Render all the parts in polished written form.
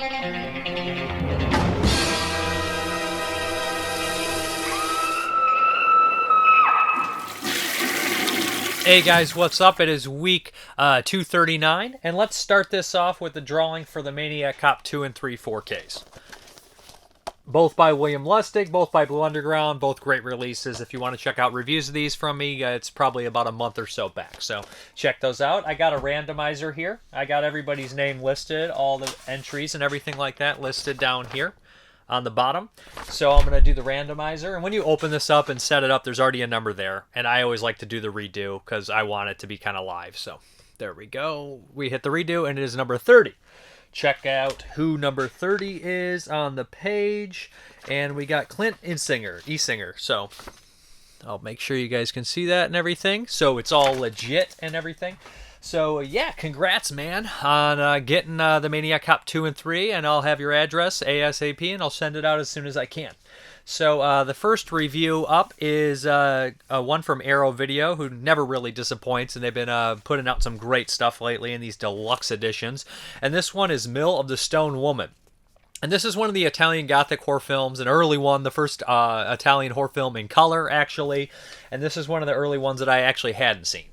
Hey guys, what's up? It is week 239, and let's start this off with the drawing for the Maniac Cop 2 and 3 4Ks. Both by William Lustig, both by Blue Underground, both great releases. If you want to check out reviews of these from me, it's probably about a month or so back. So check those out. I got a randomizer here. I got everybody's name listed, all the entries and everything like that listed down here on the bottom. So I'm going to do the randomizer. And when you open this up and set it up, there's already a number there. And I always like to do the redo because I want it to be kind of live. So there we go. We hit the redo and it is number 30. Check out who number 30 is on the page. And we got Clint Isinger. So I'll make sure you guys can see that and everything. So it's all legit and everything. So, yeah, congrats, man, on getting the Maniac Cop 2 and 3, and I'll have your address ASAP, and I'll send it out as soon as I can. So, the first review up is one from Arrow Video, who never really disappoints, and they've been putting out some great stuff lately in these deluxe editions. And this one is Mill of the Stone Woman. And this is one of the Italian Gothic horror films, an early one, the first Italian horror film in color, actually. And this is one of the early ones that I actually hadn't seen.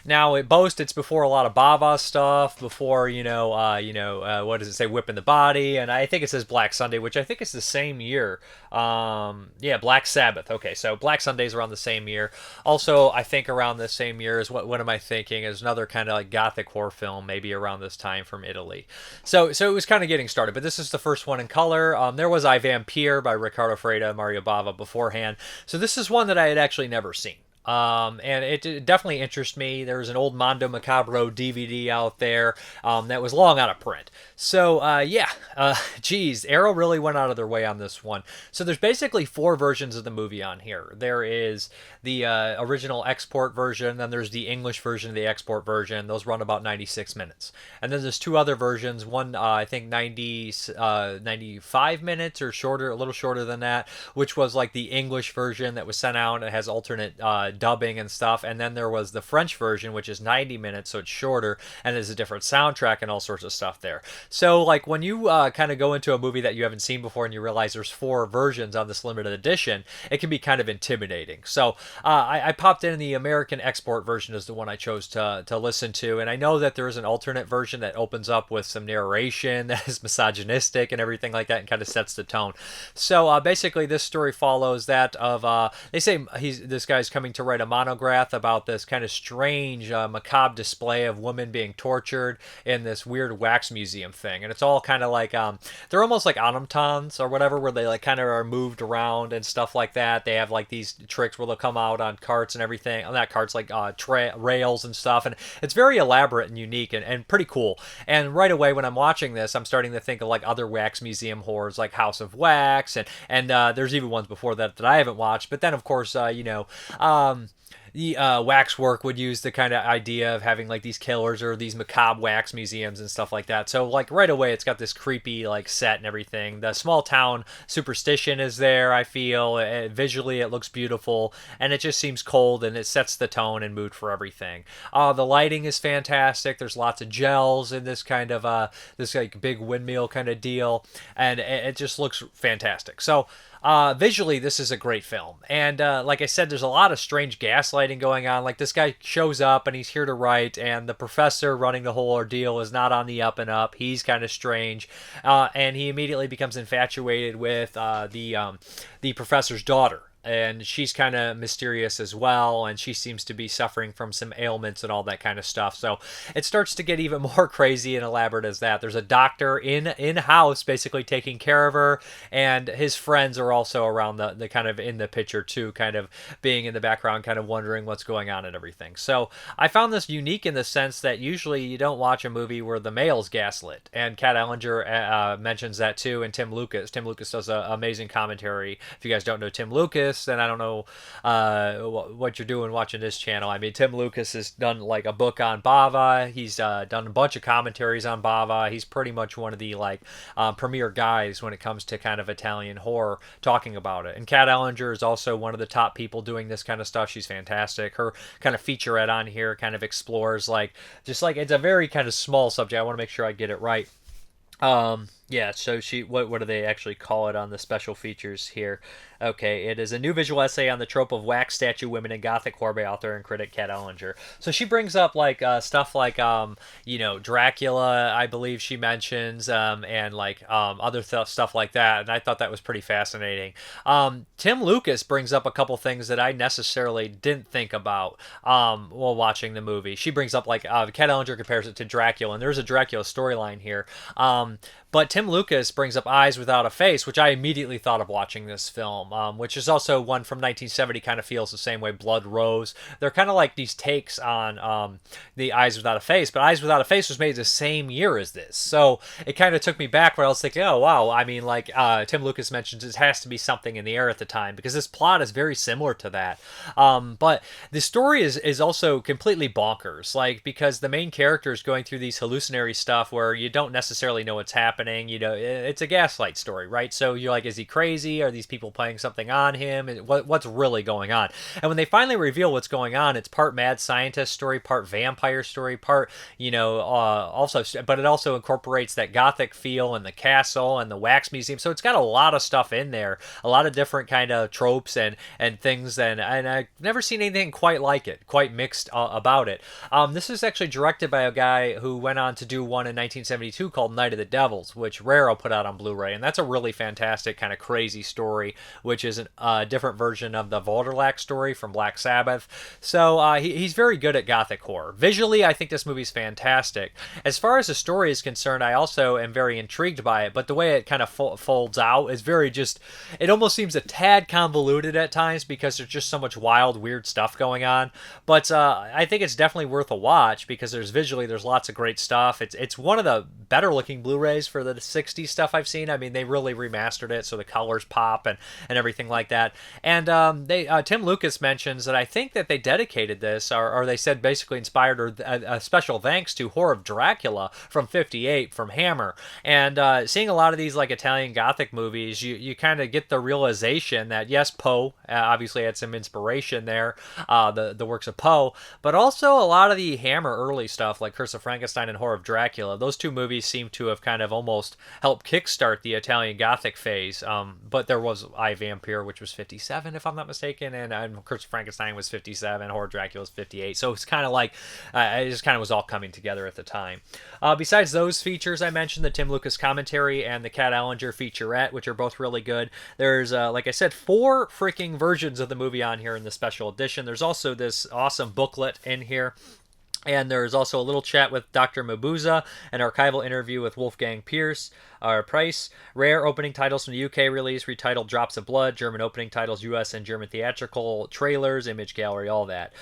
Now, it boasts it's before a lot of Bava stuff, before, what does it say, Whipping the Body, and I think it says Black Sunday, which I think is the same year. Black Sabbath. Okay, so Black Sunday's around the same year. Also, I think around the same year is, what am I thinking, is another kind of like Gothic horror film, maybe around this time from Italy. So it was kind of getting started, but this is the first one in color. There was I Vampire by Riccardo Freda, Mario Bava beforehand. So this is one that I had actually never seen. And it definitely interests me. There was an old Mondo Macabro DVD out there that was long out of print. So, Arrow really went out of their way on this one. So there's basically 4 versions of the movie on here. There is the original export version, then there's the English version of the export version. Those run about 96 minutes. And then there's 2 other versions. One, I think 95 minutes or shorter, a little shorter than that, which was like the English version that was sent out. It has alternate dubbing and stuff, and then there was the French version, which is 90 minutes, so it's shorter, and there's a different soundtrack and all sorts of stuff there. So, like, when you kind of go into a movie that you haven't seen before and you realize there's 4 versions on this limited edition, it can be kind of intimidating. So, I popped in the American export version as the one I chose to listen to, and I know that there is an alternate version that opens up with some narration that is misogynistic and everything like that and kind of sets the tone. So, basically, this story follows that of, they say this guy's coming to write a monograph about this kind of strange, macabre display of women being tortured in this weird wax museum thing. And it's all kind of like, they're almost like automatons or whatever, where they like kind of are moved around and stuff like that. They have like these tricks where they'll come out on carts and everything. Not carts, like rails and stuff. And it's very elaborate and unique and pretty cool. And right away when I'm watching this, I'm starting to think of like other wax museum horrors like House of Wax. And there's even ones before that I haven't watched. But then, of course, the Waxwork would use the kind of idea of having like these killers or these macabre wax museums and stuff like that. So like right away it's got this creepy like set and everything. The small town superstition is there, I feel. Visually it looks beautiful and it just seems cold and it sets the tone and mood for everything. The lighting is fantastic. There's lots of gels in this kind of this like big windmill kind of deal, and it just looks fantastic. So visually, this is a great film. And like I said, there's a lot of strange gaslighting going on. Like, this guy shows up and he's here to write, and the professor running the whole ordeal is not on the up and up. He's kind of strange. And he immediately becomes infatuated with the professor's daughter. And she's kind of mysterious as well, and she seems to be suffering from some ailments and all that kind of stuff. So it starts to get even more crazy and elaborate as that. There's a doctor in-house basically taking care of her, and his friends are also around the kind of in the picture too, kind of being in the background, kind of wondering what's going on and everything. So I found this unique in the sense that usually you don't watch a movie where the male's gaslit, and Kat Ellinger mentions that too, and Tim Lucas. Tim Lucas does an amazing commentary. If you guys don't know Tim Lucas, then I don't know what you're doing watching this channel. I mean, Tim Lucas has done like a book on Bava. He's done a bunch of commentaries on Bava. He's pretty much one of the like premier guys when it comes to kind of Italian horror talking about it. And Kat Ellinger is also one of the top people doing this kind of stuff. She's fantastic. Her kind of featurette on here kind of explores like just like it's a very kind of small subject. I want to make sure I get it right. Yeah, so what do they actually call it on the special features here? Okay, it is a new visual essay on the trope of wax statue women in Gothic horror by author and critic Kat Ellinger. So she brings up like stuff like Dracula, I believe she mentions, and like other stuff like that, and I thought that was pretty fascinating. Tim Lucas brings up a couple things that I necessarily didn't think about while watching the movie. She brings up like Kat Ellinger compares it to Dracula, and there's a Dracula storyline here. But Tim Lucas brings up Eyes Without a Face, which I immediately thought of watching this film, which is also one from 1970, kind of feels the same way, Blood Rose. They're kind of like these takes on the Eyes Without a Face, but Eyes Without a Face was made the same year as this. So it kind of took me back where I was thinking, oh, wow, I mean, like Tim Lucas mentions it has to be something in the air at the time, because this plot is very similar to that. But the story is also completely bonkers, like, because the main character is going through these hallucinatory stuff where you don't necessarily know what's happening. It's a gaslight story, right? So you're like, is he crazy? Are these people playing something on him? What's really going on? And when they finally reveal what's going on, it's part mad scientist story, part vampire story, part also, but it also incorporates that gothic feel and the castle and the wax museum. So it's got a lot of stuff in there, a lot of different kind of tropes and things, and I've never seen anything quite like it, quite mixed about it. This is actually directed by a guy who went on to do one in 1972 called Night of the Devils, which Raro put out on Blu-ray, and that's a really fantastic kind of crazy story, which is a different version of the Vorderlack story from Black Sabbath. So he's very good at gothic horror. Visually, I think this movie's fantastic. As far as the story is concerned, I also am very intrigued by it, but the way it kind of folds out is very just, it almost seems a tad convoluted at times because there's just so much wild, weird stuff going on. But I think it's definitely worth a watch because there's lots of great stuff. It's one of the better looking Blu-rays for the 60s stuff I've seen. I mean, they really remastered it so the colors pop and everything like that. And Tim Lucas mentions that I think that they dedicated this, or they said basically inspired, or a special thanks to Horror of Dracula from '58 from Hammer. And seeing a lot of these like Italian Gothic movies, you kind of get the realization that yes, Poe obviously had some inspiration there, the works of Poe, but also a lot of the Hammer early stuff like Curse of Frankenstein and Horror of Dracula. Those two movies seem to have kind of almost helped kickstart the Italian Gothic phase. But there was I, Vampire, which was '57 if I'm not mistaken, and Curse of Frankenstein was '57, Horror of Dracula was '58. So it's kind of like it just kind of was all coming together at the time. Besides those features I mentioned, the Tim Lucas commentary and the Kat Ellinger featurette, which are both really good. There's like I said, 4 freaking versions of the movie on here in the special edition. There's also this awesome booklet in here. And there's also a little chat with Dr. Mabuza, an archival interview with Wolfgang Price, rare opening titles from the UK release, retitled Drops of Blood, German opening titles, US and German theatrical trailers, image gallery, all that.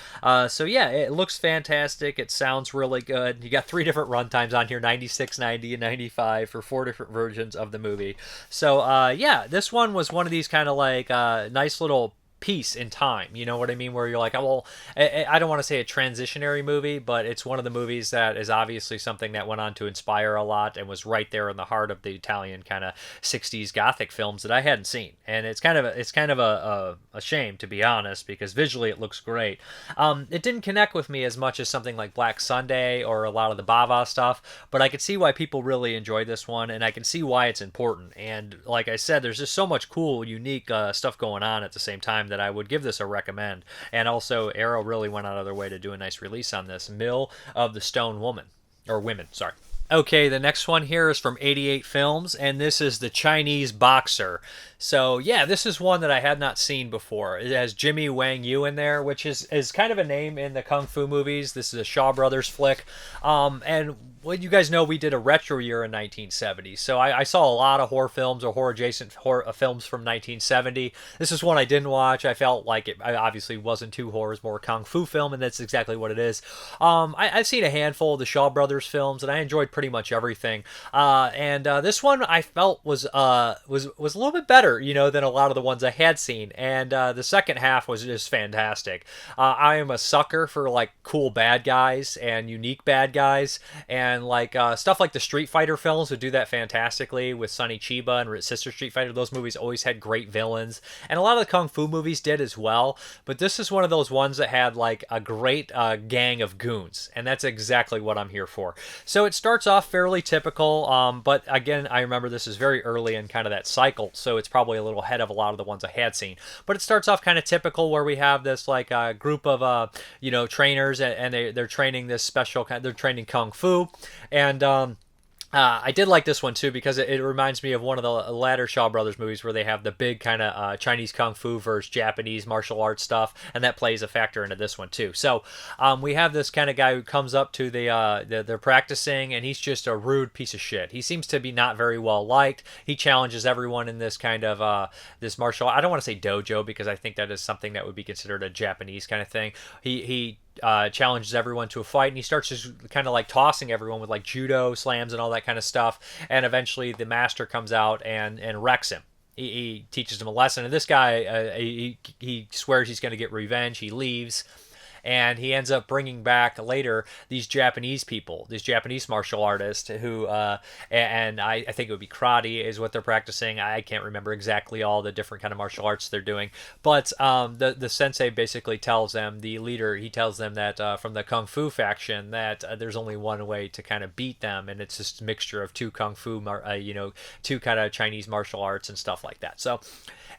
So yeah, it looks fantastic. It sounds really good. You got 3 different runtimes on here, 96, 90, and 95 for 4 different versions of the movie. So yeah, this one was one of these kind of like nice little piece in time, you know what I mean, where you're like, oh, well, I don't want to say a transitionary movie, but it's one of the movies that is obviously something that went on to inspire a lot and was right there in the heart of the Italian kind of 60s Gothic films that I hadn't seen. And it's kind of a shame, to be honest, because visually it looks great. It didn't connect with me as much as something like Black Sunday or a lot of the Bava stuff, but I could see why people really enjoy this one, and I can see why it's important. And like I said, there's just so much cool, unique stuff going on at the same time that I would give this a recommend. And also, Arrow really went out of their way to do a nice release on this. Mill of the Stone Woman. Or Women, sorry. Okay, the next one here is from 88 Films, and this is The Chinese Boxer. So, yeah, this is one that I had not seen before. It has Jimmy Wang Yu in there, which is kind of a name in the Kung Fu movies. This is a Shaw Brothers flick. And well, you guys know we did a retro year in 1970, so I saw a lot of horror films or horror-adjacent films from 1970. This is one I didn't watch. I felt like it obviously wasn't too horror, it's more a Kung Fu film, and that's exactly what it is. I've seen a handful of the Shaw Brothers films, and I enjoyed pretty much everything. And this one I felt was a little bit better, than a lot of the ones I had seen. And the second half was just fantastic. I am a sucker for like cool bad guys and unique bad guys, and and like stuff like the Street Fighter films would do that fantastically with Sonny Chiba and Sister Street Fighter. Those movies always had great villains, and a lot of the kung fu movies did as well. But this is one of those ones that had like a great gang of goons, and that's exactly what I'm here for. So it starts off fairly typical, but again, I remember this is very early in kind of that cycle, so it's probably a little ahead of a lot of the ones I had seen. But it starts off kind of typical, where we have this like group of trainers, and they're training this special kind. They're training kung fu, and I did like this one too, because it reminds me of one of the latter Shaw Brothers movies where they have the big kind of Chinese kung fu versus Japanese martial arts stuff, and that plays a factor into this one too. So we have this kind of guy who comes up to they're practicing, and he's just a rude piece of shit. He seems to be not very well liked. He challenges everyone in this kind of this martial. I don't want to say dojo, because I think that is something that would be considered a Japanese kind of thing. He challenges everyone to a fight, and he starts just kind of like tossing everyone with like judo slams and all that kind of stuff, and eventually the master comes out and wrecks him. He teaches him a lesson, and this guy he swears he's going to get revenge. He leaves, and he ends up bringing back later these Japanese people, these Japanese martial artists who, and I think it would be karate is what they're practicing. I can't remember exactly all the different kind of martial arts they're doing, but the sensei basically tells them, the leader, he tells them that from the kung fu faction, that there's only one way to kind of beat them, and it's just a mixture of two kung fu, two kind of Chinese martial arts and stuff like that. So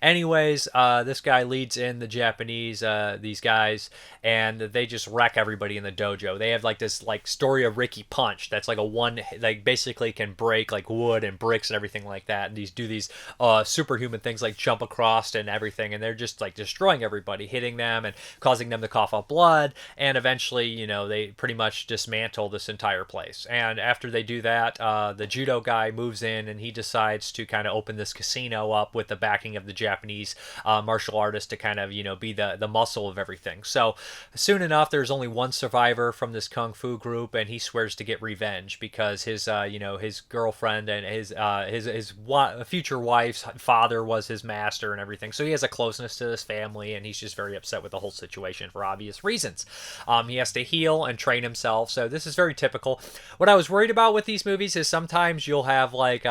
anyways, this guy leads in the Japanese, these guys, and they just wreck everybody in the dojo. They have like this like story of Ricky Punch that's like a one, like basically can break like wood and bricks and everything like that, and these superhuman things like jump across and everything, and they're just like destroying everybody, hitting them and causing them to cough up blood, and eventually they pretty much dismantle this entire place. And after they do that, the judo guy moves in, and he decides to kind of open this casino up with the backing of the Japanese martial artist to kind of be the muscle of everything. So soon enough, there's only one survivor from this kung fu group, and he swears to get revenge because his his girlfriend and his future wife's father was his master and everything. So he has a closeness to this family, and he's just very upset with the whole situation for obvious reasons. He has to heal and train himself. So this is very typical. What I was worried about with these movies is sometimes you'll have like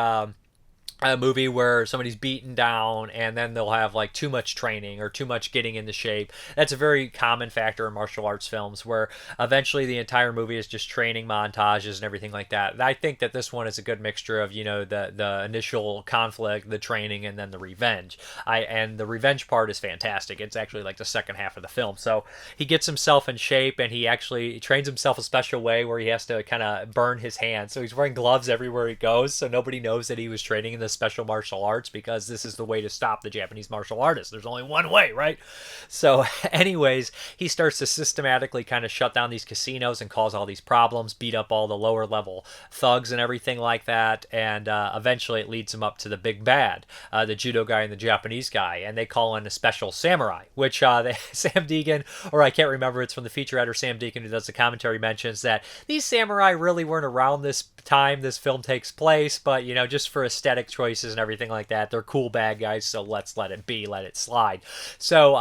a movie where somebody's beaten down, and then they'll have like too much training or too much getting into shape. That's a very common factor in martial arts films, where eventually the entire movie is just training montages and everything like that. And I think that this one is a good mixture of the initial conflict, the training, and then the revenge. And the revenge part is fantastic. It's actually like the second half of the film. So he gets himself in shape, and he actually trains himself a special way where he has to kind of burn his hands. So he's wearing gloves everywhere he goes, so nobody knows that he was training in the special martial arts, because this is the way to stop the Japanese martial artists. There's only one way, right? So anyways, he starts to systematically kind of shut down these casinos and cause all these problems, beat up all the lower level thugs and everything like that, and eventually it leads him up to the big bad, the judo guy and the Japanese guy, and they call in a special samurai, which Sam Deegan, or I can't remember, it's from the featurette, or Sam Deegan who does the commentary, mentions that these samurai really weren't around this time this film takes place, but just for aesthetic choices and everything like that, they're cool bad guys, so let's let it be, let it slide. So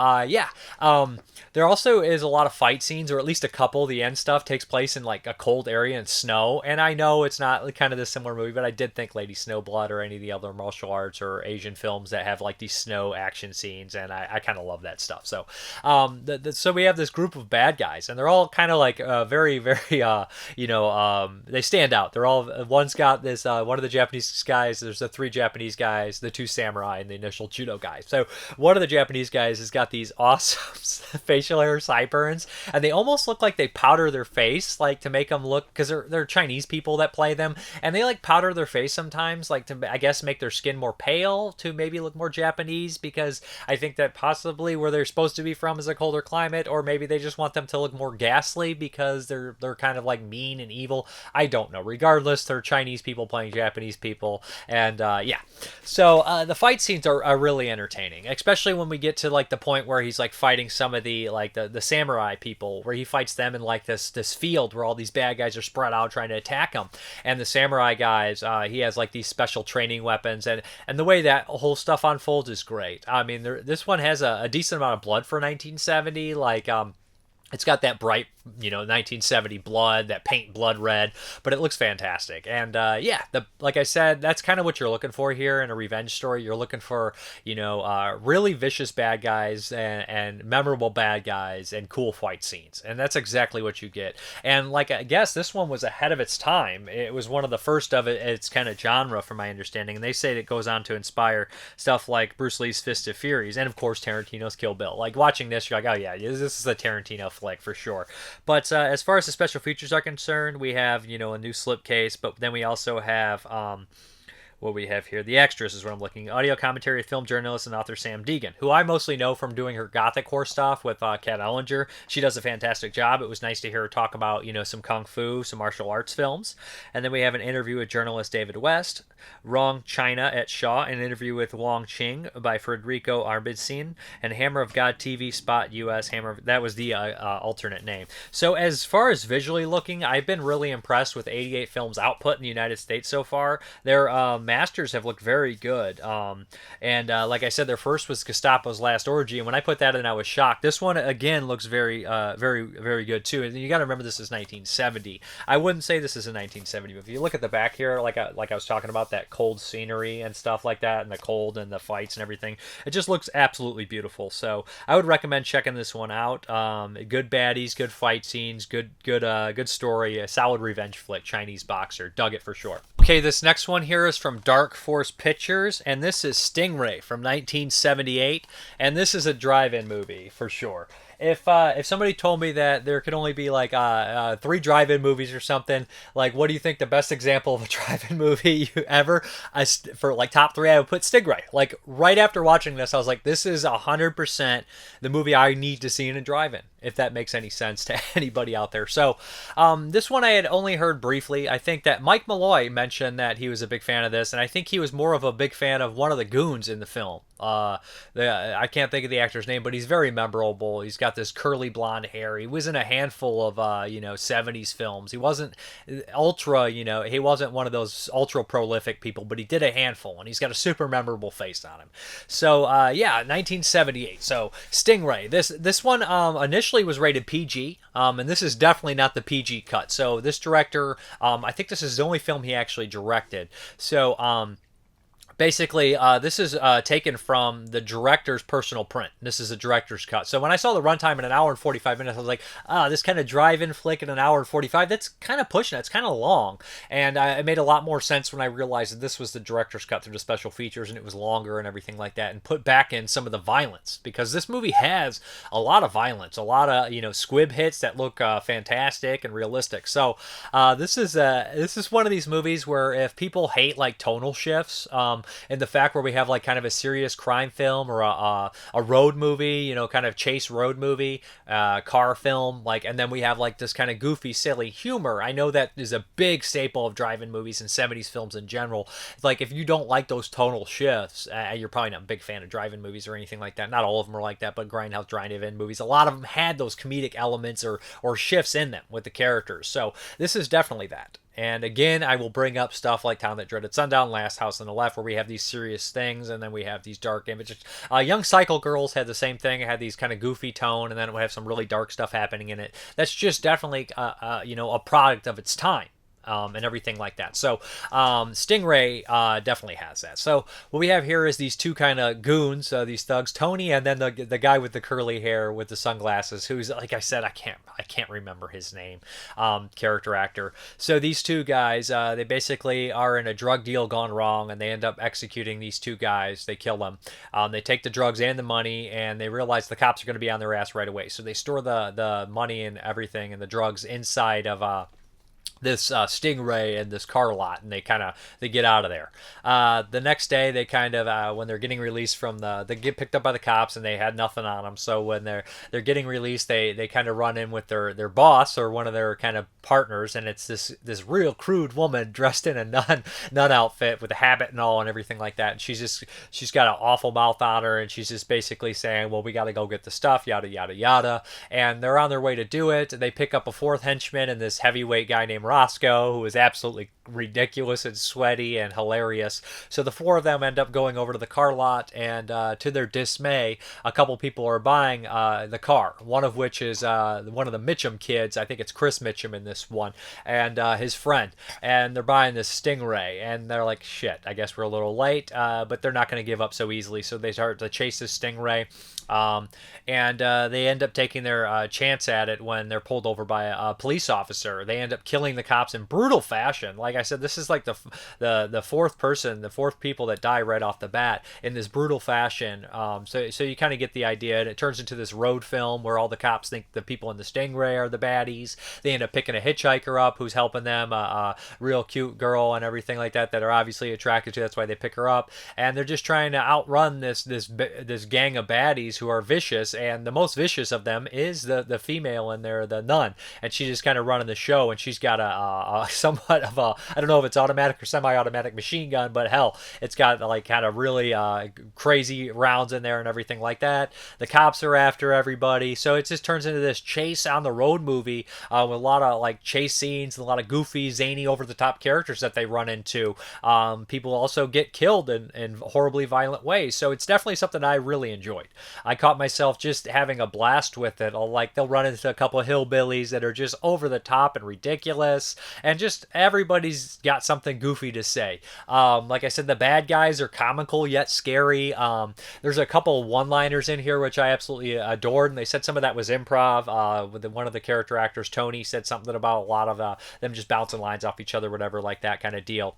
there also is a lot of fight scenes, or at least a couple. The end stuff takes place in like a cold area and snow, and I know it's not kind of the similar movie, but I did think Lady Snowblood or any of the other martial arts or Asian films that have like these snow action scenes, and I kind of love that stuff. So so we have this group of bad guys, and they're all kind of like very they stand out. They're all, one's got this one of the Japanese guys, there's the three Japanese guys, the two samurai, and the initial judo guy. So one of the Japanese guys has got these awesome facial hair sideburns, and they almost look like they powder their face, like to make them look, because they're Chinese people that play them, and they like powder their face sometimes, like to, I guess, make their skin more pale to maybe look more Japanese, because I think that possibly where they're supposed to be from is a colder climate, or maybe they just want them to look more ghastly because they're kind of like mean and evil. I don't know. Regardless, they're Chinese people playing Japanese people, and so the fight scenes are really entertaining, especially when we get to like the point where he's like fighting some of the like the samurai people, where he fights them in like this field where all these bad guys are spread out trying to attack him, and the samurai guys, he has like these special training weapons, and the way that whole stuff unfolds is great. I mean, this one has a decent amount of blood for 1970, like it's got that bright 1970 blood, that paint blood red, but it looks fantastic. And yeah, like I said, that's kind of what you're looking for here in a revenge story. You're looking for really vicious bad guys and memorable bad guys and cool fight scenes, and that's exactly what you get. And like, I guess this one was ahead of its time. It was one of the first of its kind of genre, from my understanding, and they say it goes on to inspire stuff like Bruce Lee's Fist of Furies and of course Tarantino's Kill Bill. Like, watching this, you're like, oh yeah, this is a Tarantino flick for sure. But as far as the special features are concerned, we have a new slipcase, but then we also have what we have here. The extras is what I'm looking. Audio commentary with film journalist and author Sam Deegan, who I mostly know from doing her gothic horror stuff with Kat Ellinger. She does a fantastic job. It was nice to hear her talk about, some kung fu, some martial arts films. And then we have an interview with journalist David West, Wrong China at Shaw, an interview with Wang Qing by Federico Arbitsin, and Hammer of God TV Spot US. That was the alternate name. So as far as visually looking, I've been really impressed with 88 Films' output in the United States so far. Their masters have looked very good. And like I said, their first was Gestapo's Last Orgy, and when I put that in, I was shocked. This one, again, looks very, very good, too. And you got to remember, this is 1970. I wouldn't say this is a 1970, but if you look at the back here, like I was talking about, that cold scenery and stuff like that, and the cold and the fights and everything, it just looks absolutely beautiful. So I would recommend checking this one out. Good baddies, good fight scenes, good story, a solid revenge flick, Chinese boxer. Dug it for sure. Okay, this next one here is from Dark Force Pictures, and this is Stingray from 1978, and this is a drive-in movie for sure. If somebody told me that there could only be like 3 drive-in movies or something, like, what do you think the best example of a drive-in movie ever? For like top 3, I would put Stingray. Like, right after watching this, I was like, this is 100% the movie I need to see in a drive-in, if that makes any sense to anybody out there. So this one I had only heard briefly. I think that Mike Malloy mentioned that he was a big fan of this, and I think he was more of a big fan of one of the goons in the film. I can't think of the actor's name, but he's very memorable. He's got this curly blonde hair. He was in a handful of 70s films. He wasn't ultra, he wasn't one of those ultra prolific people, but he did a handful, and he's got a super memorable face on him. So yeah, 1978. So Stingray. This one initially was rated PG, and this is definitely not the PG cut. So this director, I think this is the only film he actually directed. So basically, this is taken from the director's personal print. This is a director's cut. So when I saw the runtime in 1 hour and 45 minutes, I was like, this kind of drive-in flick in 1 hour and 45, that's kind of pushing it. It's kind of long. And it made a lot more sense when I realized that this was the director's cut through the special features, and it was longer and everything like that, and put back in some of the violence. Because this movie has a lot of violence, a lot of, squib hits that look fantastic and realistic. So this is one of these movies where if people hate, like, tonal shifts, and the fact where we have like kind of a serious crime film or a road movie, kind of chase road movie, car film, like, and then we have like this kind of goofy, silly humor. I know that is a big staple of drive-in movies and 70s films in general. Like, if you don't like those tonal shifts, you're probably not a big fan of drive-in movies or anything like that. Not all of them are like that, but Grindhouse drive-in movies, a lot of them had those comedic elements or shifts in them with the characters. So this is definitely that. And again, I will bring up stuff like Town That Dreaded Sundown, Last House on the Left, where we have these serious things, and then we have these dark images. Young Cycle Girls had the same thing. It had these kind of goofy tone, and then it would have some really dark stuff happening in it. That's just definitely, a product of its time. And everything like that. So Stingray definitely has that. So what we have here is these two kind of goons, these thugs, Tony, and then the guy with the curly hair with the sunglasses, who's, like I said, I can't remember his name, character actor. So these two guys, they basically are in a drug deal gone wrong, and they end up executing these two guys. They kill them. They take the drugs and the money, and they realize the cops are going to be on their ass right away. So they store the money and everything and the drugs inside of this Stingray and this car lot, and they get out of there. The next day, they kind of when they're getting released from they get picked up by the cops, and they had nothing on them. So when they're getting released, they kind of run in with their boss or one of their kind of partners, and it's this real crude woman dressed in a nun outfit with a habit and all and everything like that. And she's got an awful mouth on her, and she's just basically saying, well, we got to go get the stuff, yada yada yada. And they're on their way to do it. They pick up a fourth henchman and this heavyweight guy named Roscoe, who is absolutely ridiculous and sweaty and hilarious. So the four of them end up going over to the car lot, and to their dismay, a couple people are buying the car. One of which is one of the Mitchum kids. I think it's Chris Mitchum in this one, and his friend. And they're buying this Stingray, and they're like, shit, I guess we're a little late, but they're not going to give up so easily. So they start to chase this Stingray. And they end up taking their chance at it when they're pulled over by a police officer. They end up killing the cops in brutal fashion. Like I said, this is like the fourth people that die right off the bat in this brutal fashion. So you kind of get the idea, and it turns into this road film where all the cops think the people in the Stingray are the baddies. They end up picking a hitchhiker up who's helping them, a real cute girl and everything like that are obviously attracted to. That's why they pick her up, and they're just trying to outrun this gang of baddies who are vicious, and the most vicious of them is the female in there, the nun, and she's just kind of running the show, and she's got a somewhat of a, I don't know if it's automatic or semi-automatic machine gun, but hell, it's got like kind of really crazy rounds in there and everything like that. The cops are after everybody, so it just turns into this chase on the road movie with a lot of like chase scenes and a lot of goofy, zany, over-the-top characters that they run into. People also get killed in horribly violent ways, so it's definitely something I really enjoyed. I caught myself just having a blast with it. They'll run into a couple of hillbillies that are just over the top and ridiculous, and just everybody's got something goofy to say. Like I said, the bad guys are comical yet scary. There's a couple one-liners in here which I absolutely adored, and they said some of that was improv. With one of the character actors, Tony, said something about a lot of them just bouncing lines off each other, whatever, like that kind of deal.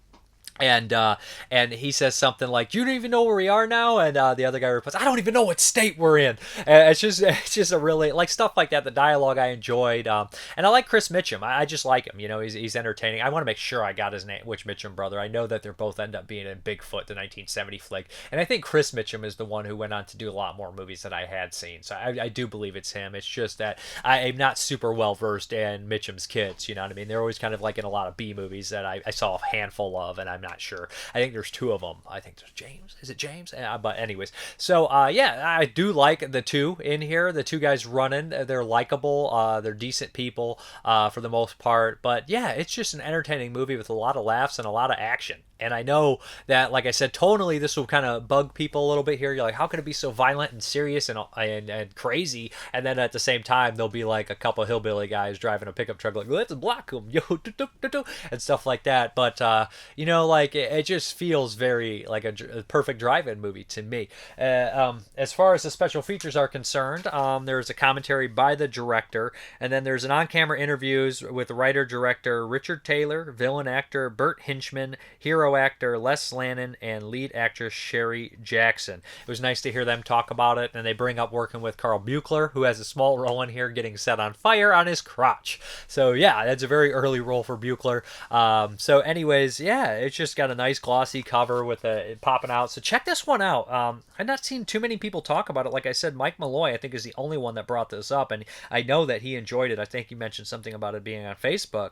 And he says something like, "You don't even know where we are now," and the other guy replies, "I don't even know what state we're in." And it's just a really, like, stuff like that. The dialogue I enjoyed, and I like Chris Mitchum. I just like him. You know, he's entertaining. I want to make sure I got his name, which Mitchum brother. I know that they're both end up being in Bigfoot, the 1970 flick, and I think Chris Mitchum is the one who went on to do a lot more movies than I had seen. So I do believe it's him. It's just that I am not super well versed in Mitchum's kids. You know what I mean? They're always kind of like in a lot of B movies that I saw a handful of, and I'm not sure. I think there's two of them. I think there's James. Is it James? But anyways, so yeah, I do like the two in here. The two guys running, they're likable. They're decent people for the most part. But yeah, it's just an entertaining movie with a lot of laughs and a lot of action. And I know that, like I said, tonally this will kind of bug people a little bit here. You're like, how could it be so violent and serious and crazy? And then at the same time, there'll be like a couple of hillbilly guys driving a pickup truck like, let's block them, yo, and stuff like that. But you know, like it just feels very like a perfect drive-in movie to me. As far as the special features are concerned, there's a commentary by the director, and then there's an on-camera interviews with writer-director Richard Taylor, villain actor Bert Hinchman, hero actor Les Lannon, and lead actress Sherry Jackson. It was nice to hear them talk about it, and they bring up working with Carl Buechler, who has a small role in here getting set on fire on his crotch. So yeah, that's a very early role for Buechler. So anyways, yeah, it's just got a nice glossy cover with it popping out. So check this one out. I've not seen too many people talk about it. Like I said, Mike Malloy, I think, is the only one that brought this up, and I know that he enjoyed it. I think he mentioned something about it being on Facebook.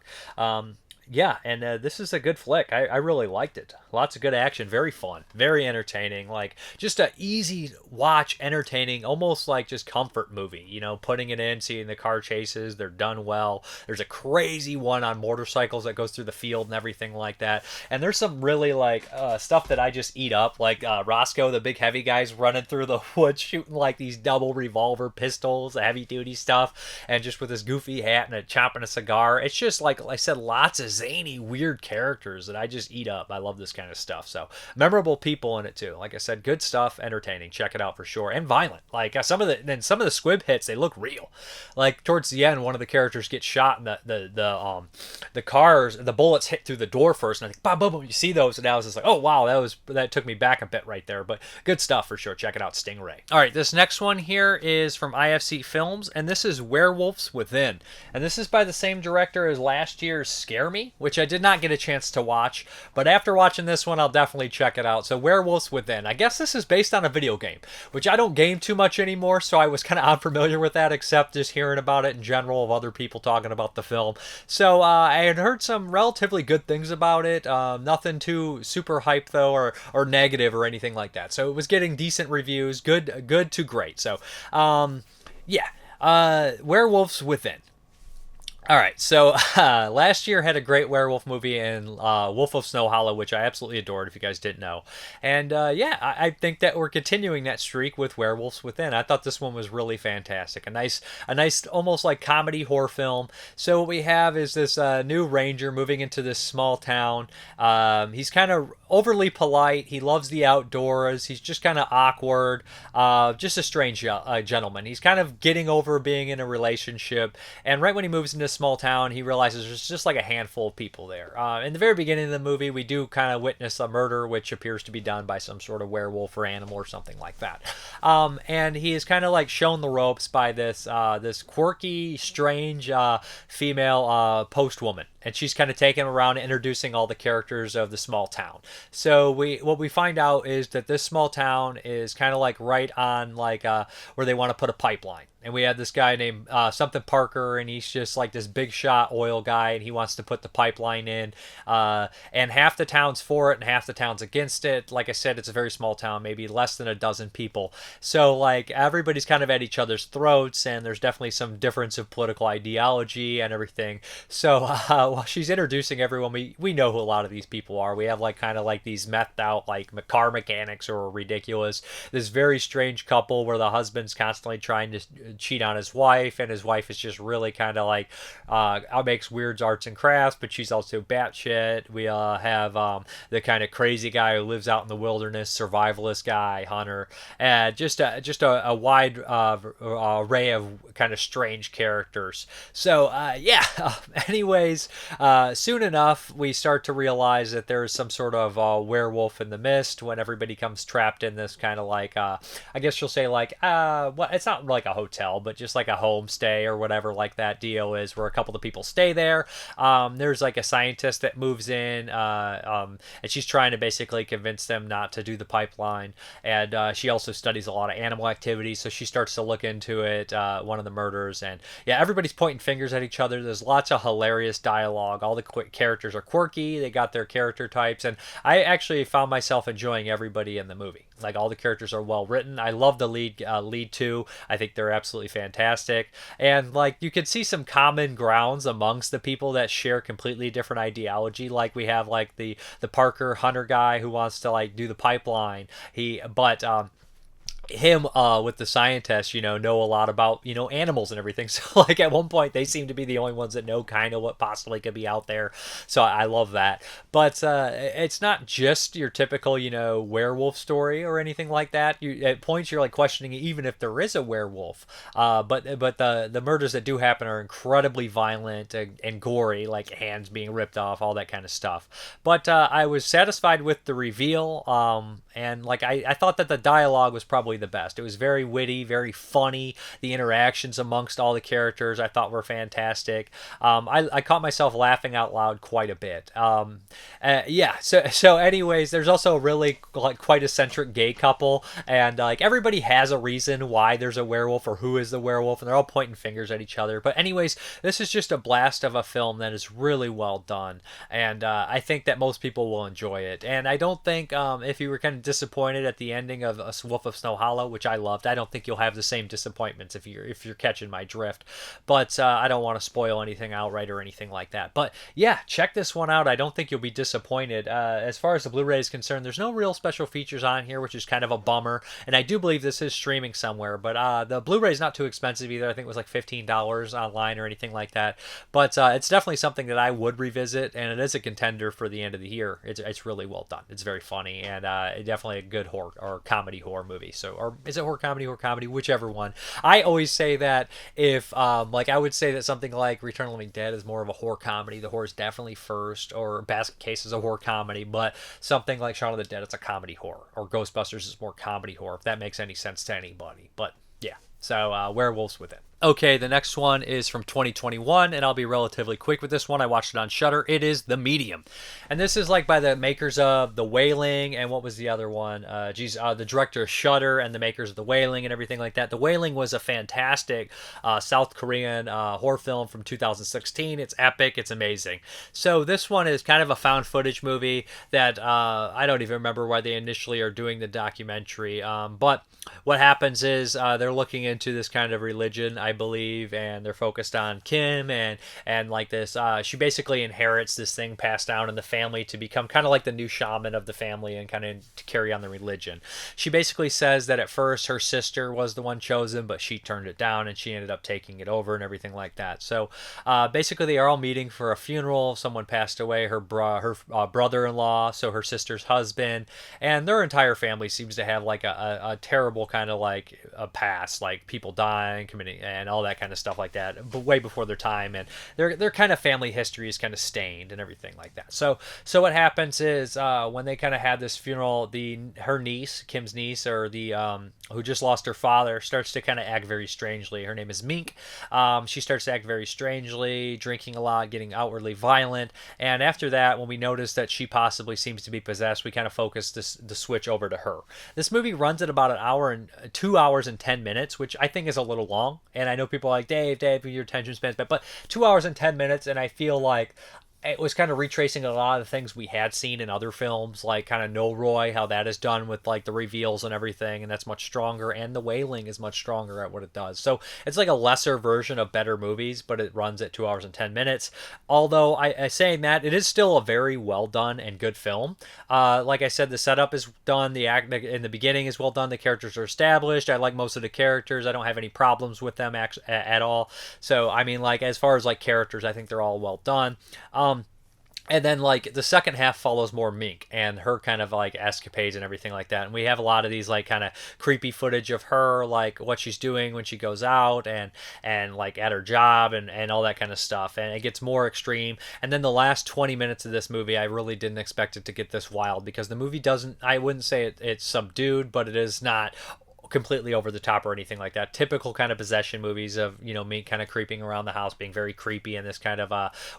Yeah, and this is a good flick. I really liked it. Lots of good action, very fun, very entertaining. Like just a easy watch, entertaining, almost like just comfort movie. You know, putting it in, seeing the car chases, they're done well. There's a crazy one on motorcycles that goes through the field and everything like that. And there's some really like stuff that I just eat up, like Roscoe, the big heavy guy's running through the woods shooting like these double revolver pistols, the heavy duty stuff, and just with his goofy hat and chopping a cigar. It's just like I said, lots of zany, weird characters that I just eat up. I love this kind of stuff. So memorable people in it too. Like I said, good stuff, entertaining. Check it out for sure, and violent. Like some of the squib hits, they look real. Like towards the end, one of the characters gets shot, and the cars, the bullets hit through the door first, and I think, boom, boom, boom. You see those, and I was just like, oh wow, that took me back a bit right there. But good stuff for sure. Check it out, Stingray. All right, this next one here is from IFC Films, and this is Werewolves Within, and this is by the same director as last year's Scare Me, which I did not get a chance to watch, but after watching this one, I'll definitely check it out. So Werewolves Within. I guess this is based on a video game, which I don't game too much anymore, so I was kind of unfamiliar with that, except just hearing about it in general of other people talking about the film. So I had heard some relatively good things about it. Nothing too super hype though, or negative or anything like that. So it was getting decent reviews, good to great. So yeah, Werewolves Within. All right, so last year had a great werewolf movie in Wolf of Snow Hollow, which I absolutely adored. If you guys didn't know, and yeah, I think that we're continuing that streak with Werewolves Within. I thought this one was really fantastic, a nice, almost like comedy horror film. So what we have is this new ranger moving into this small town. He's kind of overly polite. He loves the outdoors. He's just kind of awkward. Just a strange gentleman. He's kind of getting over being in a relationship, and right when he moves into small town, he realizes there's just like a handful of people there. In the very beginning of the movie, we do kind of witness a murder, which appears to be done by some sort of werewolf or animal or something like that. And he is kind of like shown the ropes by this quirky, strange female post woman, and she's kind of taking him around introducing all the characters of the small town. So what we find out is that this small town is kind of like right on like where they want to put a pipeline. And we have this guy named something Parker, and he's just like this big shot oil guy, and he wants to put the pipeline in. And half the town's for it, and half the town's against it. Like I said, it's a very small town, maybe less than a dozen people. So like everybody's kind of at each other's throats, and there's definitely some difference of political ideology and everything. So while she's introducing everyone, we know who a lot of these people are. We have like kind of like these methed out like car mechanics who are ridiculous. This very strange couple where the husband's constantly trying to cheat on his wife, and his wife is just really kind of like makes weird arts and crafts, but she's also batshit. We have the kind of crazy guy who lives out in the wilderness, survivalist guy, hunter, and just a wide array of kind of strange characters. So yeah. Anyways, soon enough, we start to realize that there is some sort of werewolf in the mist when everybody comes trapped in this kind of like I guess you'll say like well, it's not like a hotel, but just like a homestay or whatever like that deal is, where a couple of people stay there. There's like a scientist that moves in, and she's trying to basically convince them not to do the pipeline. And she also studies a lot of animal activity, so she starts to look into it, one of the murders. And yeah, everybody's pointing fingers at each other. There's lots of hilarious dialogue. All the characters are quirky. They got their character types, and I actually found myself enjoying everybody in the movie. Like all the characters are well written. I love the lead two. I think they're absolutely fantastic, and like you can see some common grounds amongst the people that share completely different ideology. Like we have like the Parker hunter guy who wants to like do the pipeline. Him with the scientists, know a lot about, animals and everything. So like at one point they seem to be the only ones that know kind of what possibly could be out there. So I love that. But it's not just your typical, werewolf story or anything like that. At points you're like questioning even if there is a werewolf. But the murders that do happen are incredibly violent and gory, like hands being ripped off, all that kind of stuff. But I was satisfied with the reveal. And like I thought that the dialogue was probably the best. It was very witty, very funny. The interactions amongst all the characters I thought were fantastic. I caught myself laughing out loud quite a bit. Yeah. So anyways, there's also a really like quite eccentric gay couple, and like everybody has a reason why there's a werewolf or who is the werewolf, and they're all pointing fingers at each other. But anyways, this is just a blast of a film that is really well done, and I think that most people will enjoy it. And I don't think if you were kind of disappointed at the ending of Wolf of Snow Hollow, which I loved, I don't think you'll have the same disappointments if you're catching my drift. But I don't want to spoil anything outright or anything like that. But yeah, check this one out. I don't think you'll be disappointed. As far as the Blu-ray is concerned, there's no real special features on here, which is kind of a bummer. And I do believe this is streaming somewhere. But the Blu-ray is not too expensive either. I think it was like $15 online or anything like that. But it's definitely something that I would revisit, and it is a contender for the end of the year. It's really well done. It's very funny, and definitely a good horror or comedy horror movie. So, or is it horror comedy, whichever one. I always say that if like I would say that something like Return of the Living Dead is more of a horror comedy. The horror is definitely first, or Basket Case is a horror comedy, but something like Shaun of the Dead, it's a comedy horror, or Ghostbusters is more comedy horror, if that makes any sense to anybody. But yeah, so Werewolves Within. Okay, the next one is from 2021, and I'll be relatively quick with this one. I watched it on Shudder. It is The Medium. And this is like by the makers of The Wailing, and what was the other one? The director of Shudder and the makers of The Wailing and everything like that. The Wailing was a fantastic South Korean horror film from 2016. It's epic. It's amazing. So this one is kind of a found footage movie that I don't even remember why they initially are doing the documentary. But what happens is they're looking into this kind of religion, I I believe, and they're focused on Kim and like this. She basically inherits this thing passed down in the family to become kind of like the new shaman of the family and kind of to carry on the religion. She basically says that at first her sister was the one chosen, but she turned it down and she ended up taking it over and everything like that. So basically, they are all meeting for a funeral. Someone passed away, her brother-in-law, so her sister's husband, and their entire family seems to have like a terrible kind of like a past, like people dying, committing, and all that kind of stuff like that, but way before their time, and their kind of family history is kind of stained and everything like that. So what happens is when they kind of have this funeral, her niece, Kim's niece, or the who just lost her father, starts to kind of act very strangely. Her name is Mink. She starts to act very strangely, drinking a lot, getting outwardly violent, and after that, when we notice that she possibly seems to be possessed, we kind of focus the switch over to her. This movie runs at about 2 hours and 10 minutes, which I think is a little long. And I know people are like, Dave, your attention span's bad, but 2 hours and 10 minutes, and I feel like it was kind of retracing a lot of the things we had seen in other films, like kind of No Roy, how that is done with like the reveals and everything, and that's much stronger, and the wailing is much stronger at what it does. So it's like a lesser version of better movies, but it runs at 2 hours and 10 minutes. Although I saying that, it is still a very well done and good film. Like I said, the setup is done, the act in the beginning is well done, the characters are established. I like most of the characters. I don't have any problems with them at all. So I mean, like as far as like characters, I think they're all well done. And then, like, the second half follows more Mink and her kind of, like, escapades and everything like that. And we have a lot of these, like, kind of creepy footage of her, like, what she's doing when she goes out and like, at her job and all that kind of stuff. And it gets more extreme. And then the last 20 minutes of this movie, I really didn't expect it to get this wild because the movie doesn't, I wouldn't say it's subdued, but it is not completely over the top or anything like that. Typical kind of possession movies of, you know, me kind of creeping around the house, being very creepy, and this kind of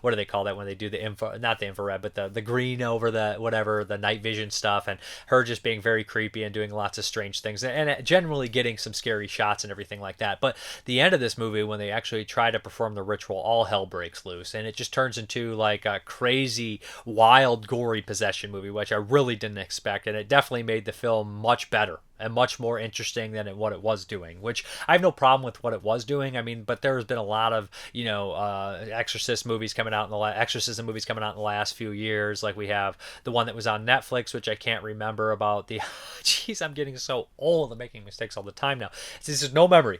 what do they call that when they do the not the infrared, but the green over the whatever, the night vision stuff, and her just being very creepy and doing lots of strange things and generally getting some scary shots and everything like that. But the end of this movie, when they actually try to perform the ritual, all hell breaks loose, and it just turns into like a crazy, wild, gory possession movie, which I really didn't expect, and it definitely made the film much better and much more interesting than what it was doing, which I have no problem with what it was doing. I mean, but there's been a lot of, you know, exorcism movies coming out in the last few years. Like we have the one that was on Netflix, which I can't remember about the, jeez, I'm getting so old. I'm making mistakes all the time now. This is no memory,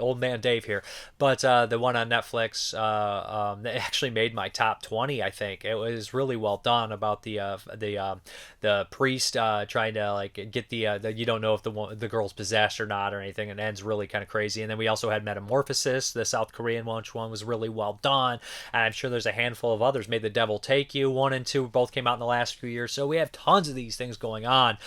old man Dave here. But the one on Netflix that actually made my top 20, I think. It was really well done about the priest trying to like get the you don't know if the girl's possessed or not or anything, and it ends really kind of crazy. And then we also had Metamorphosis, the South Korean one, which one was really well done, and I'm sure there's a handful of others. May the Devil Take You 1 and 2 both came out in the last few years, so we have tons of these things going on.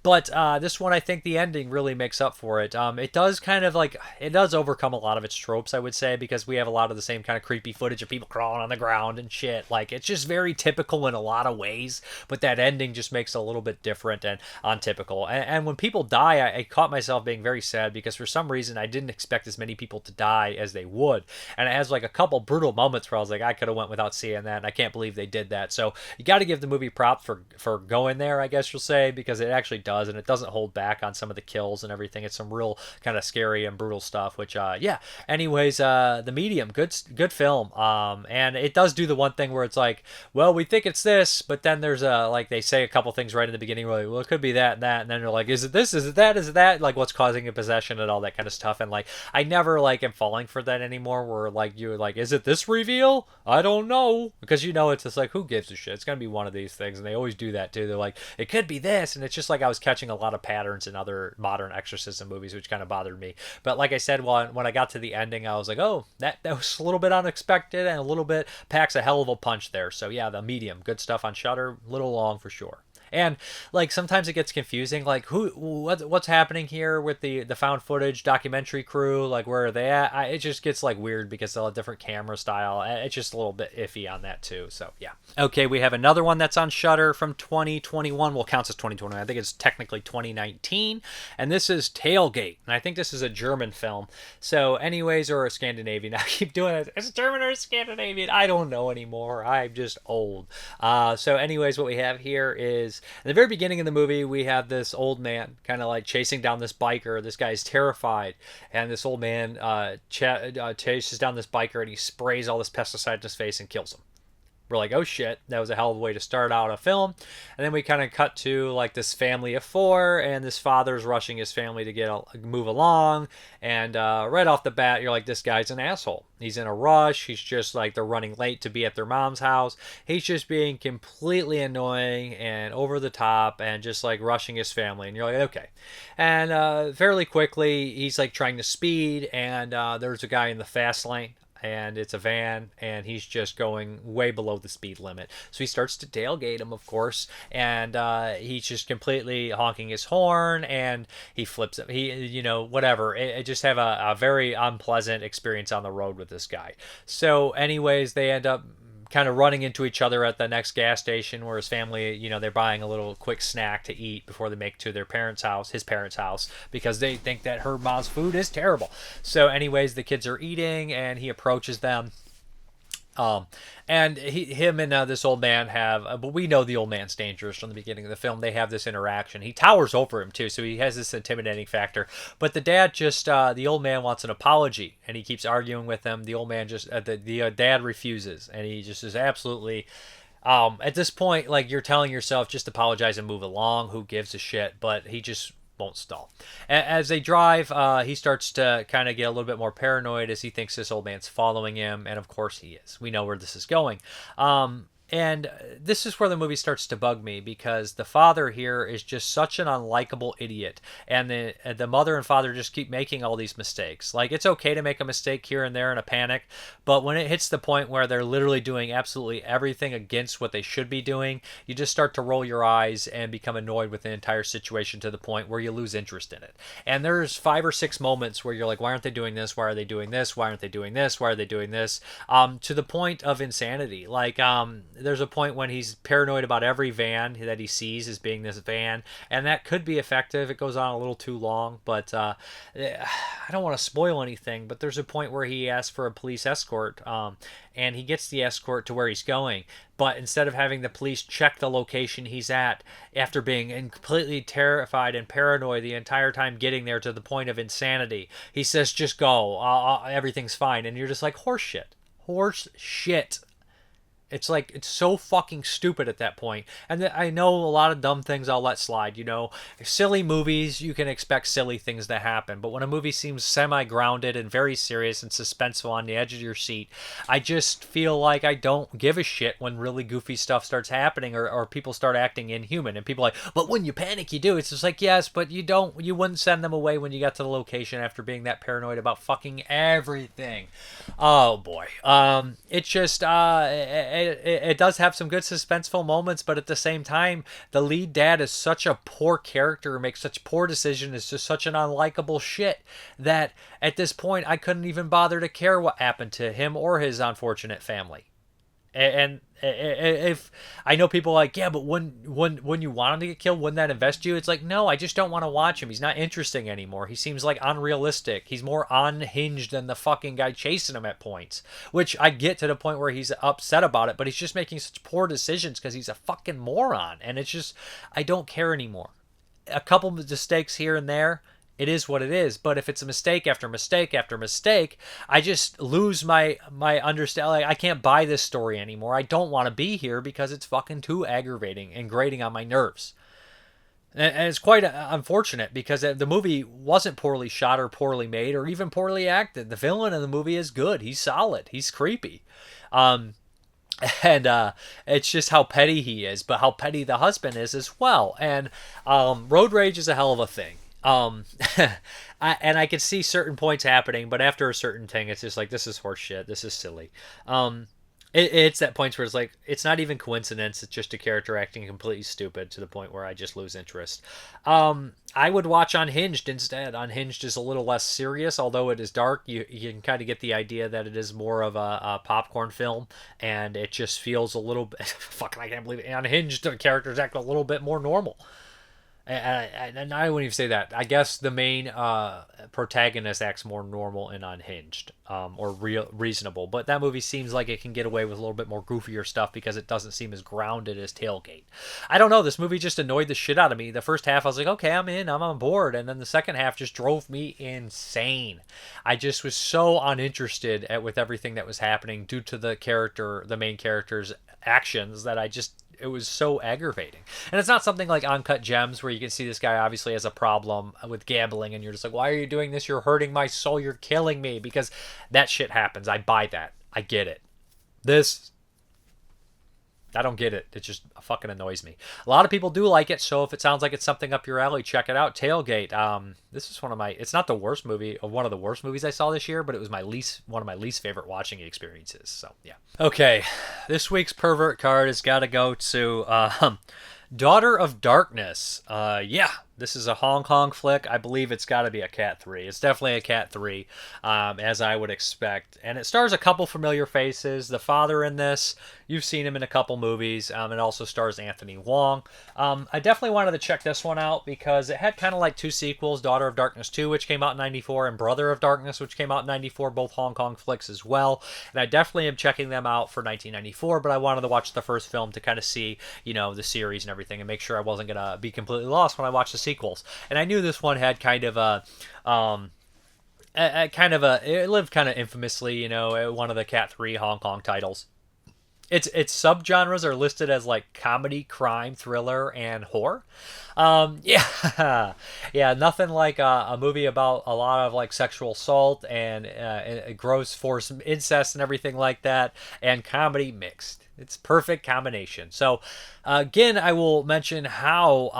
But this one, I think the ending really makes up for it. It does kind of like, it does overcome a lot of its tropes, I would say, because we have a lot of the same kind of creepy footage of people crawling on the ground and shit. Like, it's just very typical in a lot of ways, but that ending just makes it a little bit different and untypical. And when people die, I caught myself being very sad because for some reason I didn't expect as many people to die as they would. And it has like a couple brutal moments where I was like, I could have went without seeing that, and I can't believe they did that. So you got to give the movie props for going there, I guess you'll say, because it actually does, and it doesn't hold back on some of the kills and everything. It's some real kind of scary and brutal stuff, which yeah. Anyways, The Medium, good film. And it does do the one thing where it's like, well, we think it's this, but then there's like they say a couple things right in the beginning where like, well, it could be that and that, and then they're like, is it this, is it that, is it that, like what's causing a possession and all that kind of stuff. And like I never like am falling for that anymore, where like you're like, is it this reveal? I don't know, because you know it's just like, who gives a shit, it's gonna be one of these things. And they always do that too. They're like, it could be this, and it's just like I was catching a lot of patterns in other modern exorcism movies, which kind of bothered me. But like I said, when I got to the ending, I was like, oh, that was a little bit unexpected and a little bit packs a hell of a punch there. So yeah, The Medium, good stuff on Shudder, a little long for sure. And like sometimes it gets confusing, like what's happening here with the found footage documentary crew, like where are they at? It just gets like weird because they'll have different camera style. It's just a little bit iffy on that too. So yeah. Okay, we have another one that's on Shudder from 2021. Well, counts as 2021. I think it's technically 2019, and this is Tailgate, and I think this is a German film. So anyways, or a Scandinavian. I keep doing it. Is it German or Scandinavian? I don't know anymore. I'm just old. So anyways, what we have here is is. In the very beginning of the movie, we have this old man kind of like chasing down this biker. This guy's terrified, and this old man chases down this biker, and he sprays all this pesticide in his face and kills him. We're like, oh shit, that was a hell of a way to start out a film. And then we kind of cut to like this family of four, and this father's rushing his family to move along. And right off the bat, you're like, this guy's an asshole. He's in a rush. He's just like, they're running late to be at their mom's house. He's just being completely annoying and over the top and just like rushing his family. And you're like, okay. And fairly quickly, he's like trying to speed, and there's a guy in the fast lane. And it's a van, and he's just going way below the speed limit. So he starts to tailgate him, of course, and he's just completely honking his horn, and he flips it. Whatever. It just have a very unpleasant experience on the road with this guy. So anyways, they end up kind of running into each other at the next gas station where his family, they're buying a little quick snack to eat before they make to his parents' house, because they think that her mom's food is terrible. So anyways, the kids are eating, and he approaches them. And him and this old man have, but we know the old man's dangerous from the beginning of the film. They have this interaction. He towers over him too, so he has this intimidating factor. But the dad the old man wants an apology, and he keeps arguing with him. The old man the dad refuses, and he just is absolutely. At this point, like, you're telling yourself, just apologize and move along. Who gives a shit? But he just won't stall. As they drive, he starts to kind of get a little bit more paranoid as he thinks this old man's following him, and of course he is. We know where this is going. And this is where the movie starts to bug me, because the father here is just such an unlikable idiot, and the mother and father just keep making all these mistakes. Like, it's okay to make a mistake here and there in a panic, but when it hits the point where they're literally doing absolutely everything against what they should be doing, you just start to roll your eyes and become annoyed with the entire situation to the point where you lose interest in it. And there's 5 or 6 moments where you're like, why aren't they doing this? Why are they doing this? Why aren't they doing this? Why are they doing this? To the point of insanity. Like, there's a point when he's paranoid about every van that he sees as being this van, and that could be effective. It goes on a little too long, but I don't want to spoil anything, but there's a point where he asks for a police escort, and he gets the escort to where he's going, but instead of having the police check the location he's at, after being completely terrified and paranoid the entire time getting there to the point of insanity, he says, just go, everything's fine. And you're just like, horse shit. It's like, it's so fucking stupid at that point. And I know a lot of dumb things I'll let slide, Silly movies, you can expect silly things to happen. But when a movie seems semi-grounded and very serious and suspenseful on the edge of your seat, I just feel like I don't give a shit when really goofy stuff starts happening, or people start acting inhuman. And people are like, but when you panic, you do. It's just like, yes, but you wouldn't send them away when you got to the location after being that paranoid about fucking everything. Oh, boy. It's just, it does have some good suspenseful moments, but at the same time, the lead dad is such a poor character, makes such poor decisions, is just such an unlikable shit, that at this point I couldn't even bother to care what happened to him or his unfortunate family. And if I know people are like, yeah, but when you want him to get killed, wouldn't that invest you? It's like, no, I just don't want to watch him. He's not interesting anymore. He seems like unrealistic. He's more unhinged than the fucking guy chasing him at points, which I get to the point where he's upset about it, but he's just making such poor decisions because he's a fucking moron. And it's just, I don't care anymore. A couple of mistakes here and there, it is what it is. But if it's a mistake after mistake after mistake, I just lose my understanding. Like, I can't buy this story anymore. I don't want to be here because it's fucking too aggravating and grating on my nerves. And it's quite unfortunate, because the movie wasn't poorly shot or poorly made or even poorly acted. The villain in the movie is good. He's solid. He's creepy. And it's just how petty he is, but how petty the husband is as well. And road rage is a hell of a thing. And I can see certain points happening, but after a certain thing, it's just like, this is horse shit. This is silly. It's that point where it's like, it's not even coincidence. It's just a character acting completely stupid to the point where I just lose interest. I would watch Unhinged instead. Unhinged is a little less serious, although it is dark. You can kind of get the idea that it is more of a popcorn film, and it just feels a little bit, fucking, I can't believe it. Unhinged, the characters act a little bit more normal. And I wouldn't even say that. I guess the main protagonist acts more normal and unhinged, or reasonable. But that movie seems like it can get away with a little bit more goofier stuff because it doesn't seem as grounded as Tailgate. I don't know. This movie just annoyed the shit out of me. The first half, I was like, okay, I'm in, I'm on board, and then the second half just drove me insane. I just was so uninterested with everything that was happening due to the main character's actions, that it was so aggravating. And it's not something like Uncut Gems where you can see this guy obviously has a problem with gambling and you're just like, why are you doing this? You're hurting my soul. You're killing me. Because that shit happens. I buy that. I get it. This, I don't get it. It just fucking annoys me. A lot of people do like it, so if it sounds like it's something up your alley, check it out. Tailgate. This is it's not the worst movie, or one of the worst movies I saw this year, but it was one of my least favorite watching experiences. So yeah. Okay, this week's pervert card has got to go to Daughter of Darkness. Yeah, this is a Hong Kong flick. I believe it's got to be a Cat 3. It's definitely a Cat 3, as I would expect. And it stars a couple familiar faces. The father in this, you've seen him in a couple movies. It also stars Anthony Wang. I definitely wanted to check this one out because it had kind of like two sequels, Daughter of Darkness 2, which came out in 94, and Brother of Darkness, which came out in 94, both Hong Kong flicks as well. And I definitely am checking them out for 1994, but I wanted to watch the first film to kind of see, the series and everything, and make sure I wasn't going to be completely lost when I watched the sequels. And I knew this one had kind of it lived kind of infamously, one of the Cat 3 Hong Kong titles. Its subgenres are listed as like comedy, crime, thriller, and horror. Yeah, yeah, nothing like a movie about a lot of like sexual assault and gross force incest and everything like that, and comedy mixed. It's perfect combination. So, again, I will mention how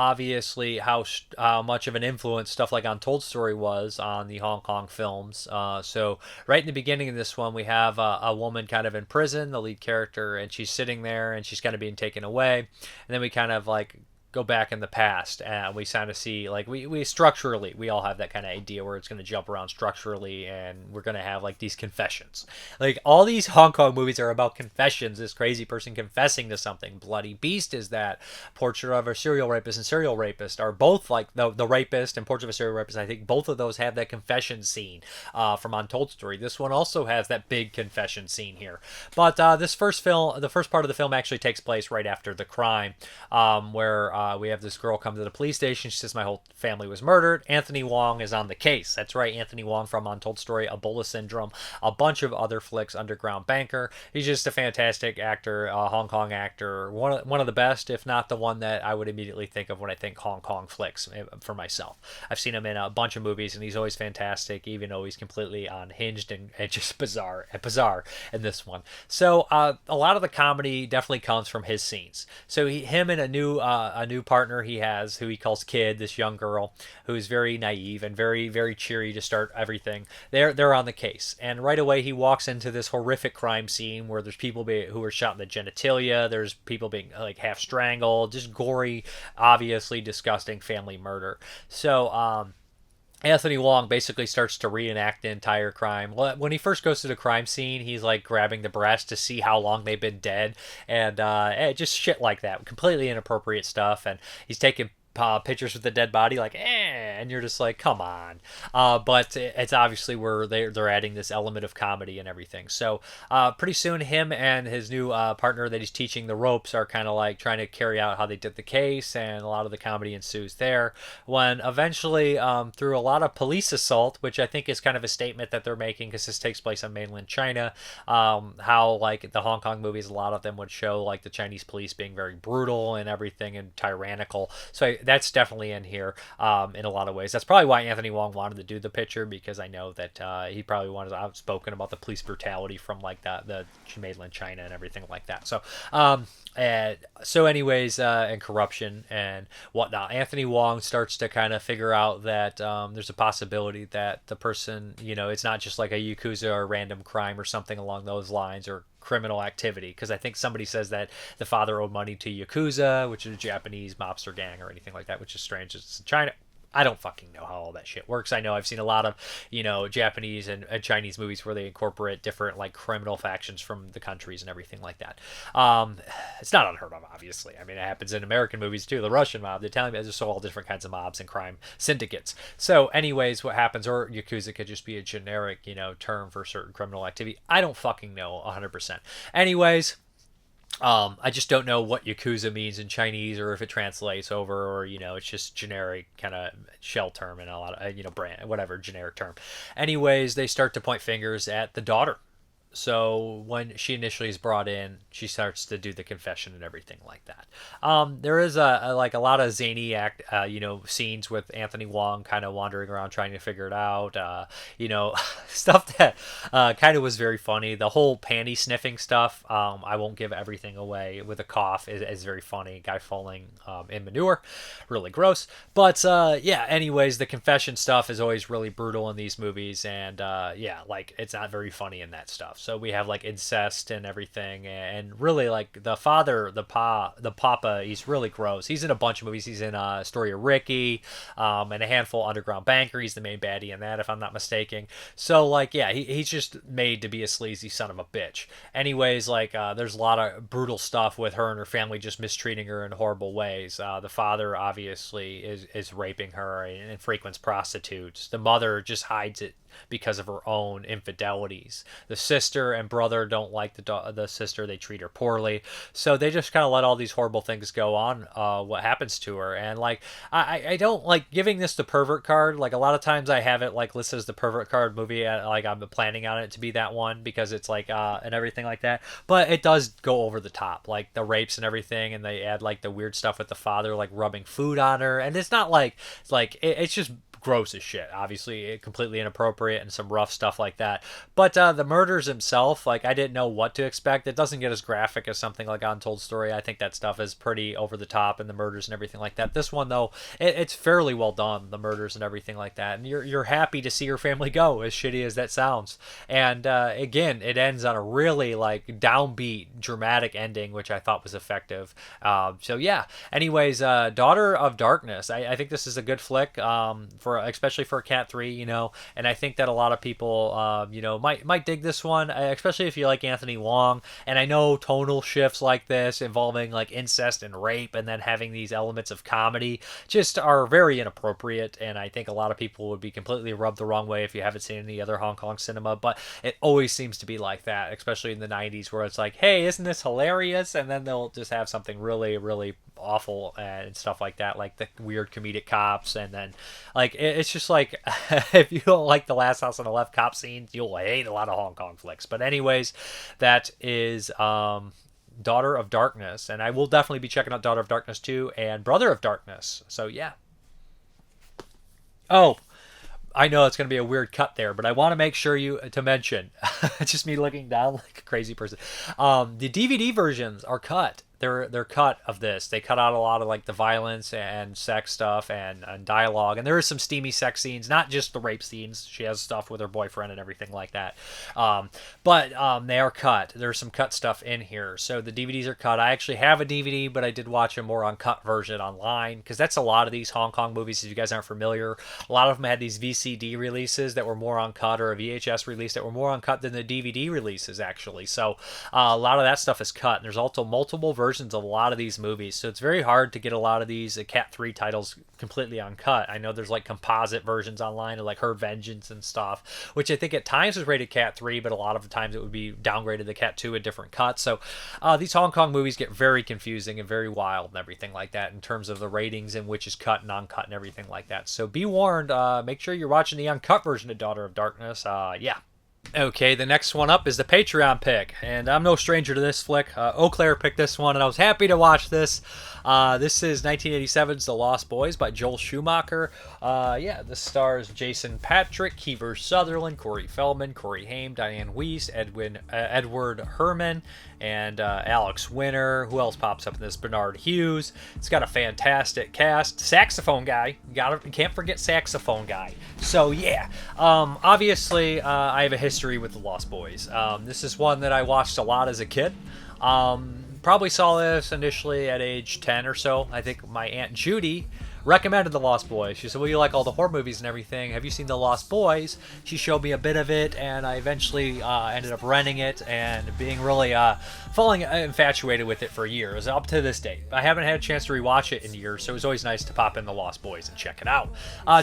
much of an influence stuff like Untold Story was on the Hong Kong films. So, right in the beginning of this one, we have a woman kind of in prison, the lead character, and she's sitting there and she's kind of being taken away. And then we kind of like go back in the past and we kind of see like we structurally we all have that kind of idea where it's going to jump around structurally, and we're going to have like these confessions. Like all these Hong Kong movies are about confessions, this crazy person confessing to something. Bloody Beast is that. Portrait of a Serial Rapist and Serial Rapist are both like the Rapist and Portrait of a Serial Rapist. I think both of those have that confession scene from Untold Story. This one also has that big confession scene here, but the first part of the film actually takes place right after the crime, where we have this girl come to the police station. She says, my whole family was murdered. Anthony Wang is on the case. That's right, Anthony Wang from Untold Story, Ebola Syndrome, a bunch of other flicks, Underground Banker. He's just a fantastic actor, Hong Kong actor, one of the best, if not the one that I would immediately think of when I think Hong Kong flicks for myself. I've seen him in a bunch of movies, and he's always fantastic, even though he's completely unhinged and just bizarre in this one. So a lot of the comedy definitely comes from his scenes. So him and a new partner he has, who he calls Kid, this young girl who's very naive and very, very cheery to start everything. They're on the case, and right away he walks into this horrific crime scene where there's people who are shot in the genitalia. There's people being like half strangled, just gory, obviously disgusting family murder. So Anthony Wang basically starts to reenact the entire crime. When he first goes to the crime scene, he's like grabbing the breast to see how long they've been dead, and just shit like that. Completely inappropriate stuff, and he's taking pictures with the dead body, like, and you're just like, come on. But it's obviously where they're adding this element of comedy and everything. So pretty soon, him and his new partner that he's teaching the ropes are kind of like trying to carry out how they did the case, and a lot of the comedy ensues there. When eventually, through a lot of police assault, which I think is kind of a statement that they're making because this takes place in mainland China, how like the Hong Kong movies, a lot of them would show like the Chinese police being very brutal and everything and tyrannical. So that's definitely in here in a lot of ways. That's probably why Anthony Wang wanted to do the picture, because I know that he probably wanted outspoken about the police brutality from like the mainland China and everything like that. So and corruption and whatnot. Anthony Wang starts to kind of figure out that there's a possibility that the person, it's not just like a Yakuza or random crime or something along those lines, or criminal activity, because I think somebody says that the father owed money to Yakuza, which is a Japanese mobster gang or anything like that, which is strange. It's in China. I don't fucking know how all that shit works. I know I've seen a lot of, Japanese and Chinese movies where they incorporate different like criminal factions from the countries and everything like that. It's not unheard of, obviously. I mean, it happens in American movies too. The Russian mob, the Italian, there's all different kinds of mobs and crime syndicates. So, anyways, what happens, or yakuza could just be a generic, term for certain criminal activity. I don't fucking know 100%. Anyways. I just don't know what Yakuza means in Chinese or if it translates over or, it's just generic kind of shell term and a lot of, brand, whatever, generic term. Anyways, they start to point fingers at the daughter. So when she initially is brought in, she starts to do the confession and everything like that. There is a lot of zany scenes with Anthony Wang kind of wandering around trying to figure it out. Stuff that kind of was very funny. The whole panty sniffing stuff. I won't give everything away. With a cough is very funny. Guy falling in manure, really gross. But anyways, the confession stuff is always really brutal in these movies, and it's not very funny in that stuff. So we have like incest and everything, and really like the father, the papa, he's really gross. He's in a bunch of movies. He's in Story of Ricky, and a handful of Underground Banker. He's the main baddie in that, if I'm not mistaken. So he's just made to be a sleazy son of a bitch. Anyways, there's a lot of brutal stuff with her and her family just mistreating her in horrible ways. The father obviously is raping her and frequents prostitutes. The mother just hides it because of her own infidelities. The sister and brother don't like the sister. They treat her poorly. So they just kind of let all these horrible things go on, what happens to her. And I don't like giving this the pervert card. Like a lot of times I have it like listed as the pervert card movie. I'm planning on it to be that one because it's and everything like that. But it does go over the top, like the rapes and everything. And they add like the weird stuff with the father, like rubbing food on her. And it's not it's just gross as shit, obviously completely inappropriate and some rough stuff like that. But the murders himself, I didn't know what to expect. It doesn't get as graphic as something like Untold Story. I think that stuff is pretty over the top, and the murders and everything like that. This one though, it's fairly well done, the murders and everything like that, and you're happy to see your family go, as shitty as that sounds. And again, it ends on a really downbeat dramatic ending, which I thought was effective. Anyways, Daughter of Darkness, I think this is a good flick, especially for Cat 3, and I think that a lot of people, might dig this one, especially if you like Anthony Wong. And I know tonal shifts like this involving incest and rape and then having these elements of comedy just are very inappropriate, and I think a lot of people would be completely rubbed the wrong way if you haven't seen any other Hong Kong cinema. But it always seems to be like that, especially in the 90s, where it's like, hey, isn't this hilarious? And then they'll just have something really, really awful and stuff like that, like the weird comedic cops. And then it's just if you don't like the Last House on the Left cop scenes, you'll hate a lot of Hong Kong flicks. But anyways, that is Daughter of Darkness, and I will definitely be checking out Daughter of Darkness 2 and Brother of Darkness. So yeah. Oh, I know it's going to be a weird cut there, but I want to make sure to mention, just me looking down like a crazy person. The DVD versions are cut. They're cut of this. They cut out a lot of the violence and sex stuff and dialogue, and there is some steamy sex scenes, not just the rape scenes. She has stuff with her boyfriend and everything like that. But they are cut. There's some cut stuff in here, so the DVDs are cut. I actually have a DVD, but I did watch a more uncut version online, because that's a lot of these Hong Kong movies. If you guys aren't familiar, a lot of them had these VCD releases that were more uncut, or a VHS release that were more uncut than the DVD releases actually. So a lot of that stuff is cut, and there's also multiple versions of a lot of these movies, so it's very hard to get a lot of these Cat 3 titles completely uncut. I know there's composite versions online of Her Vengeance and stuff, which I think at times was rated Cat 3, but a lot of the times it would be downgraded to Cat 2 a different cut. So these Hong Kong movies get very confusing and very wild and everything like that in terms of the ratings and which is cut and uncut and everything like that. So be warned, make sure you're watching the uncut version of Daughter of Darkness. Okay, the next one up is the Patreon pick, and I'm no stranger to this flick. Eau Claire picked this one, and I was happy to watch this. This is 1987's The Lost Boys by Joel Schumacher. This stars Jason Patrick, Kiefer Sutherland, Corey Feldman, Corey Haim, Diane Weiss, Edward Herman, and Alex Winter. Who else pops up in this? Bernard Hughes. It's got a fantastic cast. Saxophone guy. Can't forget saxophone guy. So yeah, obviously I have a history with The Lost Boys. This is one that I watched a lot as a kid. Probably saw this initially at age 10 or so. I think my Aunt Judy recommended The Lost Boys. She said, well, you like all the horror movies and everything. Have you seen The Lost Boys? She showed me a bit of it, and I eventually ended up renting it and being really falling infatuated with it for years, up to this date. I haven't had a chance to rewatch it in years, so it was always nice to pop in The Lost Boys and check it out.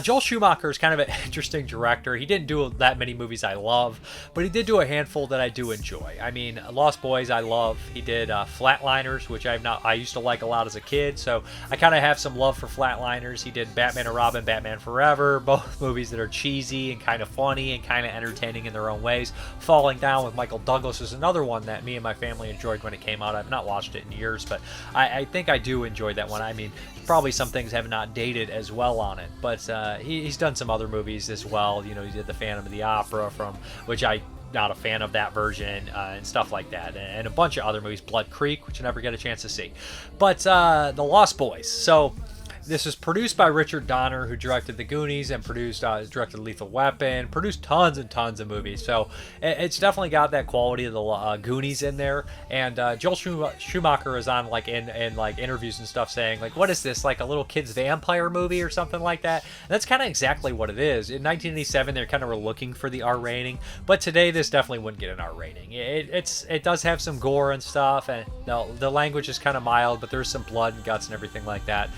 Joel Schumacher is kind of an interesting director. He didn't do that many movies I love, but he did do a handful that I do enjoy. I mean, Lost Boys I love. He did Flatliners, which I used to like a lot as a kid, so I kind of have some love for Flatliners. He did Batman and Robin, Batman Forever, both movies that are cheesy and kind of funny and kind of entertaining in their own ways. Falling Down with Michael Douglas is another one that me and my family enjoyed when it came out. I've not watched it in years, but I think I do enjoy that one. I mean, probably some things have not dated as well on it, but he's done some other movies as well. You know, he did the Phantom of the Opera, from which I not a fan of that version, and stuff like that, and a bunch of other movies, Blood Creek, which I never get a chance to see. But The Lost Boys. So this was produced by Richard Donner, who directed The Goonies and directed Lethal Weapon, produced tons and tons of movies. So it's definitely got that quality of the Goonies in there. And Joel Schumacher is on in like interviews and stuff saying like, what is this, like a little kid's vampire movie or something like that? And that's kind of exactly what it is. In 1987, they kind of were looking for the R rating, but today this definitely wouldn't get an R rating. It does have some gore and stuff, and the language is kind of mild, but there's some blood and guts and everything like that.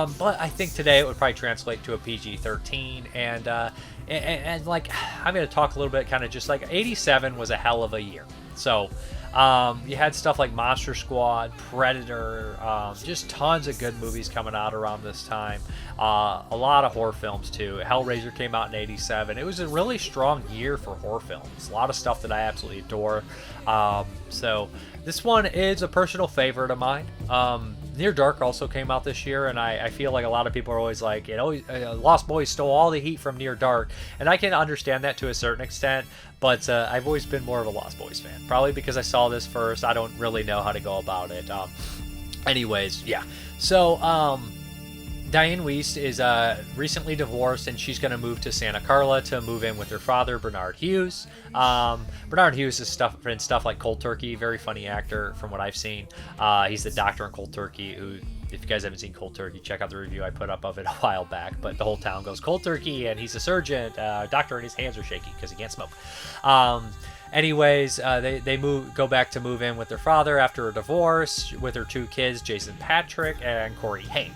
But I think today it would probably translate to a PG-13, and like, I'm going to talk a little bit kind of just like 87 was a hell of a year. So you had stuff like Monster Squad, Predator, just tons of good movies coming out around this time. A lot of horror films too. Hellraiser came out in 87. It was a really strong year for horror films. A lot of stuff that I absolutely adore. So this one is a personal favorite of mine. Near Dark also came out this year, and I feel like a lot of people are always like, Lost Boys stole all the heat from Near Dark, and I can understand that to a certain extent, but I've always been more of a Lost Boys fan, probably because I saw this first. I don't really know how to go about it. Anyways, yeah. So, Diane Wiest is recently divorced, and she's going to move to Santa Carla to move in with her father, Bernard Hughes. Bernard Hughes is in stuff like Cold Turkey, very funny actor from what I've seen. He's the doctor in Cold Turkey, who, if you guys haven't seen Cold Turkey, check out the review I put up of it a while back. But the whole town goes Cold Turkey, and he's a surgeon, doctor, and his hands are shaky because he can't smoke. Anyways, they go back to move in with their father after a divorce with their two kids, Jason Patrick and Corey Haim.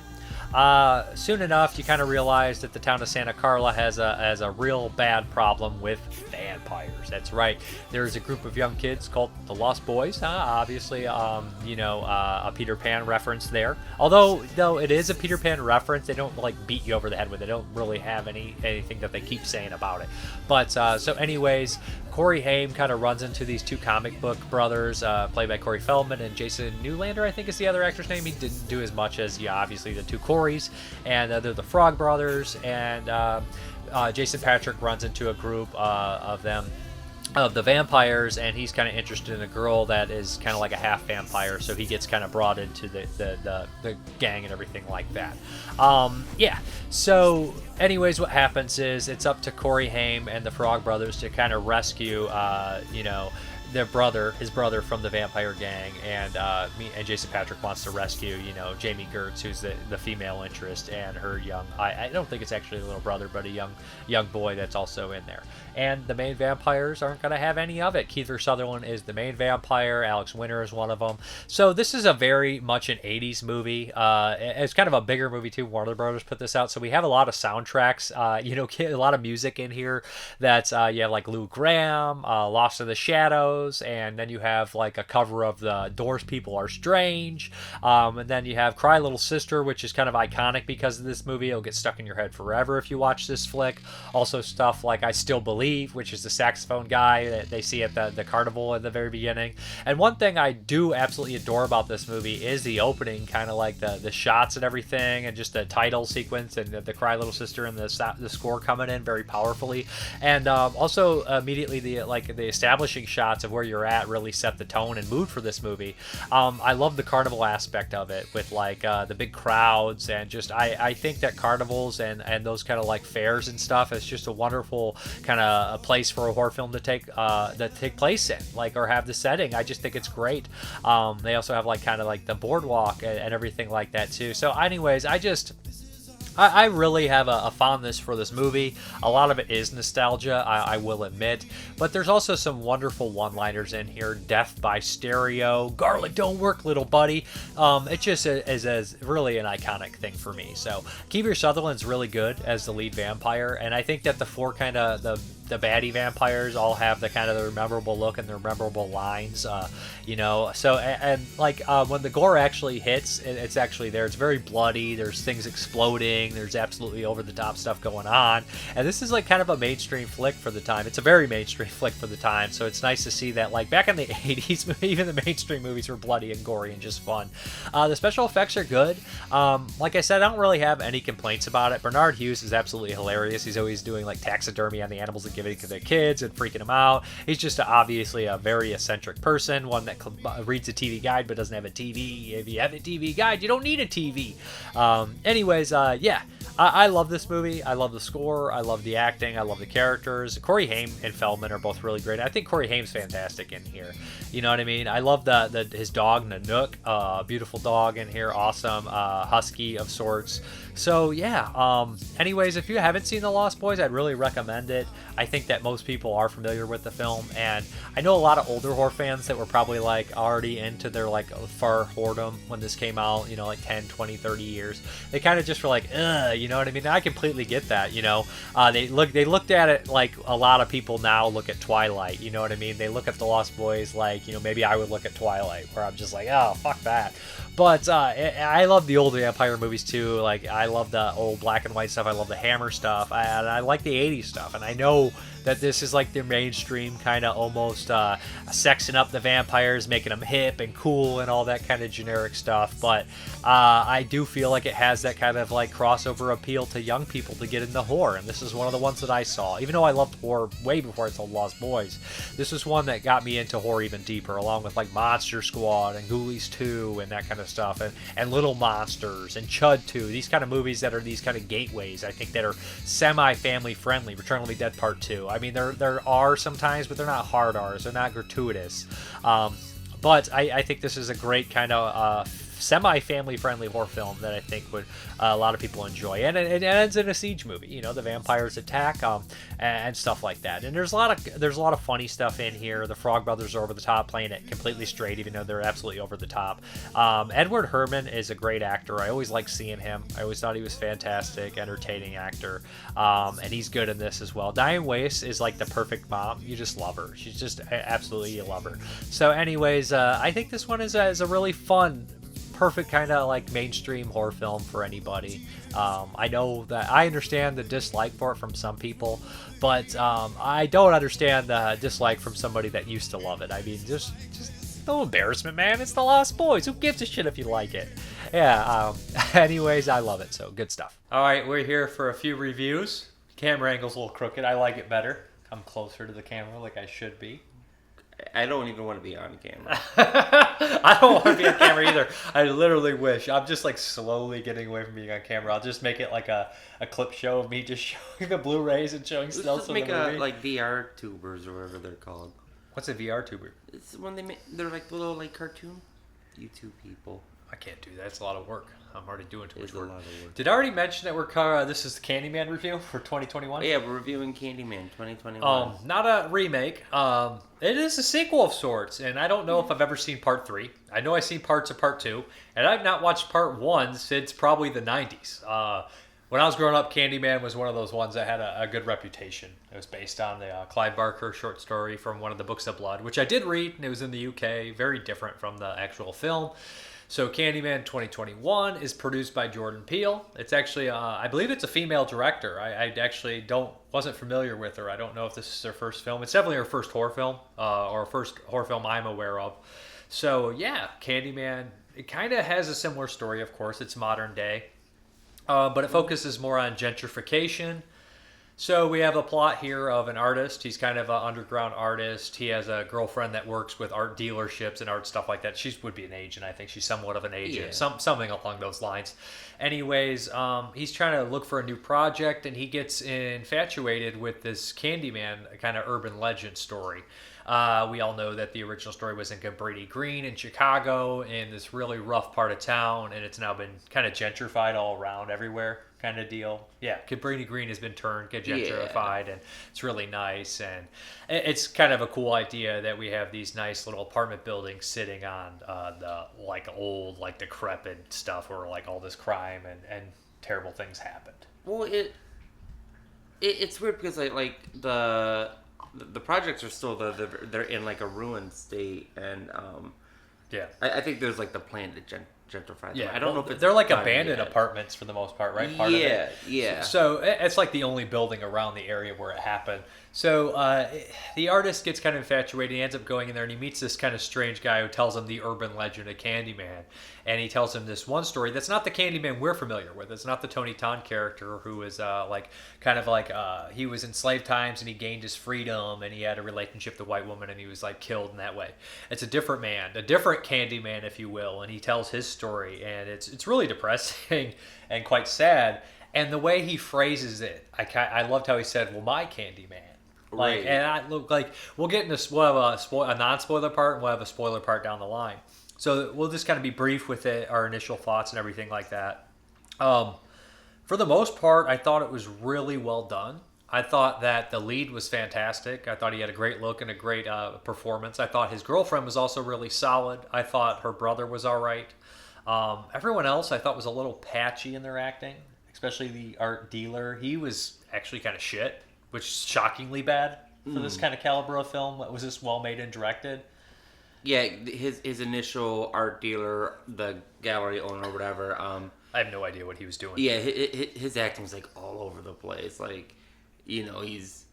Soon enough, you kind of realize that the town of Santa Carla has a real bad problem with vampires. That's right. There's a group of young kids called the Lost Boys. Obviously, a Peter Pan reference there. Although, though it is a Peter Pan reference, they don't like beat you over the head with it. They don't really have anything that they keep saying about it. But so, anyways, Corey Haim kind of runs into these two comic book brothers, played by Corey Feldman and Jason Newlander, I think is the other actor's name. He didn't do as much as, obviously the two Corys, and they're the Frog Brothers, and Jason Patrick runs into a group of them, of the vampires, and he's kind of interested in a girl that is kind of like a half vampire, so he gets kind of brought into the gang and everything like that. Yeah, so anyways, what happens is it's up to Corey Haim and the Frog Brothers to kind of rescue his brother from the vampire gang, and Jason Patrick wants to rescue, Jamie Gertz, who's the female interest, and her young, I don't think it's actually a little brother, but a young boy that's also in there. And the main vampires aren't going to have any of it. Kiefer Sutherland is the main vampire. Alex Winter is one of them. So this is a very much an 80s movie. It's kind of a bigger movie too. Warner Brothers put this out, so we have a lot of soundtracks, a lot of music in here. That's you have like Lou Gramm, Lost in the Shadows, and then you have like a cover of the Doors' People Are Strange, and then you have Cry Little Sister, which is kind of iconic because of this movie. It'll get stuck in your head forever if you watch this flick. Also stuff like I Still Believe, which is the saxophone guy that they see at the carnival at the very beginning. And one thing I do absolutely adore about this movie is the opening, kind of like the shots and everything, and just the title sequence and the Cry Little Sister and the score coming in very powerfully. And also immediately the establishing shots of where you're at really set the tone and mood for this movie. I love the carnival aspect of it with like the big crowds, and just I think that carnivals and those kind of like fairs and stuff is just a wonderful kind of a place for a horror film to take place in, like, or have the setting. I just think it's great. They also have like kind of like the boardwalk and everything like that too. So anyways, I really have a fondness for this movie. A lot of it is nostalgia, I will admit. But there's also some wonderful one-liners in here. Death by stereo. Garlic don't work, little buddy. It just is really an iconic thing for me. So Kiefer Sutherland's really good as the lead vampire. And I think that the four kind of the baddie vampires all have the kind of their memorable look and their memorable lines, so when the gore actually hits, it's actually there. It's very bloody. There's things exploding. There's absolutely over the top stuff going on, and this is like kind of a mainstream flick for the time. It's a very mainstream flick for the time, so it's nice to see that like back in the 80s even the mainstream movies were bloody and gory and just fun. The special effects are good. Like I said, I don't really have any complaints about it. Bernard Hughes is absolutely hilarious. He's always doing like taxidermy on the animals and giving it to their kids and freaking them out. He's just obviously a very eccentric person, one that reads a TV guide but doesn't have a TV. If you have a TV guide, you don't need a TV. I love this movie. I love the score. I love the acting. I love the characters. Corey Haim and Feldman are both really great. I think Corey Haim's fantastic in here. You know what I mean? I love his dog, Nanook. Beautiful dog in here. Awesome. Husky of sorts. So, yeah. Anyways, if you haven't seen The Lost Boys, I'd really recommend it. I think that most people are familiar with the film. And I know a lot of older horror fans that were probably like already into their like far whoredom when this came out, like 10, 20, 30 years. They kind of just were like, ugh, you know what I mean? I completely get that, They looked at it like a lot of people now look at Twilight, you know what I mean? They look at The Lost Boys like, maybe I would look at Twilight, where I'm just like, oh, fuck that. But I love the old vampire movies too. Like, I love the old black and white stuff. I love the Hammer stuff. I like the 80s stuff. And I know that this is like the mainstream kind of almost sexing up the vampires, making them hip and cool and all that kind of generic stuff. But I do feel like it has that kind of like crossover appeal to young people to get into horror. And this is one of the ones that I saw. Even though I loved horror way before I saw Lost Boys, this was one that got me into horror even deeper, along with like Monster Squad and Ghoulies 2 and that kind of stuff, and Little Monsters and Chud 2. These kind of movies that are these kind of gateways, I think, that are semi-family friendly. Return of the Dead Part 2. I mean, there are sometimes, but they're not hard R's. They're not gratuitous. But I think this is a great kind of semi-family friendly horror film that I think would a lot of people enjoy. And it ends in a siege movie. The vampires attack and stuff like that. And there's a lot of funny stuff in here. The Frog Brothers are over the top, playing it completely straight, even though they're absolutely over the top. Edward Herrmann is a great actor. I always like seeing him. I always thought he was fantastic, entertaining actor. And he's good in this as well. Diane Weiss is like the perfect mom. You just love her. She's just absolutely, you love her. So anyways, I think this one is a really fun, perfect kind of like mainstream horror film for anybody. I know that I understand the dislike for it from some people, but I don't understand the dislike from somebody that used to love it. I mean, just no embarrassment, man. It's The Lost Boys. Who gives a shit if you like it? Yeah. Anyways, I love it. So good stuff. All right, we're here for a few reviews. Camera angle's a little crooked. I like it better. Come closer to the camera like I should be. I don't even want to be on camera. I don't want to be on camera either. I literally wish. I'm just like slowly getting away from being on camera. I'll just make it like a clip show of me just showing the Blu-rays and showing stills of the movie. Let's make like VR tubers or whatever they're called. What's a VR tuber? It's when they're like little like cartoon YouTube people. I can't do that. It's a lot of work. I'm already doing too much work. Did I already mention that we're this is the Candyman review for 2021? Oh, yeah, we're reviewing Candyman 2021. Not a remake. It is a sequel of sorts, and I don't know if I've ever seen part 3. I know I've seen parts of part 2, and I've not watched part 1 since probably the 90s. When I was growing up, Candyman was one of those ones that had a good reputation. It was based on the Clive Barker short story from one of the Books of Blood, which I did read, and it was in the UK. Very different from the actual film. So Candyman 2021 is produced by Jordan Peele. It's actually, I believe it's a female director. I actually wasn't familiar with her. I don't know if this is her first film. It's definitely her first horror film, or first horror film I'm aware of. So yeah, Candyman, it kind of has a similar story, of course. It's modern day. But it focuses more on gentrification. So we have a plot here of an artist. He's kind of an underground artist. He has a girlfriend that works with art dealerships and art stuff like that. She would be an agent, I think. She's somewhat of an agent, something along those lines. Anyways, he's trying to look for a new project, and he gets infatuated with this Candyman kind of urban legend story. We all know that the original story was in Cabrini Green in Chicago, in this really rough part of town, and it's now been kind of gentrified all around everywhere. kind of deal. Yeah, Cabrini Green has been turned, get gentrified, and it's really nice. And it's kind of a cool idea that we have these nice little apartment buildings sitting on the like old, like decrepit stuff where like all this crime and terrible things happened. Well, it's weird because like the projects are still they're in like a ruined state, and Yeah. I think there's like the plan to gentrify them. Yeah, I don't know if it's they're like done abandoned yet. apartments for the most part, right? Part of Yeah, it. yeah. So it's like the only building around the area where it happened. So the artist gets kind of infatuated. He ends up going in there and he meets this kind of strange guy who tells him the urban legend of Candyman. And he tells him this one story that's not the Candyman we're familiar with. It's not the Tony Todd character who is he was in slave times and he gained his freedom and he had a relationship with a white woman and he was like killed in that way. It's a different man, a different Candyman, if you will. And he tells his story and it's really depressing and quite sad. And the way he phrases it, I loved how he said, "Well, my Candyman." Like, Right. and I look like we'll get into we'll have a non-spoiler part and we'll have a spoiler part down the line. So we'll just kind of be brief with it, our initial thoughts and everything like that. For the most part, I thought it was really well done. I thought that the lead was fantastic. I thought he had a great look and a great performance. I thought his girlfriend was also really solid. I thought her brother was all right. Everyone else I thought was a little patchy in their acting, especially the art dealer. He was actually kind of shit, which is shockingly bad for this kind of caliber of film. Was this well made and directed? Yeah, his initial art dealer, the gallery owner or whatever. I have no idea what he was doing. Yeah, his acting's like all over the place. Like, you know, he's.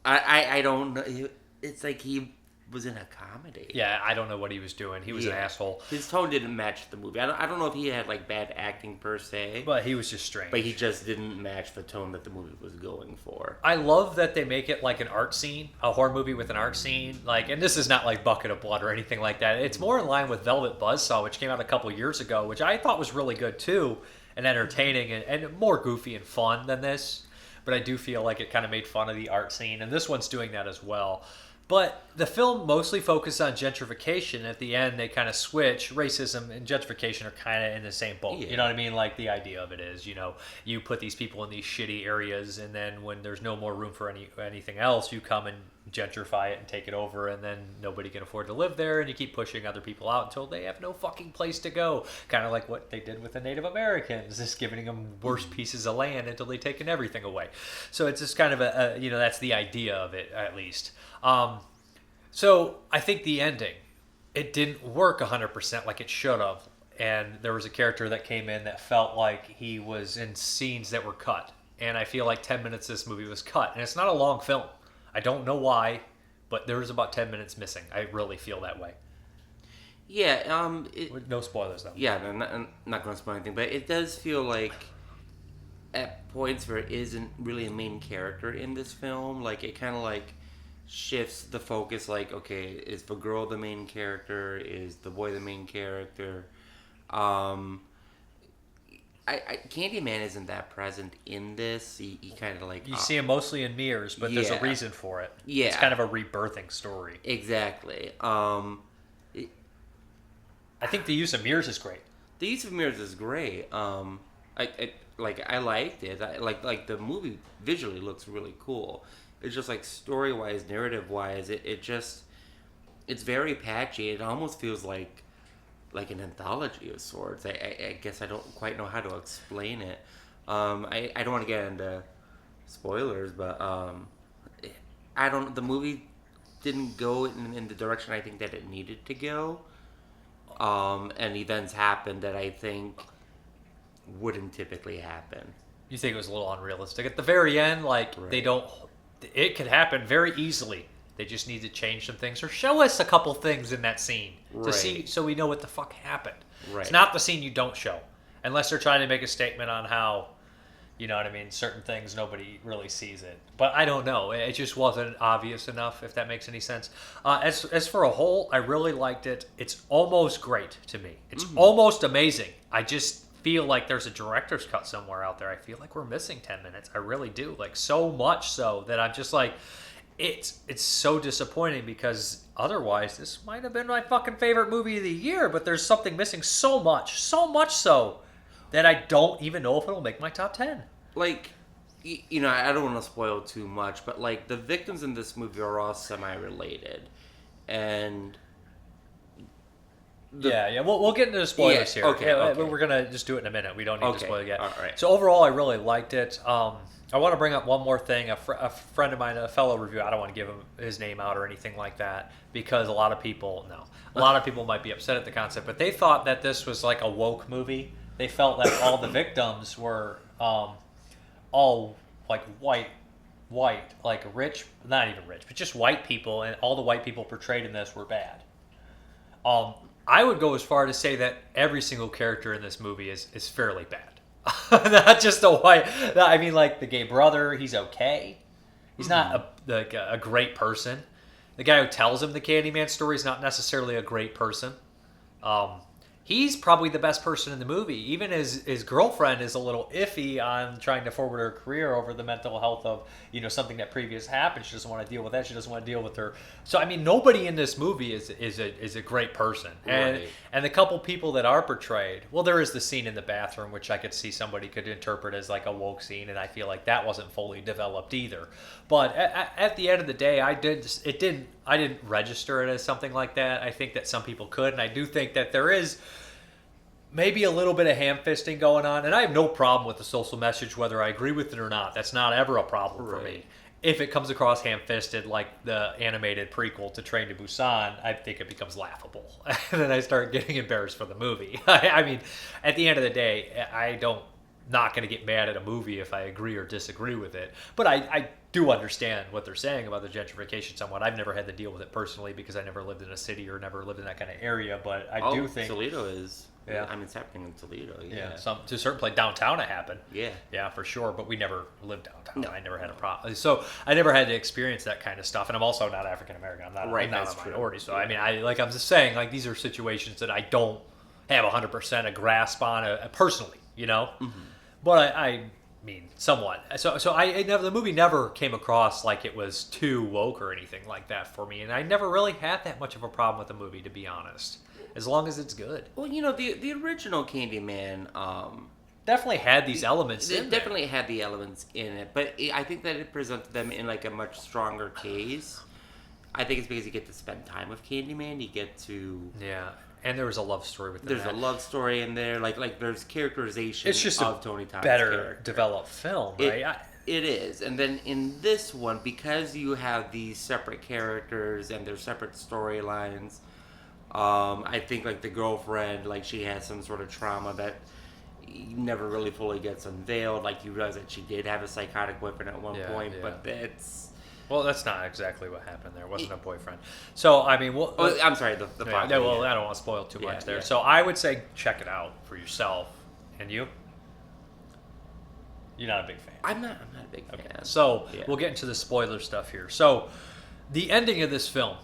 I don't know. It's like he was in a comedy. Yeah, I don't know what he was doing. He was an asshole. His tone didn't match the movie. I don't know if he had like bad acting per se, But he was just strange. but he just didn't match the tone that the movie was going for. I love that they make it like an art scene, a horror movie with an art scene. Like, and this is not like Bucket of Blood or anything like that. It's more in line with Velvet Buzzsaw, which came out a couple years ago, which I thought was really good too, and entertaining and more goofy and fun than this. But I do feel like it kind of made fun of the art scene, and this one's doing that as well. But the film mostly focused on gentrification. At the end, they kind of switch. Racism and gentrification are kind of in the same boat. Yeah. You know what I mean? Like, the idea of it is, you know, you put these people in these shitty areas, and then when there's no more room for anything else, you come and gentrify it and take it over, and then nobody can afford to live there, and you keep pushing other people out until they have no fucking place to go. Kind of like what they did with the Native Americans, just giving them worse pieces of land until they've taken everything away. So it's just kind of that's the idea of it, at least. So I think the ending, it didn't work 100% like it should have. And there was a character that came in that felt like he was in scenes that were cut. And I feel like 10 minutes of this movie was cut. And it's not a long film. I don't know why, but there was about 10 minutes missing. I really feel that way. Yeah, No spoilers, though. yeah, I'm not going to spoil anything, but it does feel like at points where it isn't really a main character in this film, like it kind of like shifts the focus. Like, okay, is the girl the main character? Is the boy the main character? Candyman isn't that present in this. He kind of like You see him mostly in mirrors, but there's a Yeah. reason for it. Yeah. It's kind of a rebirthing story. exactly. I think the use of mirrors is great. The use of mirrors is great. I liked it. Like the movie visually looks really cool. It's just like story wise, narrative wise, it's very patchy. It almost feels like an anthology of sorts. I guess I don't quite know how to explain it. I don't want to get into spoilers, but I don't. The movie didn't go in the direction I think that it needed to go. And events happened that I think wouldn't typically happen. You think it was a little unrealistic at the very end? Like, Right. they don't. It could happen very easily. They just need to change some things or show us a couple things in that scene to see, Right. so we know what the fuck happened. Right. It's not the scene you don't show, unless they're trying to make a statement on how, you know what I mean, certain things nobody really sees it. But I don't know. It just wasn't obvious enough, if that makes any sense. As for a whole, I really liked it. It's almost great to me. It's almost amazing. I just feel like there's a director's cut somewhere out there. I feel like we're missing 10 minutes. I really do. Like, so much so that I'm just like, it's so disappointing, because otherwise this might have been my fucking favorite movie of the year, but there's something missing so much so that I don't even know if it'll make my top 10. Like, you know, I don't want to spoil too much, but like the victims in this movie are all semi-related, and we'll get into the spoilers here. Okay, okay. We're gonna just do it in a minute. We don't need to spoil yet. All right. So overall, I really liked it. I want to bring up one more thing. A friend of mine, a fellow reviewer, I don't want to give him his name out or anything like that, because a lot of people might be upset at the concept, but they thought that this was like a woke movie. They felt that all the victims were all like white, like rich, not even rich, but just white people, and all the white people portrayed in this were bad. I would go as far to say that every single character in this movie is fairly bad. Not just a white. I mean, like the gay brother, he's okay. He's not a great person. The guy who tells him the Candyman story is not necessarily a great person. He's probably the best person in the movie. Even his girlfriend is a little iffy on trying to forward her career over the mental health of, you know, something that previously happened. She doesn't want to deal with that. She doesn't want to deal with her. So I mean, nobody in this movie is a great person. And the couple people that are portrayed, well, there is the scene in the bathroom, which I could see somebody could interpret as like a woke scene, and I feel like that wasn't fully developed either. But at the end of the day, I didn't register it as something like that. I think that some people could, and I do think that there is maybe a little bit of ham-fisting going on, and I have no problem with the social message, whether I agree with it or not. That's not ever a problem for me. If it comes across ham-fisted like the animated prequel to Train to Busan, I think it becomes laughable. And then I start getting embarrassed for the movie. I mean, at the end of the day, not going to get mad at a movie if I agree or disagree with it. But I do understand what they're saying about the gentrification somewhat. I've never had to deal with it personally because I never lived in a city or never lived in that kind of area. But I do think Toledo is. Yeah, I mean, it's happening in Toledo. Yeah, to a certain place downtown it happened. Yeah, for sure. But we never lived downtown. No. I never had a problem. So I never had to experience that kind of stuff. And I'm also not African American. I'm not a minority. So I mean, I'm just saying, like, these are situations that I don't have 100% a grasp on personally. You know, but I mean, somewhat. So the movie never came across like it was too woke or anything like that for me, and I never really had that much of a problem with the movie, to be honest. As long as it's good. Well, you know, the original Candyman definitely had these elements in it. Definitely had the elements in it, but I think that it presented them in like a much stronger case. I think it's because you get to spend time with Candyman. You get to and there was a love story with a love story in there. Like there's characterization. It's just of Tony Todd's better character. Developed film, right? It is, and then in this one, because you have these separate characters and their separate storylines. I think like the girlfriend, like she has some sort of trauma that never really fully gets unveiled. Like you realize that she did have a psychotic boyfriend at one point, but that's not exactly what happened there. It wasn't a boyfriend. So I mean, I'm sorry, the father. Well, I don't want to spoil too much there. So I would say check it out for yourself. And you? You're not a big fan. I'm not a big fan. So we'll get into the spoiler stuff here. So the ending of this film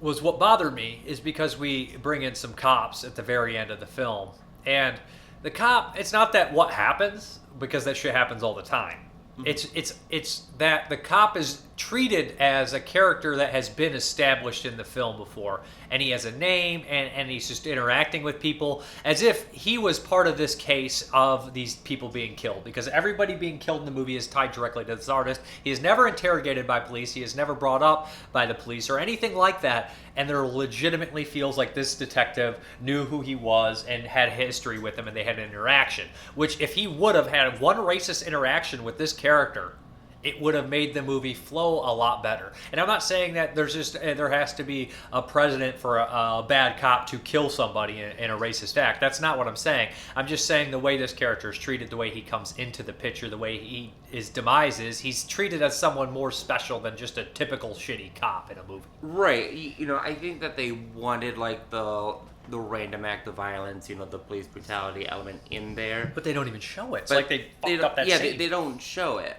was what bothered me, is because we bring in some cops at the very end of the film, and the cop, it's not that what happens, because that shit happens all the time. It's that the cop is treated as a character that has been established in the film before, and he has a name, and he's just interacting with people as if he was part of this case of these people being killed, because everybody being killed in the movie is tied directly to this artist. He is never interrogated by police, he is never brought up by the police or anything like that, and there legitimately feels like this detective knew who he was and had history with him, and they had an interaction, which if he would have had one racist interaction with this character, it would have made the movie flow a lot better. And I'm not saying that there has to be a precedent for a bad cop to kill somebody in a racist act. That's not what I'm saying. I'm just saying the way this character is treated, the way he comes into the picture, the way his demise is, he's treated as someone more special than just a typical shitty cop in a movie. Right. You know, I think that they wanted like the random act of violence, you know, the police brutality element in there. But they don't even show it. It's like they fucked up that scene. They don't show it.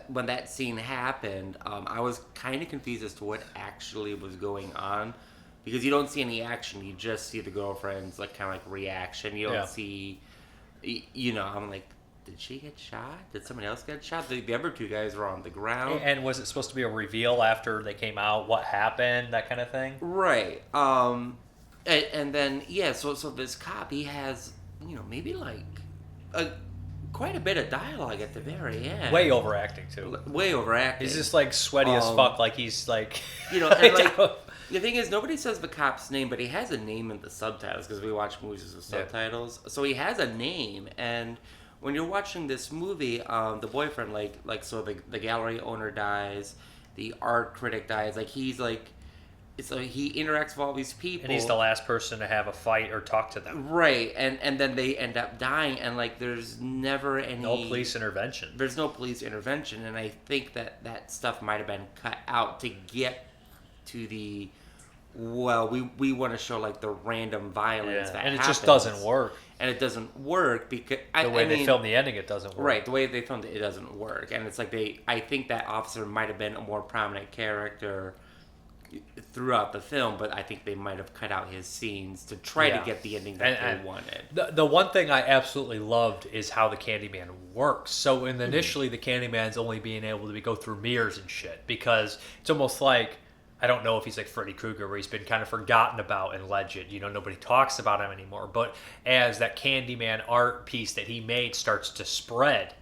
When that scene happened, I was kind of confused as to what actually was going on. Because you don't see any action. You just see the girlfriend's, like, kind of like reaction. You don't see, you know, I'm like, did she get shot? Did somebody else get shot? The other two guys were on the ground. And was it supposed to be a reveal after they came out? What happened? That kind of thing? Right. And then, so this cop, he has, you know, maybe like a quite a bit of dialogue at the very end. Way overacting too. Way overacting. He's just like sweaty as fuck. Like he's like, and like the thing is, nobody says the cop's name, but he has a name in the subtitles because we watch movies with subtitles. Yeah. So he has a name, and when you're watching this movie, the boyfriend, so the gallery owner dies, the art critic dies. Like he's like. So he interacts with all these people, and he's the last person to have a fight or talk to them. Right, and then they end up dying, and like there's never any police intervention. There's no police intervention, and I think that stuff might have been cut out to get to the we want to show like the random violence that and it happens. just doesn't work. And it doesn't work because the way they filmed the ending, it doesn't work. Right, the way they filmed it doesn't work, and it's like I think that officer might have been a more prominent character throughout the film, but I think they might have cut out his scenes to try to get the ending that they wanted. The one thing I absolutely loved is how the Candyman works. So initially, the Candyman's only being able to go through mirrors and shit, because it's almost like, I don't know if he's like Freddy Krueger, where he's been kind of forgotten about in legend. Nobody talks about him anymore. But as that Candyman art piece that he made starts to spread,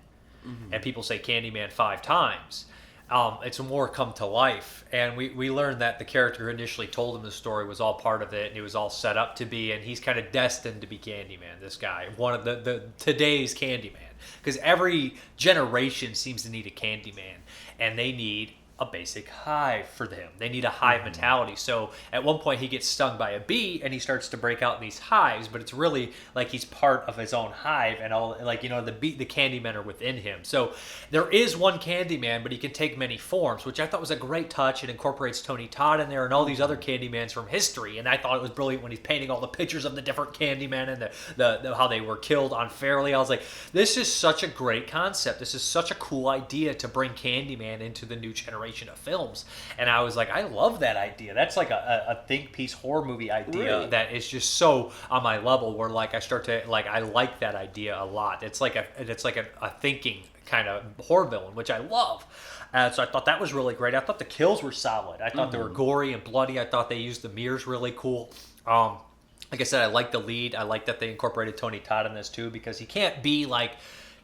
and people say Candyman 5 times, it's more come to life. And we learned that the character who initially told him the story was all part of it, and he was all set up to be, and he's kind of destined to be Candyman, this guy. One of the today's Candyman. Because every generation seems to need a Candyman, and they need a basic hive for them. They need a hive mentality. So at one point he gets stung by a bee and he starts to break out in these hives, but it's really like he's part of his own hive, and all the Candymen are within him. So there is one Candyman, but he can take many forms, which I thought was a great touch. It incorporates Tony Todd in there and all these other Candymans from history, and I thought it was brilliant when he's painting all the pictures of the different Candymen and the how they were killed unfairly. I was like, this is such a great concept. This is such a cool idea to bring Candyman into the new generation of films. And I was like, I love that idea. That's like a think piece horror movie idea that is just so on my level, where like I start to like, I like that idea a lot. It's like a thinking kind of horror villain, which I love. So I thought that was really great. I thought the kills were solid. I thought they were gory and bloody. I thought they used the mirrors really cool. Like I said, I like the lead. I like that they incorporated Tony Todd in this too, because he can't be like,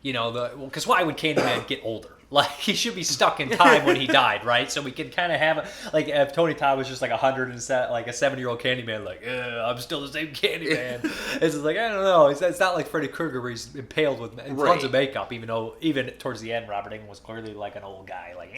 because why would Candyman get older? Like, he should be stuck in time when he died, right? So we can kind of have like, if Tony Todd was just like 107, like a 7-year-old Candyman, like, I'm still the same Candyman. It's just like, I don't know. It's not like Freddy Krueger, where he's impaled with tons of makeup, even towards the end, Robert Englund was clearly like an old guy, like,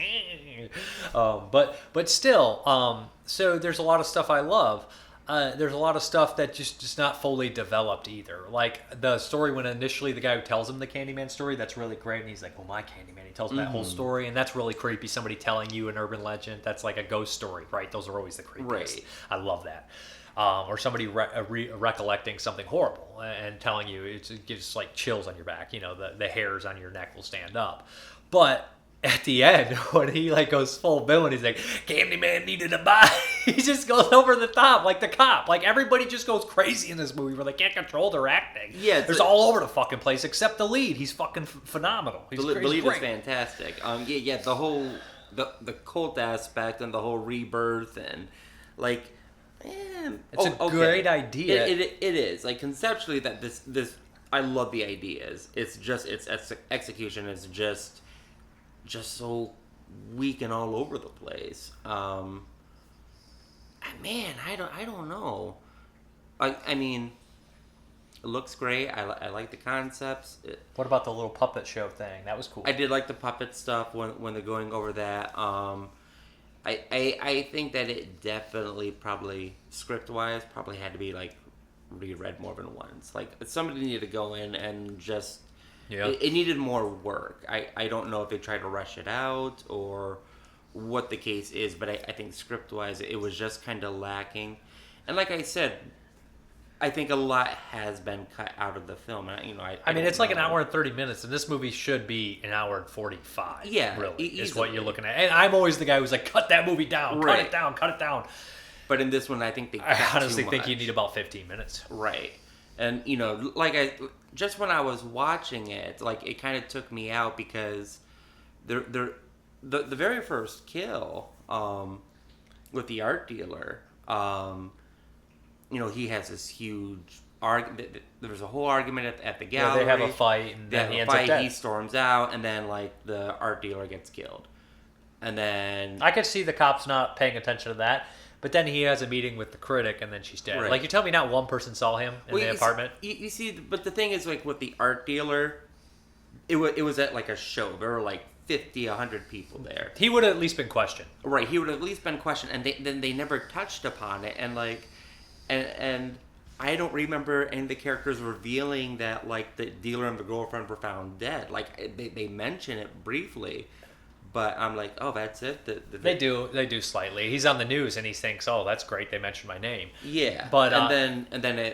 but still, so there's a lot of stuff I love. There's a lot of stuff that just not fully developed either. Like the story when initially the guy who tells him the Candyman story, that's really great. And he's like, oh, my Candyman. He tells him that whole story. And that's really creepy. Somebody telling you an urban legend. That's like a ghost story, right? Those are always the creepiest. Right. I love that. Or somebody recollecting something horrible and telling you, it gives like chills on your back. The hairs on your neck will stand up. But at the end, when he like goes full villain, he's like, Candyman needed a body. He just goes over the top, like the cop. Like, everybody just goes crazy in this movie where they can't control their acting. Yeah, there's all over the fucking place except the lead. He's fucking phenomenal. The lead is fantastic. The whole the cult aspect and the whole rebirth and like, it's a great idea. It is like conceptually that this I love the ideas. It's just its execution is just so weak and all over the place. Man, I don't know. I mean, it looks great. I like the concepts. What about the little puppet show thing? That was cool. I did like the puppet stuff when they're going over that. I think that it definitely probably script wise probably had to be like reread more than once. Like, somebody needed to go in and just. Yeah. It needed more work. I don't know if they tried to rush it out or what the case is, but I think script-wise it was just kind of lacking. And like I said, I think a lot has been cut out of the film. I mean, it's like an hour and 30 minutes, and this movie should be an hour and 45. Yeah, really, is what you're looking at. And I'm always the guy who's like, cut that movie down, cut it down. But in this one, I think I honestly think you need about 15 minutes. Right. And, just when I was watching it, like, it kind of took me out because the very first kill with the art dealer, he has this huge there was a whole argument at the Yeah, gallery. they have a fight, and They then have he a ends up fight. dead. He storms out, and then like the art dealer gets killed, and then I could see the cops not paying attention to that, but then he has a meeting with the critic, and then she's dead. Right. Like, you tell me not one person saw him in the apartment? You see, but the thing is, like with the art dealer, it was at like a show. There were like 50, 100 people there. He would have at least been questioned. Right, he would have at least been questioned, and they never touched upon it, and like, and I don't remember any of the characters revealing that like the dealer and the girlfriend were found dead. Like they mention it briefly, but I'm like, oh, that's it. They do slightly. He's on the news, and he thinks, oh, that's great, they mentioned my name. Yeah, But and then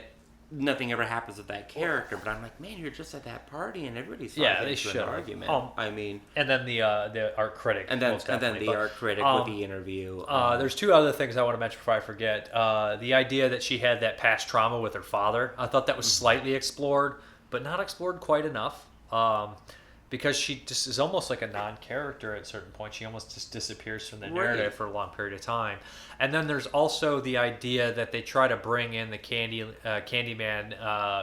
nothing ever happens with that character. But I'm like, man, you're just at that party, and everybody's starting into an argument. I mean, and then the art critic, and then most the definitely. art critic with the interview. There's two other things I want to mention before I forget. The idea that she had that past trauma with her father, I thought that was slightly explored, but not explored quite enough. Because she just is almost like a non-character at certain points. She almost just disappears from the narrative for a long period of time. And then there's also the idea that they try to bring in the Candyman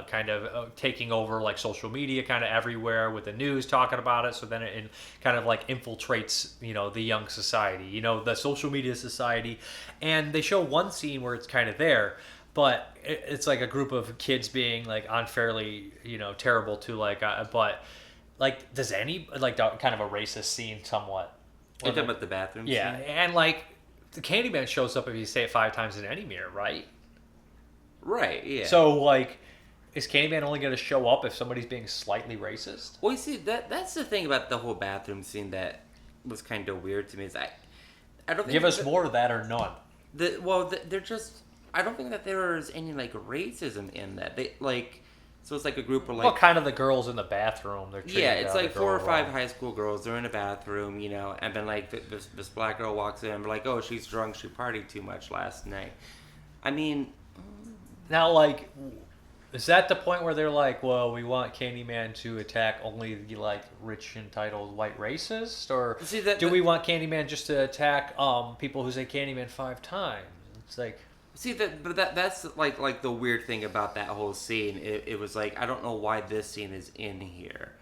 kind of taking over like social media kind of everywhere with the news talking about it. So then it kind of like infiltrates, the young society, the social media society. And they show one scene where it's kind of there. But it's like a group of kids being like unfairly, terrible to but... Like, does any, like, kind of a racist scene somewhat? Are you talking about the bathroom scene? Yeah, and, like, the Candyman shows up if you say it 5 times in any mirror, right? Right, yeah. So, like, is Candyman only going to show up if somebody's being slightly racist? Well, you see, that's the thing about the whole bathroom scene that was kind of weird to me. Is I don't think... Give us more of that or none. They're just... I don't think that there is any, like, racism in that. They, like... So it's like a group of like... Well, kind of the girls in the bathroom. They're it's like 4 or 5 high school girls. They're in a bathroom, and then like this black girl walks in and we're like, oh, she's drunk. She partied too much last night. I mean... Now, like, is that the point where they're like, well, we want Candyman to attack only the, like, rich, entitled white racist? Or do we want Candyman just to attack people who say Candyman 5 times? It's like... See that's like the weird thing about that whole scene. It was like, I don't know why this scene is in here.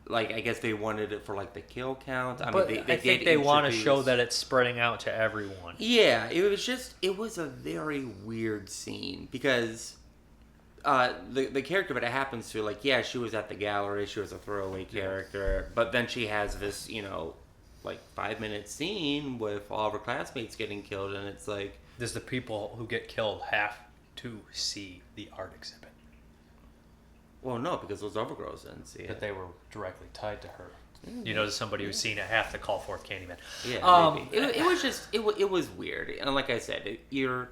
Like, I guess they wanted it for like the kill count. I think they want to show that it's spreading out to everyone. Yeah, it was a very weird scene because the character that it happens to, like, yeah, she was at the gallery, she was a throwaway character, but then she has this, like 5-minute scene with all of her classmates getting killed, and it's like, does the people who get killed have to see the art exhibit? Well, no, because those other girls didn't see it. But they were directly tied to her. Does somebody who's seen it have to call forth Candyman? Yeah, maybe. It was just, it was weird. And like I said, you're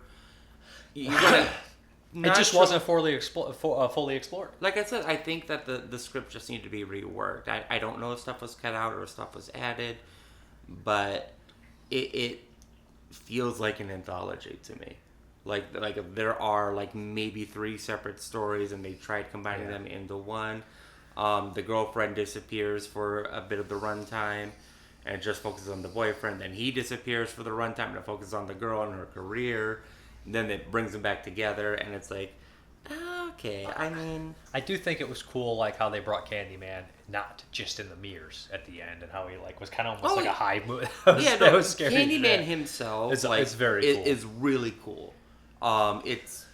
gonna... It just wasn't fully explored. Like I said, I think that the script just needed to be reworked. I don't know if stuff was cut out or if stuff was added, but it feels like an anthology to me. Like there are like maybe 3 separate stories, and they tried combining them into one. The girlfriend disappears for a bit of the runtime, and it just focuses on the boyfriend. Then he disappears for the runtime, and it focuses on the girl and her career. And then it brings them back together, and it's like, okay. I mean, I do think it was cool, like how they brought Candyman not just in the mirrors at the end, and how he like was kind of almost like a high movie. That was scary. Candyman himself, it's very cool. Is really cool. It's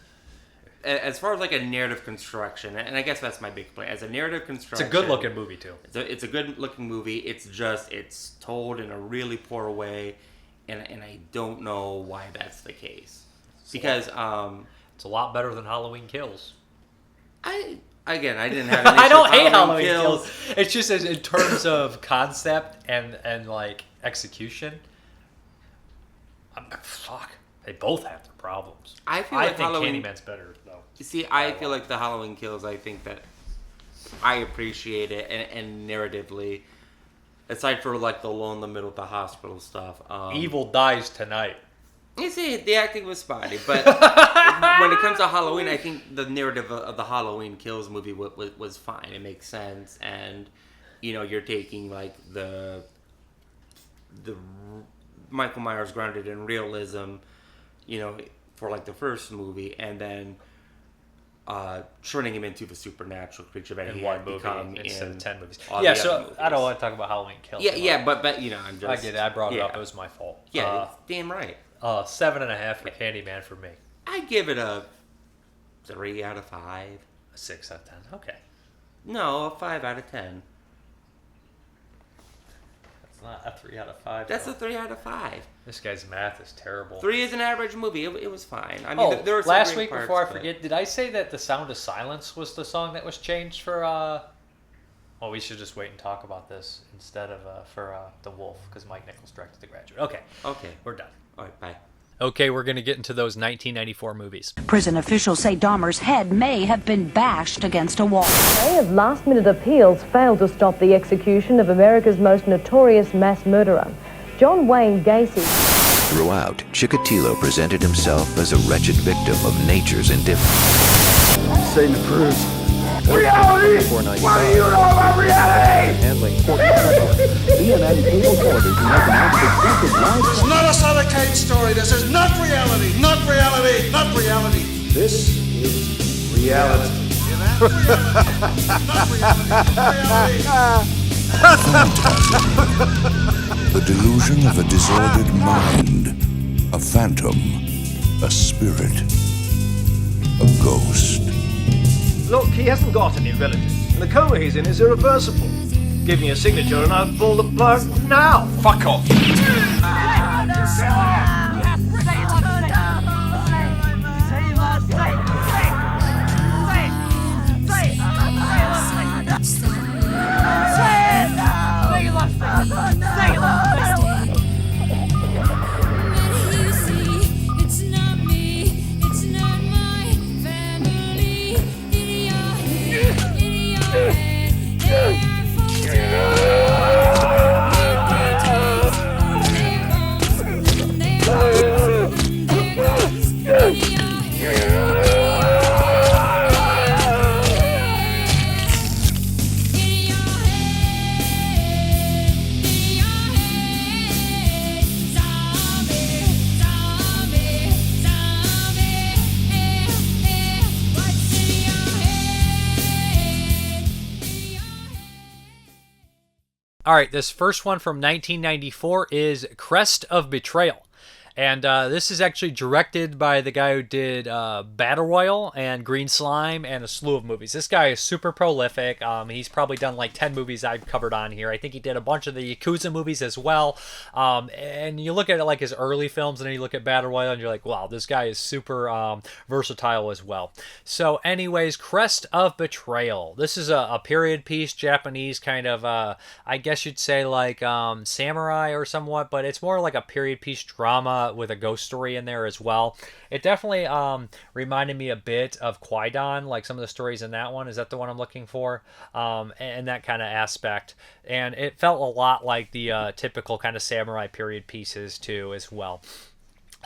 as far as like a narrative construction, and I guess that's my big point. As a narrative construction, it's a good looking movie too. It's a good looking movie. It's told in a really poor way, and I don't know why that's the case. Because it's a lot better than Halloween Kills. I didn't have an issue I don't with hate Halloween Kills. It's just in terms of concept and like execution. Fuck, they both have their problems. I think Candyman's better though. See, I feel like the Halloween Kills. I think that I appreciate it, and narratively, aside for like the low in the middle of the hospital stuff, Evil dies tonight. You see, the acting was spotty, but when it comes to Halloween, I think the narrative of the Halloween Kills movie was fine. It makes sense, and you're taking like the Michael Myers grounded in realism, for like the first movie, and then turning him into the supernatural creature that he one had movie become instead in of 10 movies. all Yeah, the so other movies. I don't want to talk about Halloween Kills. Yeah, but you know, I'm just. I get it. I brought it yeah. up. It was my fault. Yeah, damn right. 7.5 for Candyman for me. I give it a 3 out of 5. A 6 out of 10. Okay. No, a 5 out of 10. That's not a 3 out of 5. That's though. a 3 out of 5. This guy's math is terrible. 3 is an average movie. It was fine. I mean, there were some last great week parts, before I but- forget, did I say that The Sound of Silence was the song that was changed for? Well, we should just wait and talk about this instead of for The Wolf because Mike Nichols directed The Graduate. Okay, we're done. All right, bye. Okay, we're going to get into those 1994 movies. Prison officials say Dahmer's head may have been bashed against a wall. Of last-minute appeals failed to stop the execution of America's most notorious mass murderer, John Wayne Gacy. Throughout, Chikatilo presented himself as a wretched victim of nature's indifference. Satan approves. Reality! What do you know about reality? Handling CNN cable television has announced exclusive live. It's not a Solitaire story. This is not reality. Not reality. Not reality. This is reality. Yeah, that's reality. Not reality. The delusion of a disordered mind, a phantom, a spirit, a ghost. Look, he hasn't got any relatives, and the coma he's in is irreversible. Give me a signature and I'll pull the plug now. Fuck off. All right, this first one from 1994 is Crest of Betrayal. And this is actually directed by the guy who did Battle Royale and Green Slime and a slew of movies. This guy is super prolific. He's probably done like 10 movies I've covered on here. I think he did a bunch of the Yakuza movies as well. And you look at it like his early films and then you look at Battle Royale and you're like, wow, this guy is super versatile as well. So anyways, Crest of Betrayal. This is a period piece, Japanese kind of, I guess you'd say like samurai or somewhat, but it's more like a period piece drama with a ghost story in there as well. It definitely reminded me a bit of Qui-Gon, like some of the stories in that one. Is that the one I'm looking for? And that kind of aspect. And it felt a lot like the typical kind of samurai period pieces too as well.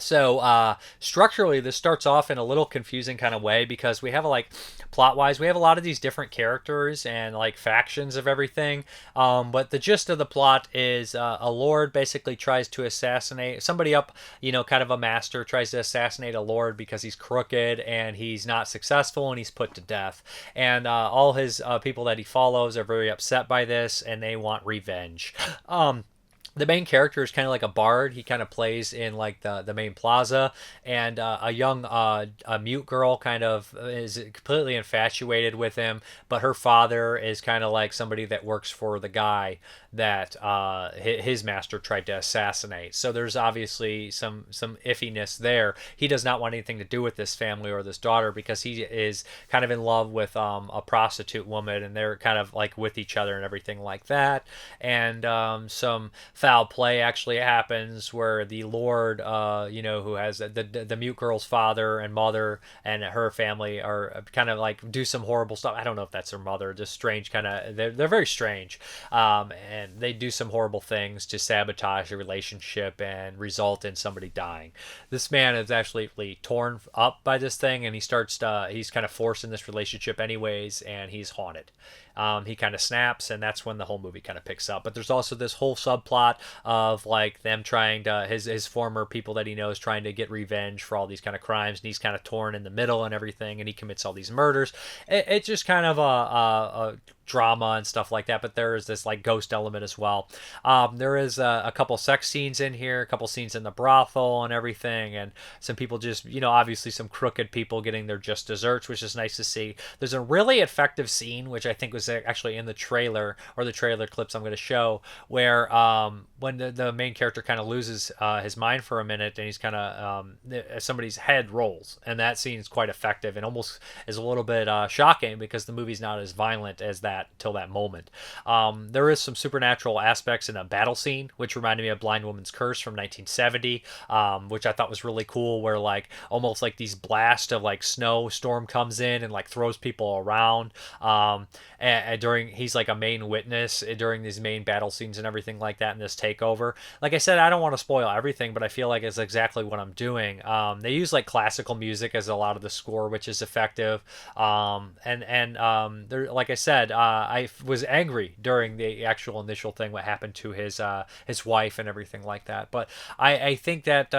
So structurally, this starts off in a little confusing kind of way because we have like plot-wise, we have a lot of these different characters and like factions of everything. But the gist of the plot is a lord basically tries to assassinate somebody up, kind of a master tries to assassinate a lord because he's crooked and he's not successful and he's put to death. And all his people that he follows are very upset by this and they want revenge. The main character is kind of like a bard. He kind of plays in like the main plaza, and a young a mute girl kind of is completely infatuated with him, but her father is kind of like somebody that works for the guy that his master tried to assassinate. So there's obviously some iffiness there. He does not want anything to do with this family or this daughter because he is kind of in love with a prostitute woman, and they're kind of like with each other and everything like that. And some foul play actually happens where the lord, who has the mute girl's father and mother and her family are kind of like do some horrible stuff. I don't know if that's their mother, just strange kind of, they're very strange. And they do some horrible things to sabotage a relationship and result in somebody dying. This man is actually torn up by this thing, and he starts he's kind of forced in this relationship anyways, and he's haunted. he kind of snaps, and that's when the whole movie kind of picks up. But there's also this whole subplot of like them trying to his former people that he knows trying to get revenge for all these kind of crimes, and he's kind of torn in the middle and everything, and he commits all these murders. It's just kind of a drama and stuff like that, but there is this like ghost element as well. There is a couple sex scenes in here, a couple scenes in the brothel and everything, and some people just, obviously some crooked people getting their just desserts, which is nice to see. There's a really effective scene, which I think was actually in the trailer, or the trailer clips I'm going to show, where when the main character kind of loses his mind for a minute, and he's kind of somebody's head rolls, and that scene is quite effective and almost is a little bit shocking, because the movie's not as violent as that till that moment. There is some supernatural aspects in a battle scene, which reminded me of Blind Woman's Curse from 1970, which I thought was really cool, where like almost like these blast of like snowstorm comes in and like throws people around. And during, he's like a main witness during these main battle scenes and everything like that in this takeover. Like I said, I don't want to spoil everything, but I feel like it's exactly what I'm doing. They use like classical music as a lot of the score, which is effective. There, like I said, I was angry during the actual initial thing, what happened to his wife and everything like that. But I think that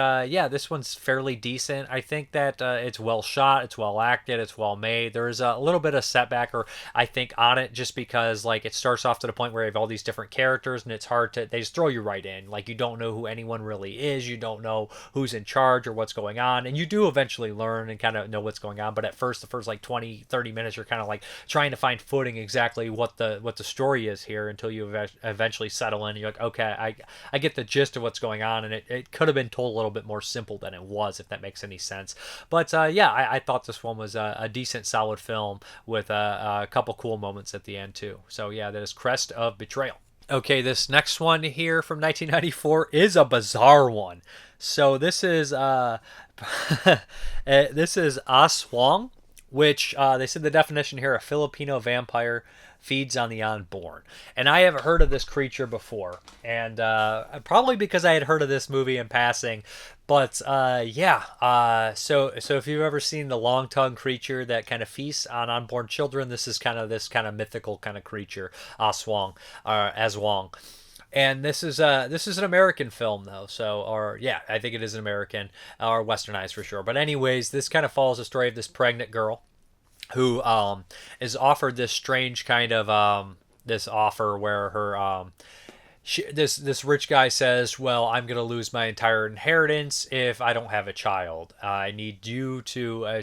this one's fairly decent. I think that it's well shot, it's well acted, it's well made. There is a little bit of setback, or I think, on it, just because like it starts off to the point where you have all these different characters, and it's hard to, they just throw you right in. Like, you don't know who anyone really is, you don't know who's in charge or what's going on, and you do eventually learn and kind of know what's going on. But at first, the first like 20-30 minutes, you're kind of like trying to find footing exactly what the story is here, until you eventually settle in and you're like, okay, I get the gist of what's going on. And it could have been told a little bit more simple than it was, if that makes any sense. But I thought this one was a decent, solid film with a couple cool moments at the end too. So yeah, that is Crest of Betrayal. Okay, this next one here from 1994 is a bizarre one. So this is this is Aswang, which they said the definition here: a Filipino vampire feeds on the unborn. And I haven't heard of this creature before, and probably because I had heard of this movie in passing. But so if you've ever seen the long-tongued creature that kind of feasts on unborn children, this is kind of this kind of mythical kind of creature, Aswang. And this is an American film though, I think it is an American, or westernized for sure. But anyways, this kind of follows the story of this pregnant girl who is offered this strange kind of this offer where her this rich guy says, well, I'm going to lose my entire inheritance if I don't have a child. I need you to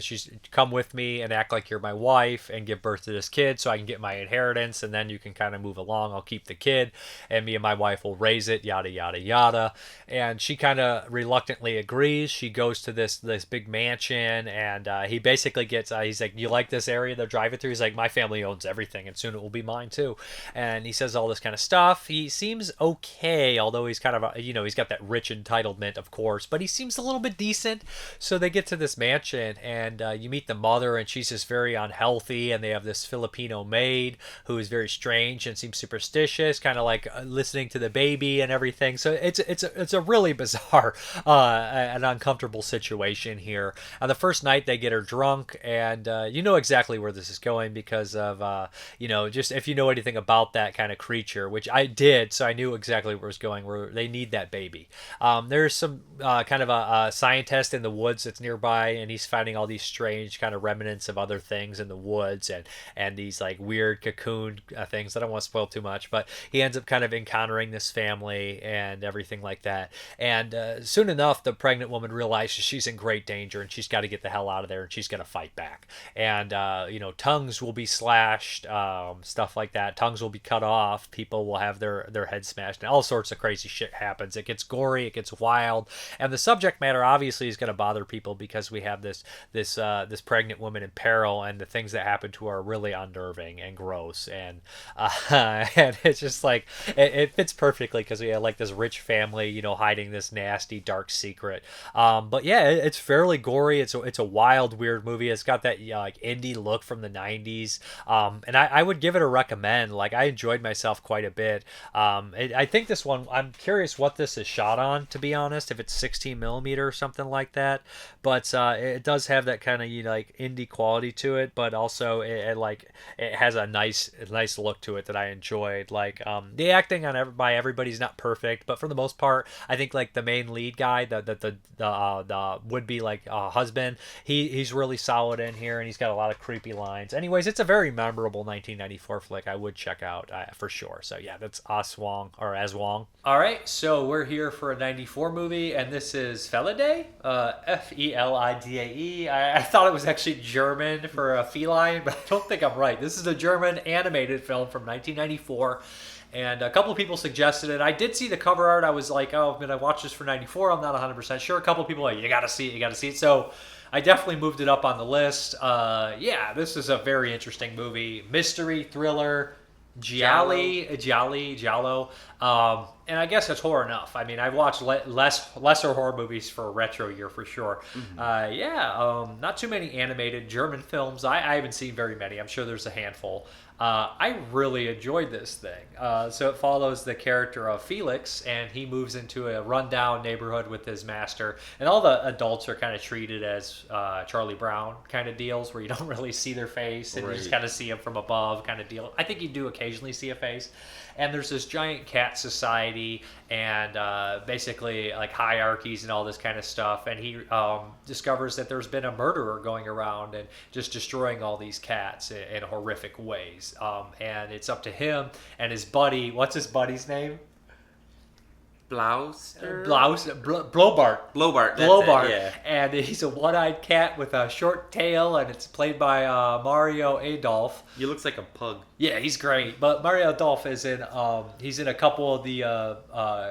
come with me and act like you're my wife and give birth to this kid so I can get my inheritance, and then you can kind of move along. I'll keep the kid, and me and my wife will raise it, yada, yada, yada. And she kind of reluctantly agrees. She goes to this big mansion, and he basically gets, he's like, you like this area they're driving through? He's like, my family owns everything, and soon it will be mine too. And he says all this kind of stuff. He seems okay, although he's kind of he's got that rich entitlement, of course, but he seems a little bit decent. So they get to this mansion, and you meet the mother, and she's just very unhealthy, and they have this Filipino maid who is very strange and seems superstitious, kind of like listening to the baby and everything. So it's a really bizarre and uncomfortable situation here. On the first night, they get her drunk, and you know exactly where this is going because of just if you know anything about that kind of creature, which I did, so I knew exactly where it's going, where they need that baby. There's some kind of a scientist in the woods that's nearby, and he's finding all these strange kind of remnants of other things in the woods, and these like weird cocoon things. I don't want to spoil too much, but he ends up kind of encountering this family and everything like that. And soon enough, the pregnant woman realizes she's in great danger, and she's got to get the hell out of there, and she's going to fight back. And tongues will be slashed, stuff like that. Tongues will be cut off. People will have their heads smashed, and all sorts of crazy shit happens. It gets gory, it gets wild, and the subject matter obviously is going to bother people because we have this pregnant woman in peril, and the things that happen to her are really unnerving and gross, and it's just like it fits perfectly because we have like this rich family, hiding this nasty dark secret. But yeah, it's fairly gory. It's a wild, weird movie. It's got that like indie look from the 90s, and I would give it a recommend. Like, I enjoyed myself quite a bit. I think this one, I'm curious what this is shot on, to be honest, if it's 16 millimeter or something like that. But it does have that kind of like indie quality to it, but also it has a nice look to it that I enjoyed. Like the acting on by everybody's not perfect, but for the most part, I think like the main lead guy, the would be like husband, he's really solid in here, and he's got a lot of creepy lines. Anyways, it's a very memorable 1994 flick. I would check out for sure. So yeah, that's Aswang or Aswang. All right, so we're here for a 94 movie, and this is Felidae, Felidae. I thought it was actually German for a feline, but I don't think I'm right. This is a German animated film from 1994. And a couple of people suggested it. I did see the cover art. I was like, oh, I'm going to watch this for 94. I'm not 100% sure. A couple of people were like, you got to see it. So I definitely moved it up on the list. Yeah, this is a very interesting movie. Mystery, thriller, Giallo. And I guess it's horror enough. I mean, I've watched lesser horror movies for a retro year for sure. Not too many animated German films. I haven't seen very many. I'm sure there's a handful. I really enjoyed this thing. So it follows the character of Felix, and he moves into a rundown neighborhood with his master. And all the adults are kind of treated as Charlie Brown kind of deals, where you don't really see their face, and you just kind of see them from above kind of deal. I think you do occasionally see a face. And there's this giant cat society, and basically like hierarchies and all this kind of stuff. And he discovers that there's been a murderer going around and just destroying all these cats in horrific ways. And it's up to him and his buddy. What's his buddy's name? Blobart. Yeah. And he's a one-eyed cat with a short tail, and it's played by Mario Adolph. He looks like a pug. Yeah, he's great. But Mario Adolph is in he's in a couple of the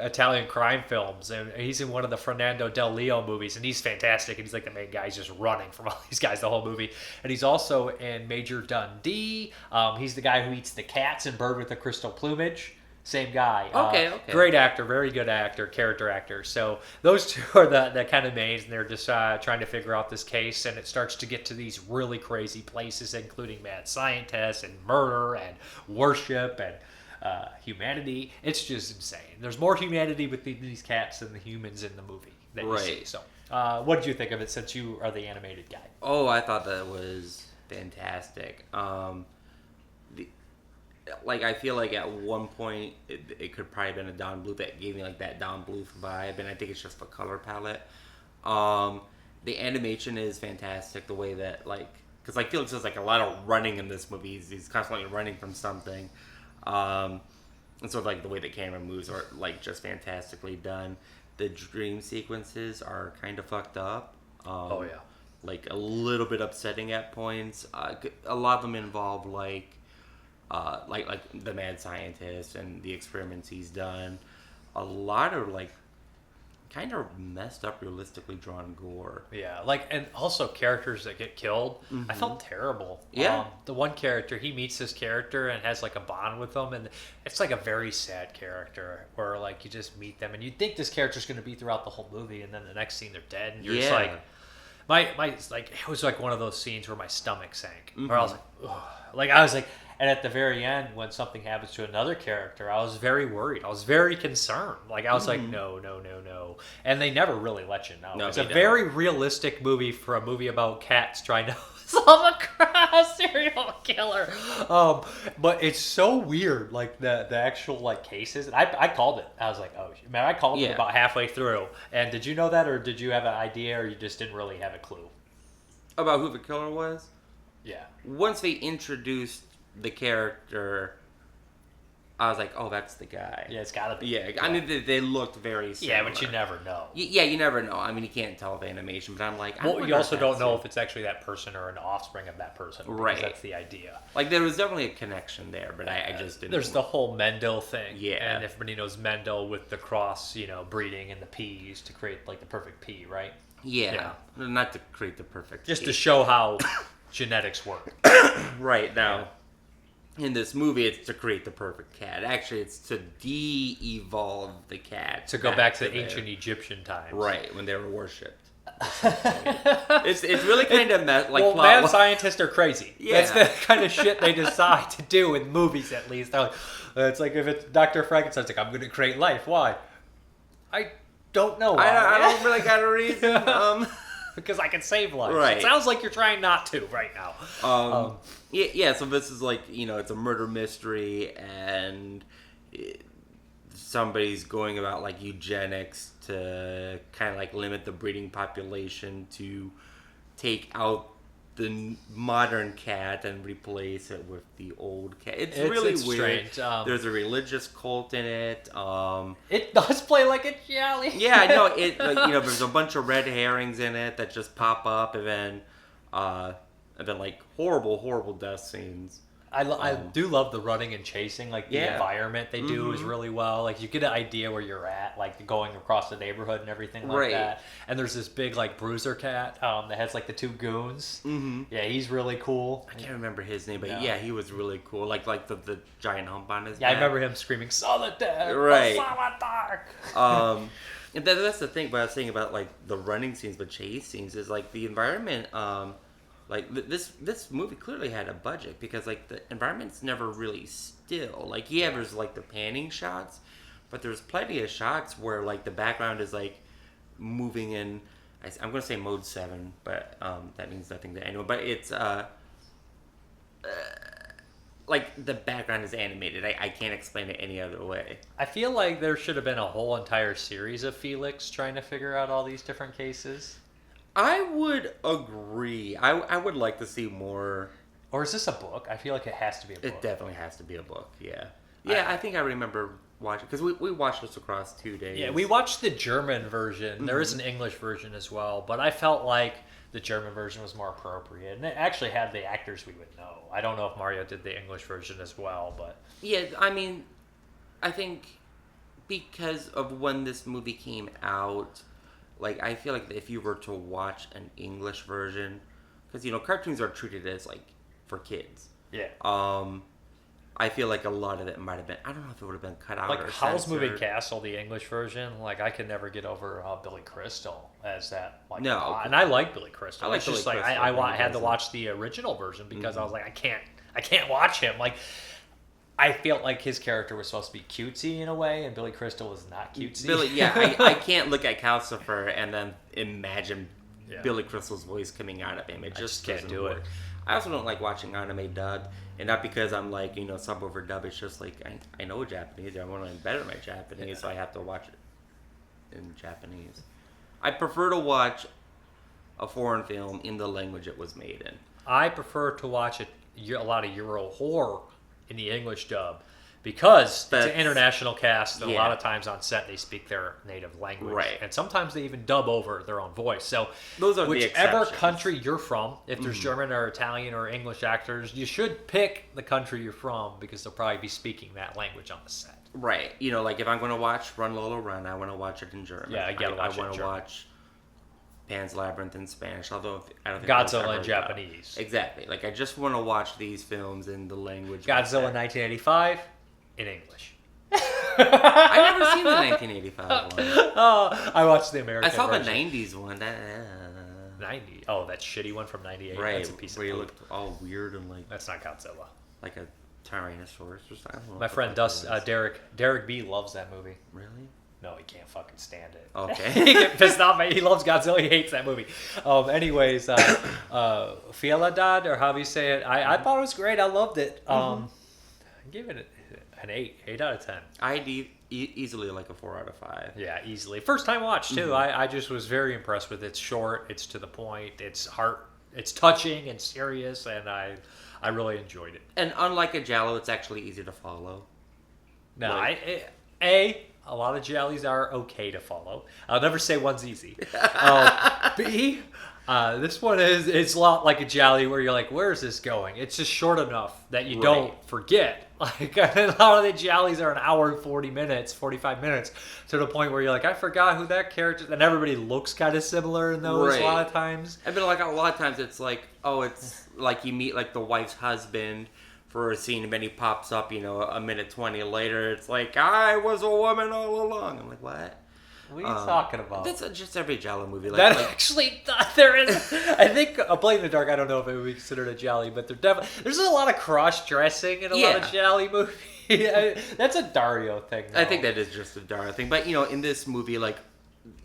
Italian crime films, and he's in one of the Fernando Del Leo movies, and he's fantastic. And he's like the main guy. He's just running from all these guys the whole movie. And he's also in Major Dundee. He's the guy who eats the cats in Bird with the Crystal Plumage. Same guy. Okay. Great actor, very good actor, character actor. So those two are the kind of mains, and they're just trying to figure out this case, and it starts to get to these really crazy places, including mad scientists and murder and worship and humanity. It's just insane. There's more humanity with these cats than the humans in the movie that you see. So what did you think of it, since you are the animated guy? Oh, I thought that was fantastic. I feel like at one point it could probably have been a Don Bluth that gave me like that Don Bluth vibe, and I think it's just the color palette. The animation is fantastic. The way that because Felix does like a lot of running in this movie. He's constantly running from something, and so like the way the camera moves are like just fantastically done. The dream sequences are kind of fucked up. Like a little bit upsetting at points. A lot of them involve like the mad scientist and the experiments he's done. A lot of like kind of messed up, realistically drawn gore. Yeah, and also characters that get killed. I felt terrible. Yeah. The one character, he meets this character and has like a bond with them, and it's like a very sad character where like you just meet them and you think this character's going to be throughout the whole movie, and then the next scene they're dead, and you're just like, my it was like one of those scenes where my stomach sank, where I was like, ugh. I was like. And at the very end, when something happens to another character, I was very worried. I was very concerned. I was like, no. And they never really let you know. No, it's a very realistic movie for a movie about cats trying to solve a serial killer. But it's so weird, the actual cases. And I called it. I was like, oh, man, I called it about halfway through. And did you know that, or did you have an idea, or you just didn't really have a clue? About who the killer was? Yeah. Once they introduced the character, I was like, oh, that's the guy. Yeah, it's gotta be. Yeah, I mean, they looked very similar. Yeah, but you never know. Yeah, you never know. I mean, you can't tell with animation, but I'm like... you also don't know if it's actually that person or an offspring of that person. Right. That's the idea. There was definitely a connection there, but I just didn't... There's the whole Mendel thing. Yeah. And everybody knows Mendel with the cross, breeding and the peas to create, the perfect pea, right? Yeah. Not to create the perfect Just pea. to show how genetics work. Right, now... In this movie, it's to create the perfect cat. Actually, it's to de-evolve the cat. To go back to the ancient Egyptian times. Right, when they were worshipped. It's really kind of like well, plot. mad scientists are crazy. Yeah. That's the kind of shit they decide to do in movies. At least they're like, it's like if it's Dr. Frankenstein's like, I'm going to create life. Why? I don't know. Why. I don't really got a reason. Because I can save lives. Right. It sounds like you're trying not to right now. Yeah. So this is like it's a murder mystery and. Somebody's going about like eugenics to kind of like limit the breeding population to take out the modern cat and replace it with the old cat. It's really weird. Strange. There's a religious cult in it. It does play like a jelly. Yeah, no, it there's a bunch of red herrings in it that just pop up, and then like horrible death scenes. I do love the running and chasing, like the environment they do is really well. Like you get an idea where you're at, like going across the neighborhood and everything like that. And there's this big like bruiser cat that has like the two goons. Mm-hmm. Yeah, he's really cool. I can't remember his name, but yeah, he was really cool. Like the giant hump on his back. I remember him screaming "Solitaire!" Right. Solitaire! And that's the thing. What I was saying about like the running scenes, but chase scenes is like the environment. Like this movie clearly had a budget because like the environment's never really still. Like there's like the panning shots, but there's plenty of shots where like the background is like moving in. I'm gonna say mode 7, but that means nothing to anyone. But it's like the background is animated. I can't explain it any other way. I feel like there should have been a whole entire series of Felix trying to figure out all these different cases. I would agree. I would like to see more. Or is this a book? I feel like it has to be a book. It definitely has to be a book, yeah. Yeah, I think I remember watching, because we watched this across 2 days. Yeah, we watched the German version. Mm-hmm. There is an English version as well, but I felt like the German version was more appropriate. And it actually had the actors we would know. I don't know if Mario did the English version as well, but... Yeah, I mean, I think because of when this movie came out... Like, I feel like if you were to watch an English version, because, cartoons are treated as, like, for kids. Yeah. I feel like a lot of it might have been, I don't know if it would have been cut out like or Howl's censored. Moving Castle, the English version, like, I could never get over Billy Crystal as that. Like, no. And I like Billy Crystal. I like it's Billy just like, Crystal. I had to watch the original version because I was like, I can't watch him. Like, I felt like his character was supposed to be cutesy in a way, and Billy Crystal was not cutesy. I can't look at Calcifer and then imagine Billy Crystal's voice coming out of him. It just can't do work. it. I also don't like watching anime dubbed, and not because I'm like, sub over dub. It's just like I know Japanese. I want to better my Japanese, so I have to watch it in Japanese. I prefer to watch a foreign film in the language it was made in. I prefer to watch a lot of Euro horror in the English dub because it's an international cast, and a lot of times on set they speak their native language, right? And sometimes they even dub over their own voice. So those are whichever country you're from, if there's German or Italian or English actors, you should pick the country you're from because they'll probably be speaking that language on the set. Right. Like if I'm going to watch Run Lola Run, I want to watch it in German. Yeah, I want to watch Pan's Labyrinth in Spanish, although I don't think Godzilla in Japanese. Exactly. Like, I just want to watch these films in the language. Godzilla 1985 in English. I've never seen the 1985 one. Oh, I watched the American version. I saw version. the 90s one. 90? Oh, that shitty one from 98? Right, that's a piece where of he looked all weird and like... That's not Godzilla. Like a Tyrannosaurus or something. My friend Derek B loves that movie. Really? No, he can't fucking stand it. Okay. He gets pissed off. He loves Godzilla. He hates that movie. Anyways, Felidae, or how do you say it? I thought it was great. I loved it. I gave it an 8 out of 10. I'd easily like a 4 out of 5. Yeah, easily. First time watch too. I just was very impressed with it. It's short. It's to the point. It's touching and serious, and I really enjoyed it. And unlike a Giallo, it's actually easy to follow. No, a lot of Giallis are okay to follow. I'll never say one's easy. B, this one it's a lot like a Gialli where you're like, where is this going? It's just short enough that you don't forget. Like, a lot of the Giallis are an hour and 45 minutes, to the point where you're like, I forgot who that character is. And everybody looks kind of similar in those a lot of times. I mean, like, a lot of times it's like, it's like you meet, like, the wife's husband for a scene, and then he pops up, a minute 20 later. It's like, I was a woman all along. I'm like, what? What are you talking about? That's just every Giallo movie. That actually, there is. That's just every Giallo movie. There is. I think A Blade in the Dark. I don't know if it would be considered a Gialli, but there's a lot of cross dressing in a lot of Gialli movies. That's a Dario thing. Though. I think that is just a Dario thing. But in this movie, like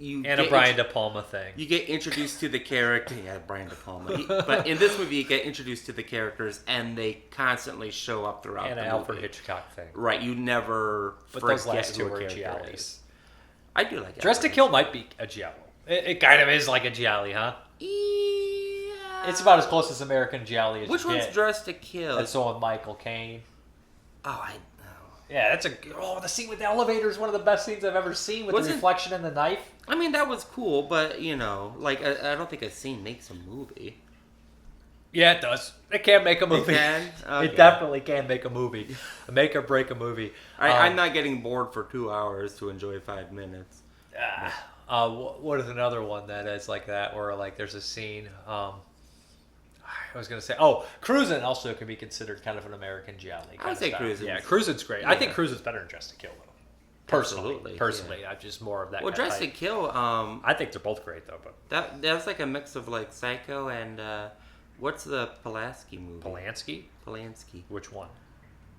a Brian De Palma thing. You get introduced to the character. Yeah, Brian De Palma. But in this movie, you get introduced to the characters, and they constantly show up throughout the movie. Alfred Hitchcock thing. Right. You never forget those last two who are a character Giallis. is. I do like it. Dressed to Kill might be a Giallo. It kind of is like a Gialli, huh? Yeah. It's about as close as American Gialli as Which you one's get. Dressed to Kill? That's the one with Michael Caine. Oh, Yeah, that's the scene with the elevator is one of the best scenes I've ever seen with the reflection in the knife. I mean, that was cool, but I don't think a scene makes a movie. Yeah, it does. It can make a movie. It can? Okay. It definitely can make a movie. Make or break a movie. I'm not getting bored for 2 hours to enjoy 5 minutes. What is another one that is like that, where like there's a scene? I was gonna say, Cruisin' also can be considered kind of an American Gialli. I would say Cruisin'. Yeah, Cruisin's great. Yeah. I think Cruisin's better than Dressed to Kill, though. Personally, yeah. I'm just more of that. Well, Dressed to Kill. I think they're both great though, but that's like a mix of like Psycho and what's the Pulaski movie? Polanski. Which one?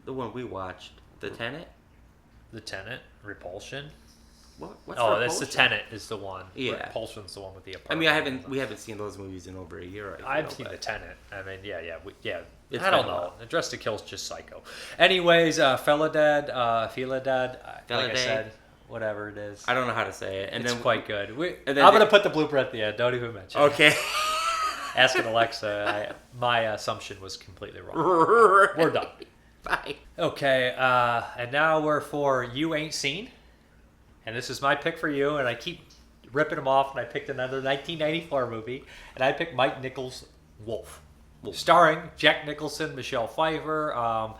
The one we watched. The Tenet. The Tenet. Repulsion. What's Repulsion? That's The Tenet is the one. Yeah. Repulsion's the one with the apartment. I mean, we haven't seen those movies in over a year. I've seen The Tenet. I mean, I don't know. Dressed to Kill's just Psycho. Anyways, Felidae, like I said, whatever it is. I don't know how to say it. And it's then quite good. I'm going to put the blooper at the end. Don't even mention it. Okay. Asking Alexa, my assumption was completely wrong. We're done. Bye. Okay, and now we're for You Ain't Seen. And this is my pick for you, and I keep ripping them off, and I picked another 1994 movie, and I picked Mike Nichols' Wolf. Starring Jack Nicholson, Michelle Pfeiffer,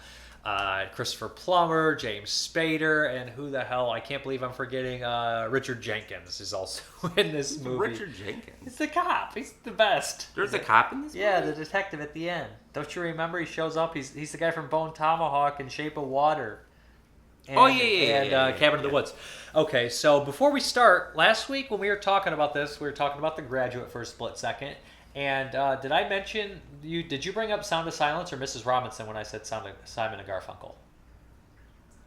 Christopher Plummer, James Spader, and who the hell, I can't believe I'm forgetting, Richard Jenkins is also in this movie. Richard Jenkins? He's the cop. He's the best. There's a cop in this movie? Yeah, the detective at the end. Don't you remember? He shows up. He's the guy from Bone Tomahawk and Shape of Water. And Cabin in the Woods. Okay, so before we start, last week when we were talking about this, we were talking about The Graduate for a split second. And did I mention, did you bring up Sound of Silence or Mrs. Robinson when I said Simon and Garfunkel?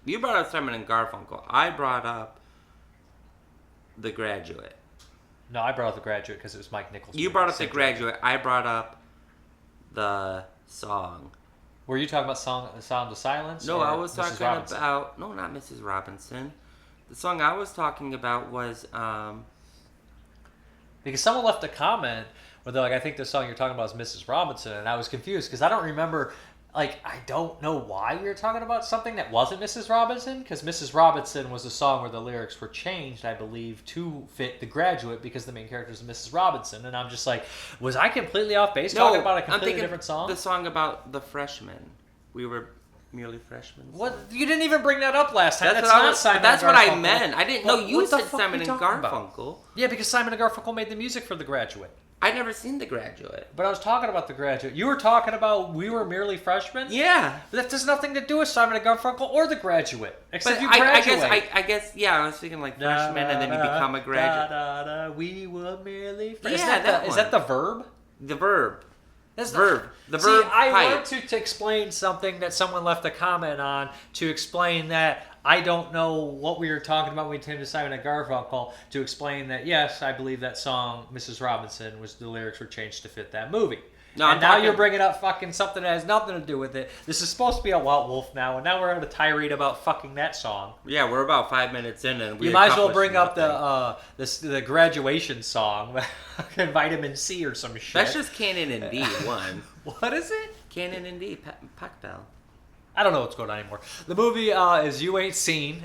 You brought up Simon and Garfunkel. I brought up The Graduate. No, I brought up The Graduate because it was Mike Nichols. You brought up The Graduate. I brought up the song. Were you talking about Sound of Silence? No, I was Mrs. talking Robinson? about... No, not Mrs. Robinson. The song I was talking about was... Because someone left a comment where they're like, I think the song you're talking about is Mrs. Robinson, and I was confused because I don't remember... I don't know why we were talking about something that wasn't Mrs. Robinson, because Mrs. Robinson was a song where the lyrics were changed, I believe, to fit The Graduate because the main character is Mrs. Robinson. And I'm just like, was I completely off base talking about a completely different song? The song about the freshmen. We were merely freshmen. What? You didn't even bring that up last time. That's what I meant. I didn't know you said Simon and Garfunkel. Yeah, because Simon and Garfunkel made the music for The Graduate. I'd never seen The Graduate. But I was talking about The Graduate. You were talking about We Were Merely Freshmen? Yeah. But that has nothing to do with Simon and Garfunkel or The Graduate. Except you graduate. I guess, I was thinking like freshman and then you become a graduate. We were merely freshmen. Yeah, is that the verb? The verb. That's verb. The See, verb. I want to explain something that someone left a comment on to explain that I don't know what we were talking about when we came to Simon and Garfunkel, to explain that, yes, I believe that song, Mrs. Robinson, the lyrics were changed to fit that movie. No, and now you're bringing up fucking something that has nothing to do with it. This is supposed to be a Wild Wolf now, and now we're at a tirade about fucking that song. Yeah, we're about 5 minutes in, and you might as well bring up the graduation song, Vitamin C or some shit. That's just Canon and D one. What is it? Canon and D, Pac Bell. I don't know what's going on anymore. The movie is You Ain't Seen.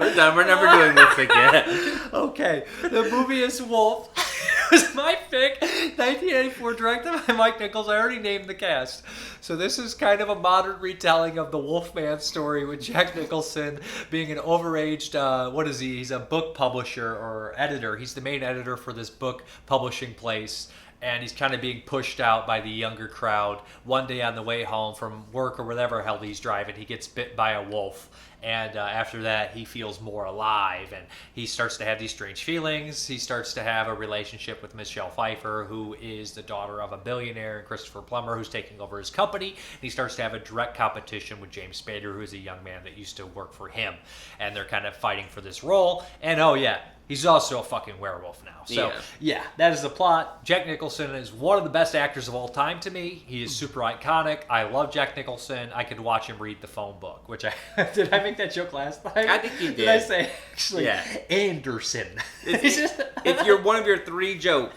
We're done. We're never doing this again. Okay. The movie is Wolf. It was my pick. 1984, directed by Mike Nichols. I already named the cast. So this is kind of a modern retelling of the Wolfman story with Jack Nicholson being an overaged, what is he? He's a book publisher or editor. He's the main editor for this book publishing place. And he's kind of being pushed out by the younger crowd. One day on the way home from work or whatever hell he's driving, he gets bit by a wolf. And after that, he feels more alive, and he starts to have these strange feelings. He starts to have a relationship with Michelle Pfeiffer, who is the daughter of a billionaire, and Christopher Plummer, who's taking over his company. And he starts to have a direct competition with James Spader, who is a young man that used to work for him. And they're kind of fighting for this role. And oh yeah, he's also a fucking werewolf now. So, yeah, that is the plot. Jack Nicholson is one of the best actors of all time to me. He is super iconic. I love Jack Nicholson. I could watch him read the phone book, which I... Did I make that joke last time? I think you did. Did I say, actually, Anderson? If you're one of your 3 jokes.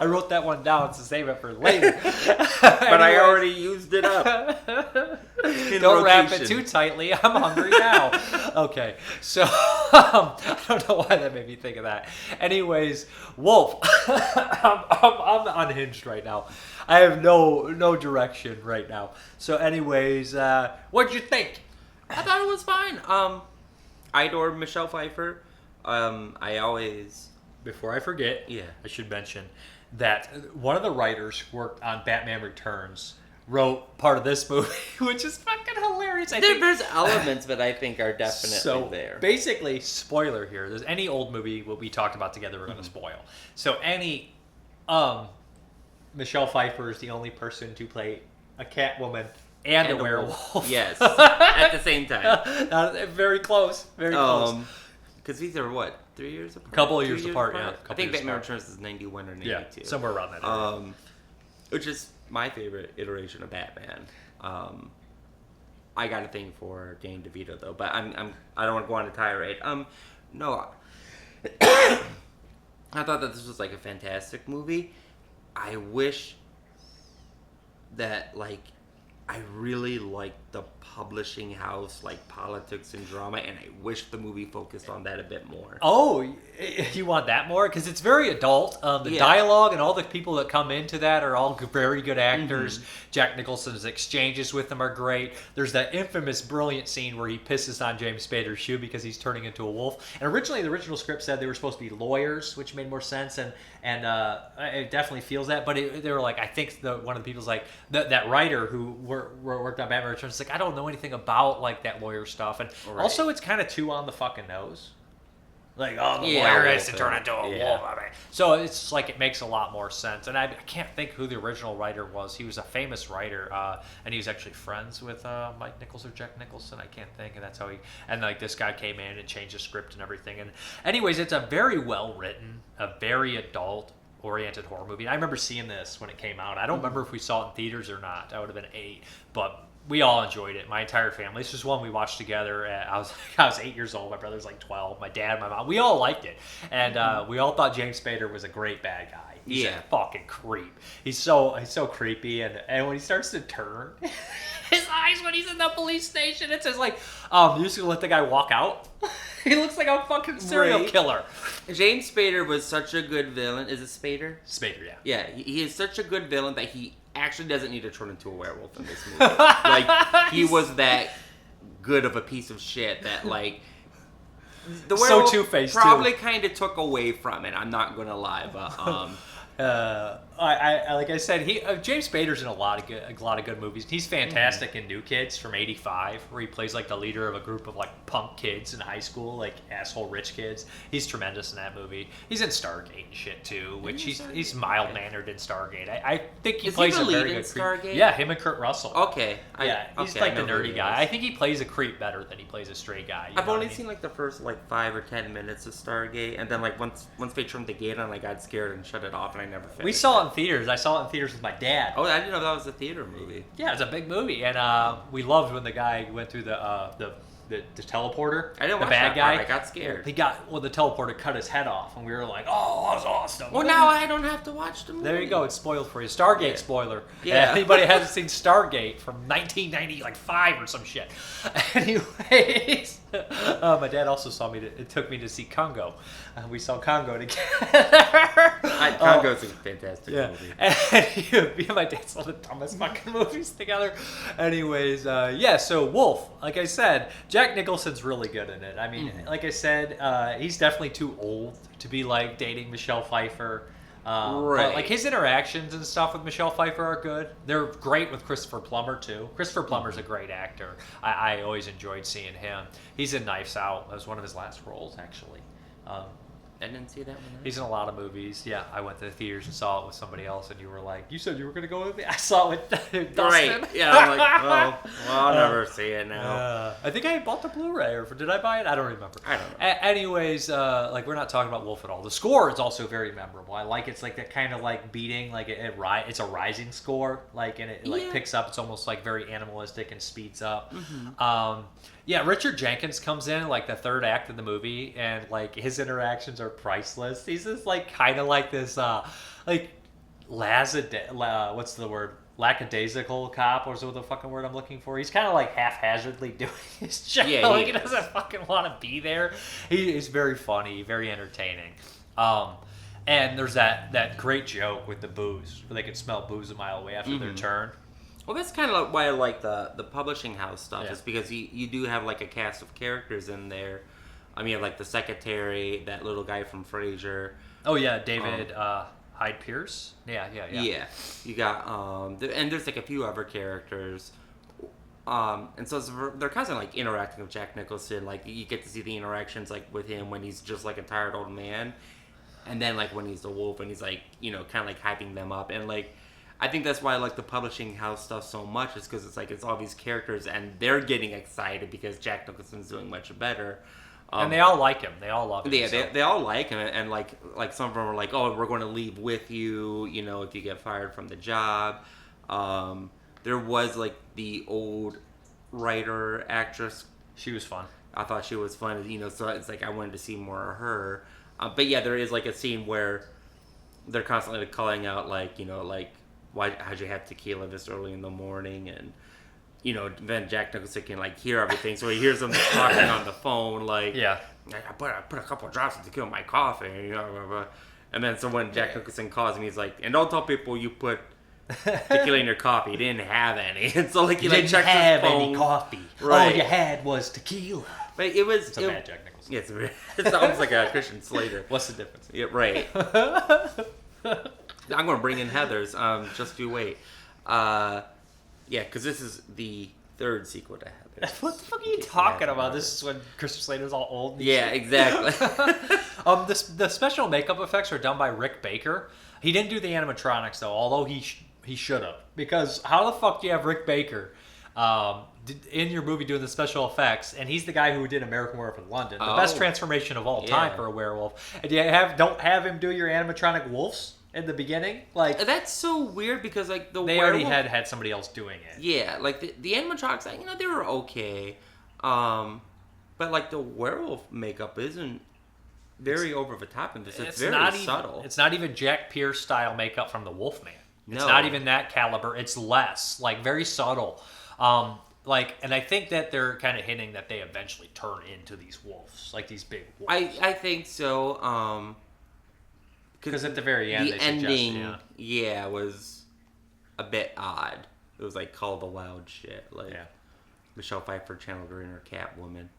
I wrote that one down to save it for later. But I already used it up. Don't wrap it too tightly. I'm hungry now. Okay, so I don't know why that made me think of that. Anyways, Wolf. I'm unhinged right now. I have no direction right now. So anyways, what'd you think? I thought it was fine. I adore Michelle Pfeiffer. I always... Before I forget, I should mention that one of the writers who worked on Batman Returns wrote part of this movie, which is fucking hilarious. There's elements that I think are definitely there. Basically, spoiler here. There's any old movie what we talked about together we're going to spoil. So any Michelle Pfeiffer is the only person to play a Catwoman and a werewolf. Yes, at the same time. Very close. Very close. Because these are what, 3 years apart? A couple of years apart, yeah. I think Batman Returns is 91 or 92. Yeah, somewhere around that area. Which is my favorite iteration of Batman. I got a thing for Danny DeVito though, but I don't want to go on a tirade. No, I thought that this was like a fantastic movie. I wish that I really liked the publishing house, politics and drama, and I wish the movie focused on that a bit more. Oh, you want that more? Because it's very adult. The dialogue and all the people that come into that are all very good actors. Jack Nicholson's exchanges with them are great. There's that infamous, brilliant scene where he pisses on James Spader's shoe because he's turning into a wolf. And originally, the original script said they were supposed to be lawyers, which made more sense, and it definitely feels that. But they were I think one of the people's that writer who worked on Batman Returns, I don't know anything about that lawyer stuff, and also it's kind of too on the fucking nose. The lawyer has to turn into a wolf. So it's it makes a lot more sense. And I can't think who the original writer was. He was a famous writer, and he was actually friends with Mike Nichols or Jack Nicholson. I can't think, and that's how he. And this guy came in and changed the script and everything. And anyways, it's a very well written, a very adult-oriented horror movie. And I remember seeing this when it came out. I don't remember if we saw it in theaters or not. I would have been 8, but we all enjoyed it. My entire family. This was one we watched together. I was 8 years old. My brother's 12. My dad, my mom. We all liked it, and we all thought James Spader was a great bad guy. He's a fucking creep. He's so creepy, and when he starts to turn his eyes when he's in the police station, it's just you're just gonna let the guy walk out. He looks like a fucking serial killer. James Spader was such a good villain. Is it Spader? Spader, yeah. Yeah, he is such a good villain that he actually doesn't need to turn into a werewolf in this movie. He was that good of a piece of shit that the werewolf two-faced probably kind of took away from it. I'm not gonna lie, but like I said, James Spader's in a lot of good movies. He's fantastic in New Kids from '85, where he plays the leader of a group of punk kids in high school, asshole rich kids. He's tremendous in that movie. He's in Stargate and shit too, which he's mild mannered in Stargate. I think he plays a very good Stargate. Yeah, him and Kurt Russell. Okay, he's the nerdy guy. I think he plays a creep better than he plays a straight guy. I've only seen the first 5 or 10 minutes of Stargate, and then once they turned the gate on, I got scared and shut it off, and I never finished. We saw it in theaters. I saw it in theaters with my dad. Oh, I didn't know that was a theater movie. Yeah, it's a big movie, and we loved when the guy went through the teleporter. I didn't watch the bad that guy. part. I got scared. The teleporter cut his head off, and we were like, "Oh, that was awesome!" Well, now I don't have to watch the movie. There you go. It's spoiled for you. Stargate spoiler. Yeah. Anybody hasn't seen Stargate from 1995 or some shit. Anyways, my dad also saw me. It took me to see Congo. We saw Congo together. Congo's a fantastic movie. And me and my dad saw the dumbest fucking movies together. Anyways, so Wolf, like I said, Jack Nicholson's really good in it. I mean, like I said, he's definitely too old to be dating Michelle Pfeiffer. But like his interactions and stuff with Michelle Pfeiffer are good. They're great with Christopher Plummer too. Christopher Plummer's a great actor. I always enjoyed seeing him. He's in Knives Out. That was one of his last roles, actually. I didn't see that one. He's in a lot of movies. Yeah, I went to the theaters and saw it with somebody else, and you were like, "You said you were going to go with me." I saw it with Dustin. Right? Yeah. I'm like, well, I'll never see it now. I think I bought the Blu-ray, or did I buy it? I don't remember. I don't know. Anyways, like we're not talking about Wolf at all. The score is also very memorable. I like it's like that kind of like beating, like it's a rising score, like and it like picks up. It's almost like very animalistic and speeds up. Mm-hmm. Yeah, Richard Jenkins comes in like the third act of the movie, and like his interactions are priceless. He's just like kind of like this, like what's the word? Lackadaisical cop, or what the fucking word I'm looking for. He's kind of like haphazardly doing his job. Yeah, like he doesn't fucking want to be there. He's very funny, very entertaining. And there's that great joke with the booze, where they can smell booze a mile away after their turn. Well, that's kind of why I like the publishing house stuff, is because you do have like a cast of characters in there. I mean, like the secretary, that little guy from Frasier. Oh yeah, David Hyde Pierce. Yeah. Yeah, you got and there's like a few other characters. And so they're constantly like interacting with Jack Nicholson. Like you get to see the interactions like with him when he's just like a tired old man, and then like when he's the wolf and he's like kind of like hyping them up, and like. I think that's why I like the publishing house stuff so much, is because it's all these characters and they're getting excited because Jack Nicholson's doing much better. And they all like him. They all love him. Yeah, they all like him, and like some of them are like, oh, we're going to leave with you, if you get fired from the job. There was like the old writer actress. She was fun. I thought she was fun, so it's like I wanted to see more of her. But yeah, there is like a scene where they're constantly calling out like, how'd you have tequila this early in the morning? And, then Jack Nicholson can, like, hear everything. So he hears them talking on the phone, like, I put a couple of drops of tequila in my coffee, And then so when Jack Nicholson calls him, he's like, and don't tell people you put tequila in your coffee. You didn't have any. And so, like, he like, checks his phone. Any coffee. Right. All you had was tequila. But it was... It's a bad Jack Nicholson. Yeah, it sounds like a Christian Slater. What's the difference? Yeah, right. I'm going to bring in Heather's. Just you wait. Yeah, because this is the third sequel to Heather's. What the fuck are you talking about? This is when Christopher Slater's all old. Yeah, exactly. The special makeup effects are done by Rick Baker. He didn't do the animatronics though, although he should have. Because how the fuck do you have Rick Baker in your movie doing the special effects, and he's the guy who did American Werewolf in London, the best transformation of all time for a werewolf, and don't have him do your animatronic wolves in the beginning? Like, that's so weird, because like they already had somebody else doing it. Yeah, like the animatronics, they were okay, but like the werewolf makeup isn't very over the top in this. It's very subtle. It's not even Jack Pierce style makeup from the Wolfman. It's not even that caliber. It's less, like, very subtle. And I think that they're kind of hinting that they eventually turn into these wolves, like these big wolves. I think so. Because at the very end, the ending, was a bit odd. It was like call the loud shit, like Michelle Pfeiffer channeled her inner Catwoman.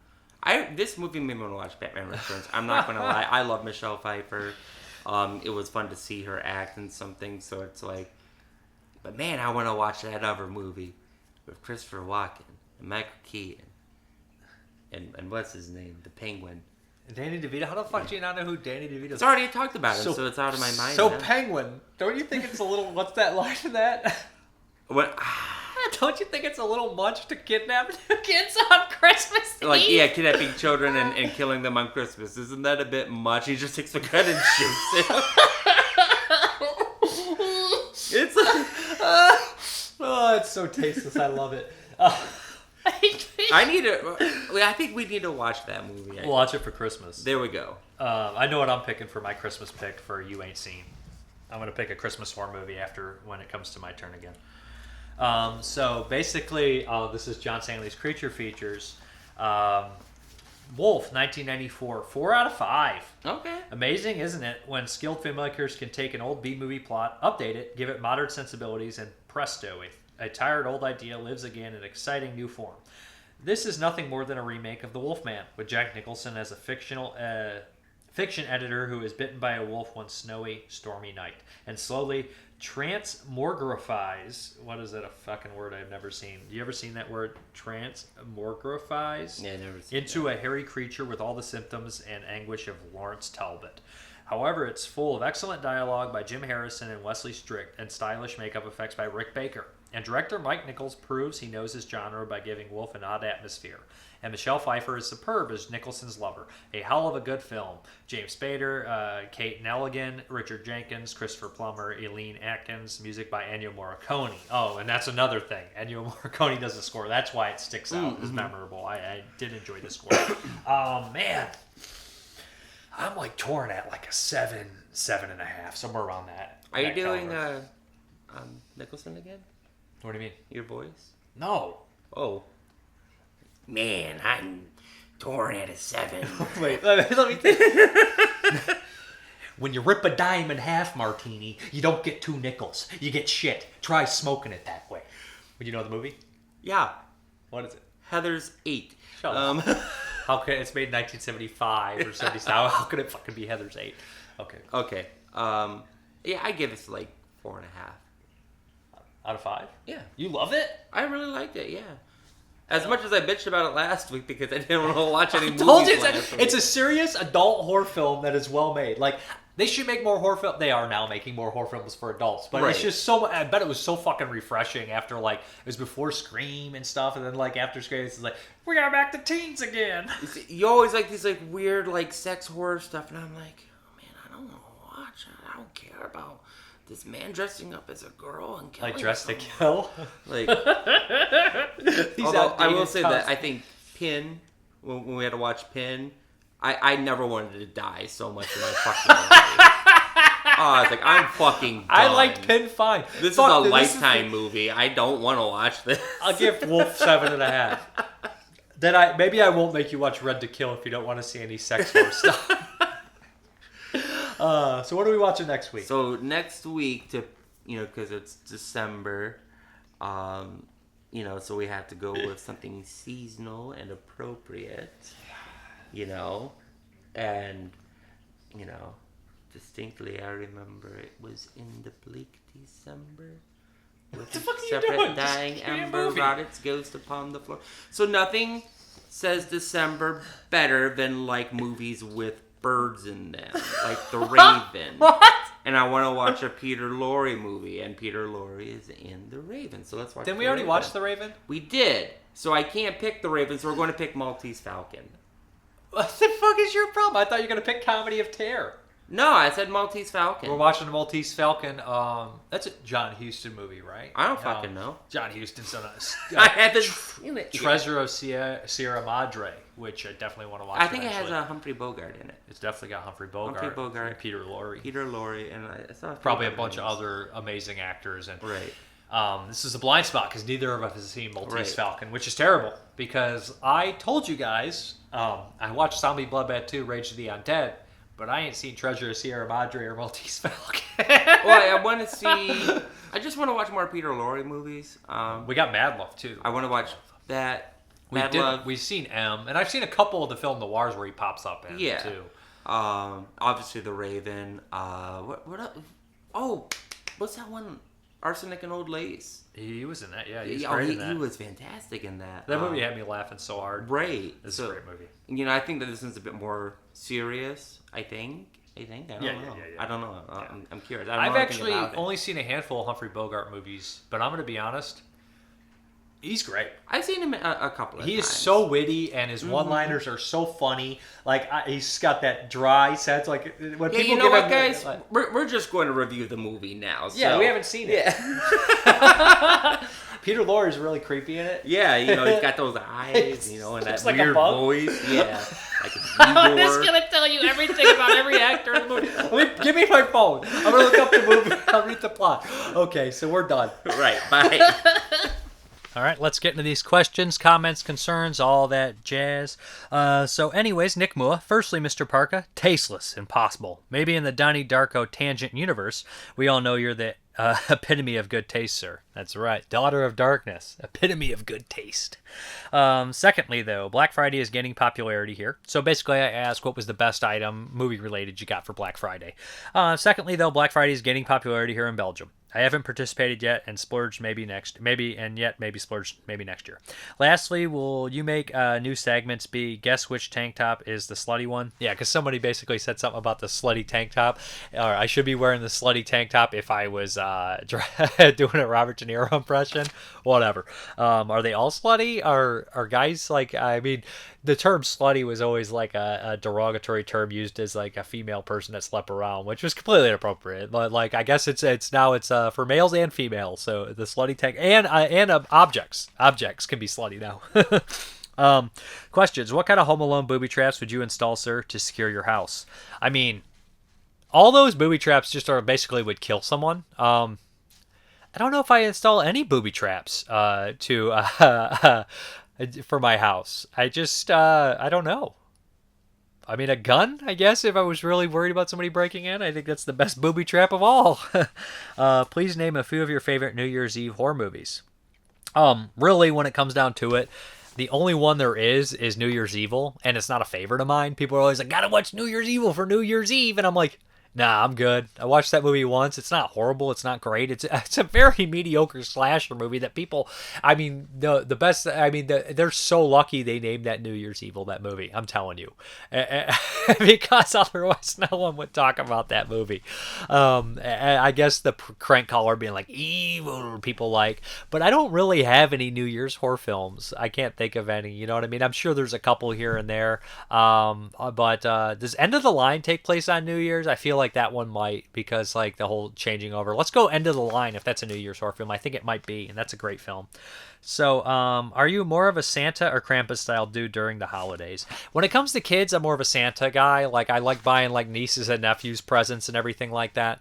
This movie made me want to watch Batman Returns. I'm not gonna lie, I love Michelle Pfeiffer. It was fun to see her act in something, so it's like, but man, I want to watch that other movie with Christopher Walken and Michael Keaton and what's his name, the Penguin. Danny DeVito? How the fuck do you not know who Danny DeVito is? It's already talked about him, so it's out of my mind. So now. Penguin, don't you think it's a little... What's that line in that? What? Don't you think it's a little much to kidnap kids on Christmas Eve? Like, yeah, kidnapping children and killing them on Christmas. Isn't that a bit much? He just takes the gun and shoots it. It's it's so tasteless. I love it. I think we need to watch that movie. We'll watch it for Christmas. There we go. I know what I'm picking for my Christmas pick for You Ain't Seen. I'm going to pick a Christmas horror movie when it comes to my turn again. So basically, this is John Stanley's Creature Features. Wolf, 1994, 4 out of 5. Okay. Amazing, isn't it? When skilled filmmakers can take an old B-movie plot, update it, give it modern sensibilities, and presto, a tired old idea lives again in an exciting new form. This is nothing more than a remake of The Wolfman, with Jack Nicholson as a fiction editor who is bitten by a wolf one snowy, stormy night and slowly transmorgrifies. What is that? A fucking word I've never seen. You ever seen that word? Transmorgrifies? Yeah, never seen into a hairy creature with all the symptoms and anguish of Lawrence Talbot. However, it's full of excellent dialogue by Jim Harrison and Wesley Strick and stylish makeup effects by Rick Baker. And director Mike Nichols proves he knows his genre by giving Wolf an odd atmosphere. And Michelle Pfeiffer is superb as Nicholson's lover. A hell of a good film. James Spader, Kate Nelligan, Richard Jenkins, Christopher Plummer, Eileen Atkins, music by Ennio Morricone. Oh, and that's another thing. Ennio Morricone does the score. That's why it sticks out as memorable. I did enjoy the score. Man. I'm like torn at like a 7.5, somewhere around that. Are you doing Nicholson again? What do you mean? Your voice? No. Oh. Man, I'm torn at a 7. Wait, let me think. When you rip a dime in half, Martini, you don't get 2 nickels. You get shit. Try smoking it that way. Would you know the movie? Yeah. What is it? Heather's 8. Shut up. How could it's made in 1975 or 77? How could it fucking be Heather's 8? Okay. Okay. Yeah, I give this like 4.5. Out of 5? Yeah. You love it? I really liked it, yeah. As much as I bitched about it last week because I didn't want to watch any movies Told you last week. it's a serious adult horror film that is well made. Like, they should make more horror films. They are now making more horror films for adults. But it's just so... I bet it was so fucking refreshing after, like... It was before Scream and stuff. And then, like, after Scream, it's like... We got back to teens again. You always like these, like, weird, like, sex horror stuff. And I'm like... Oh, man, I don't want to watch it. I don't care about... This man dressing up as a girl and killing Like, dressed to someone. kill? Like... Although, I will say that I think Pin... When we had to watch Pin... I never wanted to die so much in my fucking life. I was like, I'm fucking done. I liked Pin fine. This is a Lifetime movie. I don't want to watch this. I'll give Wolf 7.5. Then maybe I won't make you watch Red to Kill if you don't want to see any sex horror stuff. So what are we watching next week? So next week, because it's December, so we have to go with something seasonal and appropriate, and, distinctly I remember it was in the bleak December. With the fuck are you separate doing? dying Just give me a ember movie. wrought its ghost upon the floor. So nothing says December better than, like, movies with birds in them, like The Raven. What? And I want to watch a Peter Lorre movie, and Peter Lorre is in The Raven. So let's watch. Didn't we already watch The Raven? We did. So I can't pick The Raven, so we're going to pick Maltese Falcon. What the fuck is your problem? I thought you were going to pick Comedy of Terror. No, I said Maltese Falcon. We're watching the Maltese Falcon. That's a John Huston movie, right? I don't fucking know. John Huston's on I haven't seen it. Treasure of Sierra Madre, which I definitely want to watch. I think eventually. it has Humphrey Bogart in it. It's definitely got Humphrey Bogart and Peter Lorre. Peter Lorre, and I saw probably a bunch of other amazing actors. And right. This is a blind spot because neither of us has seen Maltese Falcon, which is terrible because I told you guys I watched Zombie Bloodbath 2, Rage of the Undead, but I ain't seen Treasure of Sierra Madre or Maltese Falcon. Well, I want to see... I just want to watch more Peter Lorre movies. We got Mad Love, too. I want to watch that. We've seen M, and I've seen a couple of the film noirs where he pops up in, too. Obviously, The Raven. What else? Oh, what's that one? Arsenic and Old Lace. He was in that, yeah. He was great in that. He was fantastic in that. That movie had me laughing so hard. Right. It's a great movie. I think that this one's a bit more serious, I think. I don't know. Yeah. I don't know. I'm curious. I've actually only seen a handful of Humphrey Bogart movies, but I'm going to be honest. He's great. I've seen him a couple of times. He is so witty, and his one-liners are so funny. Like, he's got that dry sense. Like, when people you know what, him, guys? like, we're just going to review the movie now. So. Yeah, we haven't seen it. Yeah. Peter Lorre is really creepy in it. Yeah, he's got those eyes, and that like weird voice. Yeah. Like I'm just going to tell you everything about every actor in the movie. Give me my phone. I'm going to look up the movie. I'll read the plot. Okay, so we're done. Right, bye. All right, let's get into these questions, comments, concerns, all that jazz. So anyways, Nick Mua, firstly, Mrparka, tasteless, impossible. Maybe in the Donnie Darko tangent universe, we all know you're the Epitome of good taste, sir. That's right. Daughter of Darkness. Epitome of good taste. Secondly, though, Black Friday is gaining popularity here. So basically, I asked what was the best item, movie-related, you got for Black Friday. Secondly, though, Black Friday is gaining popularity here in Belgium. I haven't participated yet and splurged maybe splurged maybe next year. Lastly, will you make new segments be guess which tank top is the slutty one? Yeah, because somebody basically said something about the slutty tank top. Or I should be wearing the slutty tank top if I was doing a Robert De Niro impression. Whatever. Are they all slutty? Are guys like, I mean, the term slutty was always like a derogatory term used as like a female person that slept around, which was completely inappropriate. But like, I guess it's for males and females. So the slutty tank and objects can be slutty now. Questions: what kind of Home Alone booby traps would you install, sir, to secure your house? I mean, all those booby traps just basically would kill someone. I don't know if I install any booby traps for my house. I don't know. I mean, a gun, I guess, if I was really worried about somebody breaking in. I think that's the best booby trap of all. Please name a few of your favorite New Year's Eve horror movies. Really, when it comes down to it, the only one there is New Year's Evil, and it's not a favorite of mine. People are always like, gotta watch New Year's Evil for New Year's Eve, and I'm like, nah, I'm good. I watched that movie once. It's not horrible. It's not great. It's a very mediocre slasher movie that people, I mean, the best, I mean, they're so lucky they named that New Year's Evil, that movie. I'm telling you. Because otherwise no one would talk about that movie. I guess the crank caller being like, evil people like, but I don't really have any New Year's horror films. I can't think of any, you know what I mean? I'm sure there's a couple here and there. But does End of the Line take place on New Year's? I feel like that one might, because like the whole changing over. Let's go End of the Line if that's a New Year's horror film. I think it might be, and that's a great film. So, are you more of a Santa or Krampus style dude during the holidays? When it comes to kids, I'm more of a Santa guy. Like, I like buying like nieces and nephews presents and everything like that.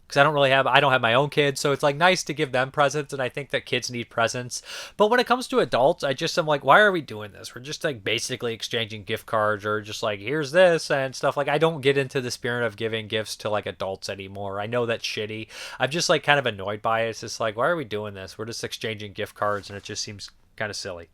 Because I don't have my own kids, so it's like nice to give them presents, and I think that kids need presents. But when it comes to adults, I'm like, why are we doing this? We're just like basically exchanging gift cards, or just like, here's this and stuff. Like, I don't get into the spirit of giving gifts to like adults anymore. I know that's shitty. I'm just like kind of annoyed by it. It's just like, why are we doing this? We're just exchanging gift cards, and it just seems kind of silly.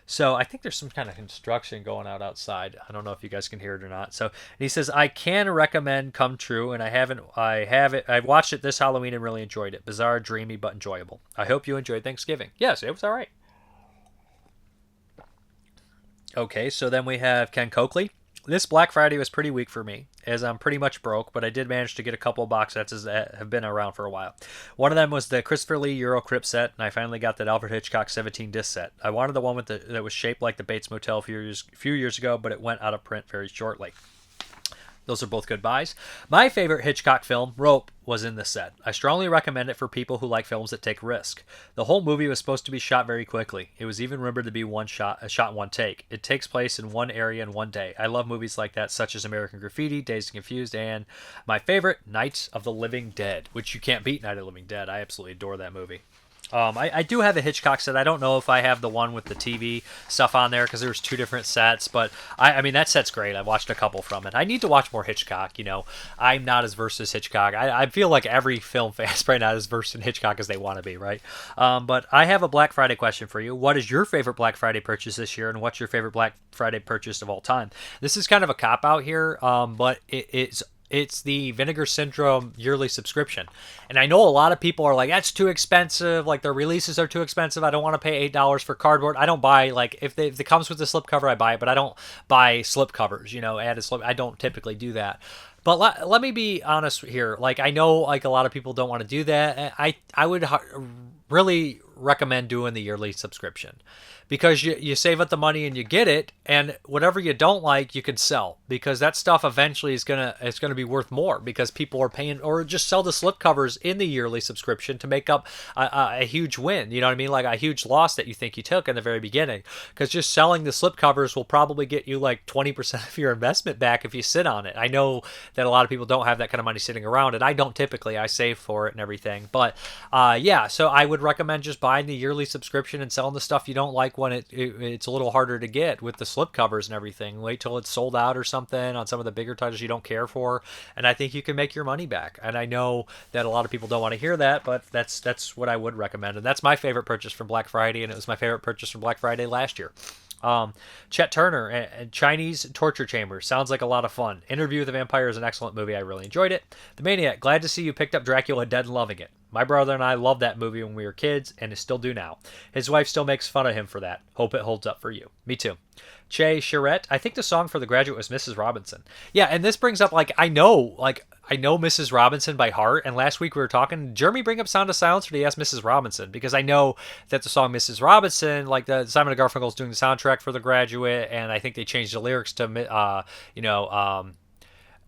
So I think there's some kind of construction going out outside. I don't know if you guys can hear it or not. So he says, I can recommend Come True, and I've watched it this Halloween and really enjoyed it. Bizarre, dreamy, but enjoyable. I hope you enjoyed Thanksgiving. Yes, it was all right. Okay, so then we have Ken Coakley. This Black Friday was pretty weak for me, as I'm pretty much broke, but I did manage to get a couple of box sets that have been around for a while. One of them was the Christopher Lee Euro Crypt set, and I finally got that Alfred Hitchcock 17 disc set. I wanted the one that was shaped like the Bates Motel a few years ago, but it went out of print very shortly. Those are both good buys. My favorite Hitchcock film, Rope, was in this set. I strongly recommend it for people who like films that take risk. The whole movie was supposed to be shot very quickly. It was even rumored to be a shot in one take. It takes place in one area in one day. I love movies like that, such as American Graffiti, Dazed and Confused, and my favorite, Night of the Living Dead, which you can't beat Night of the Living Dead. I absolutely adore that movie. I do have a Hitchcock set. I don't know if I have the one with the TV stuff on there because there's two different sets, but I mean, that set's great. I've watched a couple from it. I need to watch more Hitchcock, you know. I'm not as versed as Hitchcock. I feel like every film fan is probably not as versed in Hitchcock as they want to be, right? But I have a Black Friday question for you. What is your favorite Black Friday purchase this year, and what's your favorite Black Friday purchase of all time? This is kind of a cop-out here, but it's the Vinegar Syndrome yearly subscription. And I know a lot of people are like, that's too expensive. Like, their releases are too expensive. I don't want to pay $8 for cardboard. I don't buy, like, if it comes with the slipcover, I buy it. But I don't buy slipcovers, you know, add a slip. I don't typically do that. But let me be honest here. Like, I know, like, a lot of people don't want to do that. I would really recommend doing the yearly subscription, because you save up the money and you get it, and whatever you don't like, you can sell, because that stuff eventually is gonna be worth more, because people are paying, or just sell the slipcovers in the yearly subscription to make up a huge win. You know what I mean? Like a huge loss that you think you took in the very beginning, because just selling the slipcovers will probably get you like 20% of your investment back if you sit on it. I know that a lot of people don't have that kind of money sitting around, and I don't typically. I save for it and everything. But yeah, so I would recommend just buying the yearly subscription and selling the stuff you don't like when it's a little harder to get with the slipcovers and everything. Wait till it's sold out or something on some of the bigger titles you don't care for, and I think you can make your money back. And I know that a lot of people don't want to hear that, but that's what I would recommend. And that's my favorite purchase from Black Friday, and it was my favorite purchase from Black Friday last year. Chet Turner and Chinese Torture Chamber sounds like a lot of fun. Interview with the Vampire is an excellent movie. I really enjoyed it. The Maniac, glad to see you picked up Dracula Dead and loving it. My brother and I loved that movie when we were kids and still do now. His wife still makes fun of him for that. Hope it holds up for you. Me too. Che Charette, I think the song for The Graduate was Mrs. Robinson. Yeah, and this brings up, I know Mrs. Robinson by heart, and last week we were talking, Jeremy bring up Sound of Silence, or did he ask Mrs. Robinson? Because I know that the song Mrs. Robinson, the Simon & Garfunkel's doing the soundtrack for The Graduate, and I think they changed the lyrics to,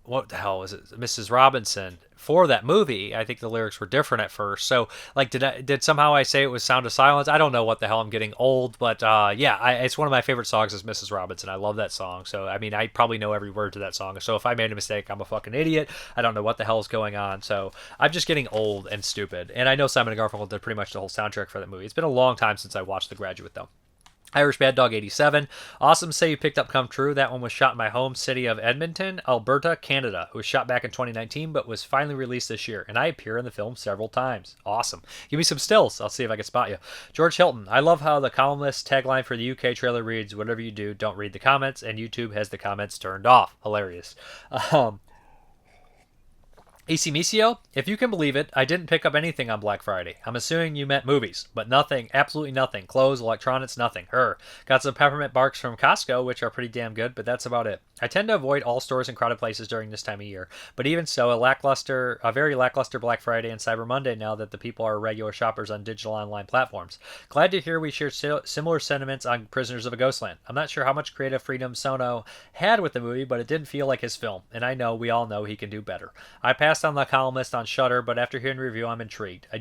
what the hell was it? Mrs. Robinson. For that movie, I think the lyrics were different at first. So, did somehow I say it was Sound of Silence? I don't know what the hell, I'm getting old, but yeah, it's one of my favorite songs is Mrs. Robinson. I love that song. So, I mean, I probably know every word to that song. So, if I made a mistake, I'm a fucking idiot. I don't know what the hell is going on. So, I'm just getting old and stupid. And I know Simon & Garfunkel did pretty much the whole soundtrack for that movie. It's been a long time since I watched The Graduate, though. Irish Bad Dog 87. Awesome say you picked up Come True. That one was shot in my home city of Edmonton, Alberta, Canada. It was shot back in 2019, but was finally released this year, and I appear in the film several times. Awesome. Give me some stills. I'll see if I can spot you. George Hilton. I love how the columnist tagline for the UK trailer reads, whatever you do, don't read the comments, and YouTube has the comments turned off. Hilarious. AC Misio, if you can believe it, I didn't pick up anything on Black Friday. I'm assuming you meant movies, but nothing, absolutely nothing. Clothes, electronics, nothing. Got some peppermint barks from Costco, which are pretty damn good, but that's about it. I tend to avoid all stores and crowded places during this time of year, but even so, a very lackluster Black Friday and Cyber Monday now that the people are regular shoppers on digital online platforms. Glad to hear we share similar sentiments on Prisoners of a Ghostland. I'm not sure how much creative freedom Sono had with the movie, but it didn't feel like his film, and I know we all know he can do better. I passed on The Columnist on Shudder, but after hearing the review, I'm intrigued. I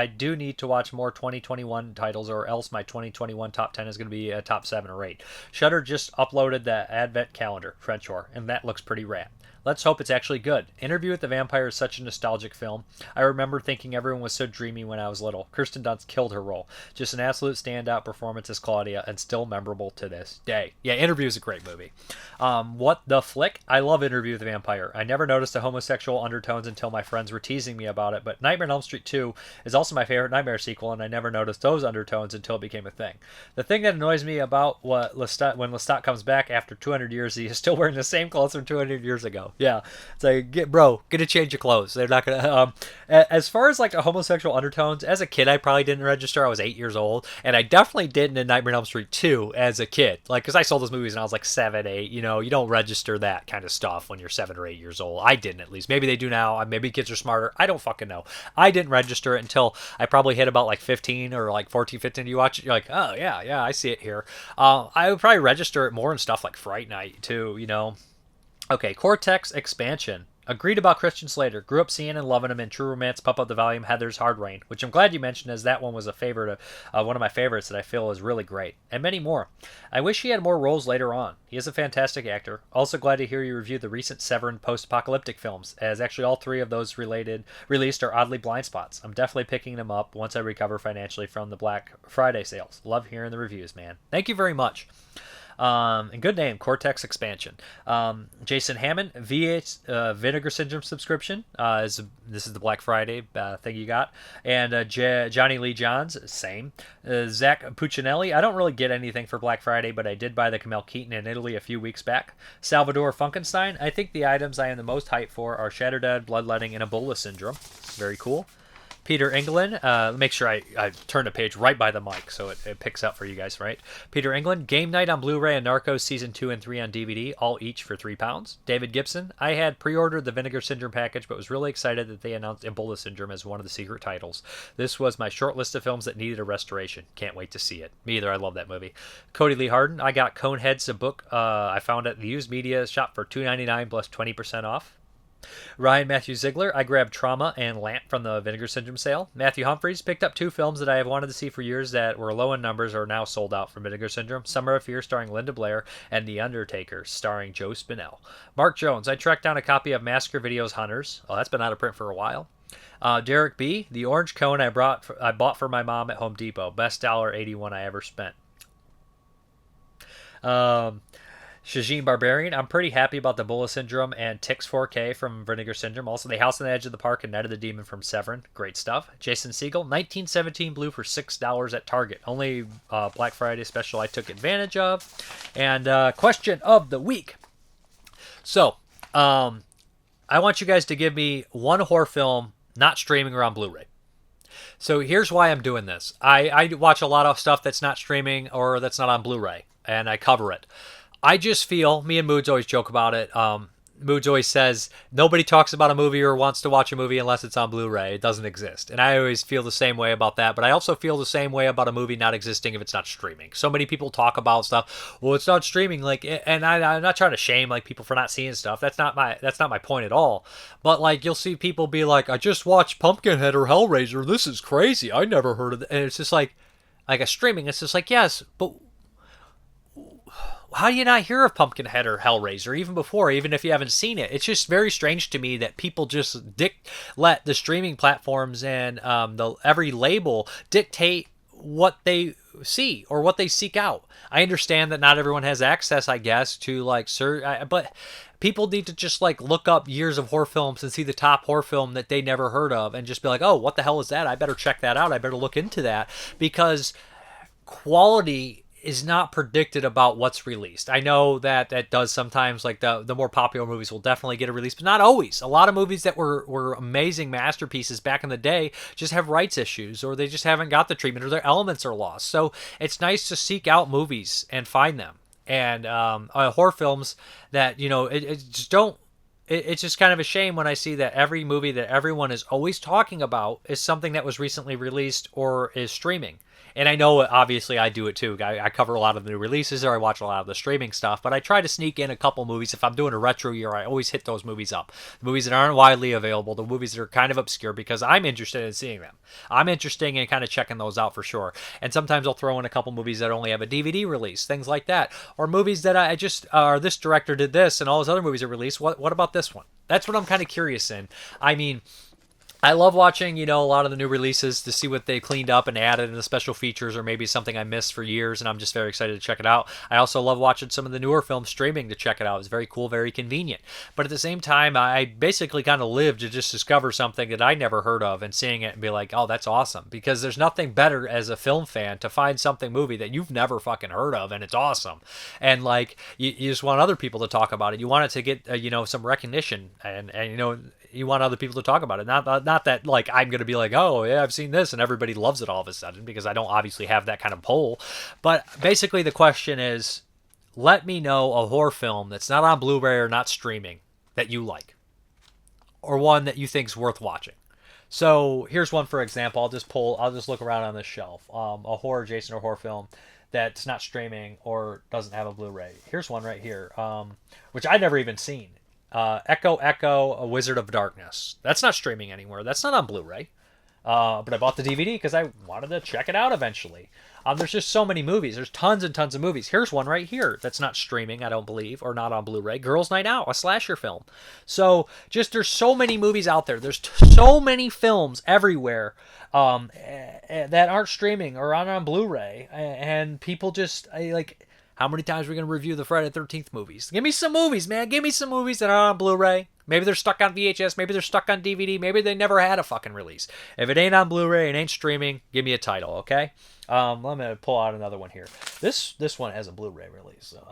do need to watch more 2021 titles, or else my 2021 top 10 is going to be a top 7 or 8. Shudder just uploaded the Advent calendar, French horror, and that looks pretty rad. Let's hope it's actually good. Interview with the Vampire is such a nostalgic film. I remember thinking everyone was so dreamy when I was little. Kirsten Dunst killed her role. Just an absolute standout performance as Claudia, and still memorable to this day. Yeah, Interview is a great movie. What the Flick? I love Interview with the Vampire. I never noticed the homosexual undertones until my friends were teasing me about it, but Nightmare on Elm Street 2 is also my favorite Nightmare sequel, and I never noticed those undertones until it became a thing. The thing that annoys me about when Lestat comes back after 200 years, he is still wearing the same clothes from 200 years ago. Yeah, it's like, get a change of clothes. They're not gonna. As far as the homosexual undertones, as a kid, I probably didn't register. I was 8 years old, and I definitely didn't in Nightmare on Elm Street 2 as a kid. Because I saw those movies and I was 7, 8. You don't register that kind of stuff when you're 7 or 8 years old. I didn't, at least. Maybe they do now. Maybe kids are smarter. I don't fucking know. I didn't register it until I probably hit about 15 or 14, 15. You watch it, you're like, oh yeah, I see it here. I would probably register it more in stuff like Fright Night too. Okay, Cortex Expansion. Agreed about Christian Slater. Grew up seeing and loving him in True Romance, Pup Up the Volume, Heather's Hard Rain, which I'm glad you mentioned, as that one was a favorite, one of my favorites that I feel is really great, and many more. I wish he had more roles later on. He is a fantastic actor. Also glad to hear you review the recent Severin post-apocalyptic films, as actually all 3 of those released are oddly blind spots. I'm definitely picking them up once I recover financially from the Black Friday sales. Love hearing the reviews, man. Thank you very much. And good name, Cortex Expansion. Jason Hammond, VH Vinegar Syndrome subscription. This is the Black Friday thing you got. And Johnny Lee Johns, same. Zach Puccinelli, I don't really get anything for Black Friday, but I did buy the Camel Keaton in Italy a few weeks back. Salvador Funkenstein, I think the items I am the most hyped for are Shatterdead, Bloodletting, and Ebola Syndrome. Very cool. Peter England, make sure I turn the page right by the mic so it picks up for you guys, right? Peter England, Game Night on Blu-ray and Narcos Season 2 and 3 on DVD, all each for £3. David Gibson, I had pre-ordered the Vinegar Syndrome package, but was really excited that they announced Ebola Syndrome as one of the secret titles. This was my short list of films that needed a restoration. Can't wait to see it. Me either, I love that movie. Cody Lee Harden, I got Coneheads, a book I found at the used media shop for $2.99 plus 20% off. Ryan Matthew Ziegler, I grabbed Trauma and Lamp from the Vinegar Syndrome sale. Matthew Humphreys picked up 2 films that I have wanted to see for years that were low in numbers are now sold out from Vinegar Syndrome. Summer of Fear starring Linda Blair and The Undertaker starring Joe Spinell. Mark Jones, I tracked down a copy of Massacre Videos Hunters. Oh, that's been out of print for a while. Derek B, the orange cone I bought for my mom at Home Depot. Best $1.81 I ever spent. Shajin Barbarian, I'm pretty happy about the Bulla Syndrome and Tix 4K from Vinegar Syndrome. Also, The House on the Edge of the Park and Night of the Demon from Severin. Great stuff. Jason Siegel, 1917 Blue for $6 at Target. Only Black Friday special I took advantage of. And question of the week. So, I want you guys to give me one horror film not streaming or on Blu-ray. So here's why I'm doing this. I watch a lot of stuff that's not streaming or that's not on Blu-ray, and I cover it. I just feel, me and Moods always joke about it. Moods always says, nobody talks about a movie or wants to watch a movie unless it's on Blu-ray. It doesn't exist. And I always feel the same way about that. But I also feel the same way about a movie not existing if it's not streaming. So many people talk about stuff. Well, it's not streaming. And I'm not trying to shame people for not seeing stuff. That's not my point at all. But you'll see people be like, I just watched Pumpkinhead or Hellraiser. This is crazy. I never heard of it. And it's just like a streaming. It's just yes, but how do you not hear of Pumpkinhead or Hellraiser even before, even if you haven't seen it? It's just very strange to me that people just let the streaming platforms and every label dictate what they see or what they seek out. I understand that not everyone has access, I guess, to but people need to just look up years of horror films and see the top horror film that they never heard of and just be like, oh, what the hell is that? I better check that out. I better look into that, because quality is not predicted about what's released. I know that does sometimes, the more popular movies will definitely get a release, but not always. A lot of movies that were amazing masterpieces back in the day just have rights issues, or they just haven't got the treatment, or their elements are lost. So it's nice to seek out movies and find them. And horror films that, it's just kind of a shame when I see that every movie that everyone is always talking about is something that was recently released or is streaming. And I know, obviously, I do it too. I cover a lot of the new releases, or I watch a lot of the streaming stuff, but I try to sneak in a couple movies. If I'm doing a retro year, I always hit those movies up. The movies that aren't widely available, the movies that are kind of obscure, because I'm interested in seeing them. I'm interested in kind of checking those out for sure. And sometimes I'll throw in a couple movies that only have a DVD release, things like that. Or movies that I just, this director did this, and all his other movies are released. What about this one? That's what I'm kind of curious in. I mean, I love watching, a lot of the new releases to see what they cleaned up and added in the special features, or maybe something I missed for years, and I'm just very excited to check it out. I also love watching some of the newer films streaming to check it out. It's very cool, very convenient. But at the same time, I basically kind of live to just discover something that I never heard of and seeing it and be like, oh, that's awesome. Because there's nothing better as a film fan to find movie that you've never fucking heard of, and it's awesome. And you just want other people to talk about it. You want it to get, some recognition, and you want other people to talk about it. Not that I'm going to be like, oh yeah, I've seen this and everybody loves it all of a sudden, because I don't obviously have that kind of pull. But basically the question is, let me know a horror film that's not on Blu-ray or not streaming that you like, or one that you think's worth watching. So here's one, for example. I'll just look around on this shelf. A horror Jason or horror film that's not streaming or doesn't have a Blu-ray. Here's one right here, which I'd never even seen. Echo, A Wizard of Darkness. That's not streaming anywhere. That's not on Blu-ray. But I bought the DVD because I wanted to check it out eventually. There's just so many movies. There's tons and tons of movies. Here's one right here that's not streaming, I don't believe, or not on Blu-ray. Girls' Night Out, a slasher film. So there's so many movies out there. There's so many films everywhere that aren't streaming or aren't on Blu-ray. And people just, how many times are we going to review the Friday the 13th movies? Give me some movies, man. Give me some movies that are on Blu-ray. Maybe they're stuck on VHS. Maybe they're stuck on DVD. Maybe they never had a fucking release. If it ain't on Blu-ray, it ain't streaming, give me a title, okay? Let me pull out another one here. This one has a Blu-ray release, so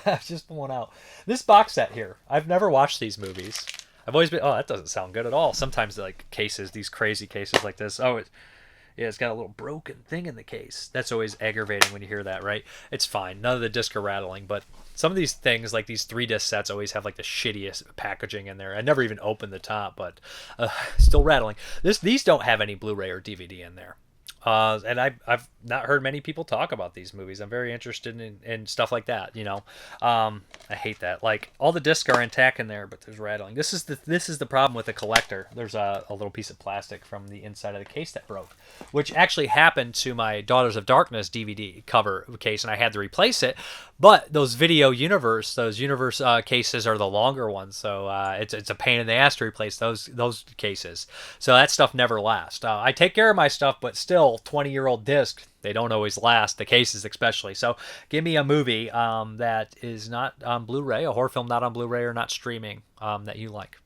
I just pulled one out. This box set here, I've never watched these movies. I've always been, that doesn't sound good at all. Sometimes cases, these crazy cases like this, yeah, it's got a little broken thing in the case. That's always aggravating when you hear that, right? It's fine. None of the discs are rattling, but some of these things, like these 3-disc sets, always have the shittiest packaging in there. I never even opened the top, but still rattling. These don't have any Blu-ray or DVD in there. And I've not heard many people talk about these movies. I'm very interested in stuff like that. I hate that. Like all the discs are intact in there, but there's rattling. This is the problem with the collector. There's a little piece of plastic from the inside of the case that broke, which actually happened to my Daughters of Darkness DVD cover case, and I had to replace it. But those universe cases are the longer ones, so it's a pain in the ass to replace those cases. So that stuff never lasts. I take care of my stuff, but still, 20-year-old discs, they don't always last. The cases especially. So give me a movie that is not on Blu-ray, a horror film not on Blu-ray or not streaming that you like.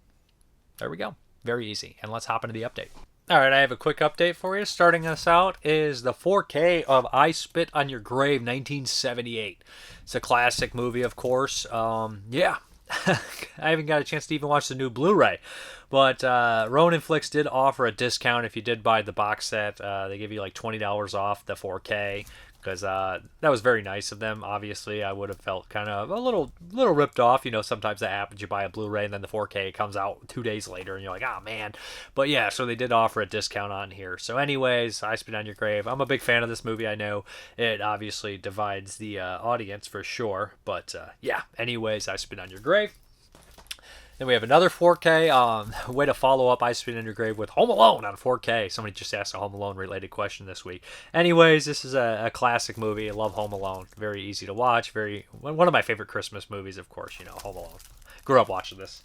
There we go. Very easy. And let's hop into the update. All right, I have a quick update for you. Starting us out is the 4K of I Spit on Your Grave, 1978. It's a classic movie, of course. Yeah, I haven't got a chance to even watch the new Blu-ray. But Ronin Flix did offer a discount if you did buy the box set. They give you like $20 off the 4K. Because that was very nice of them. Obviously, I would have felt kind of a little ripped off. Sometimes that happens. You buy a Blu-ray and then the 4K comes out 2 days later, and you're like, oh man. But yeah, so they did offer a discount on here. So, anyways, I Spit on Your Grave. I'm a big fan of this movie. I know it obviously divides the audience for sure. But yeah, anyways, I Spit on Your Grave. Then we have another 4K. Way to follow up I Spit on Your Grave with Home Alone on 4K. Somebody just asked a Home Alone related question this week. Anyways, this is a classic movie. I love Home Alone. Very easy to watch. One of my favorite Christmas movies, of course. Home Alone. Grew up watching this.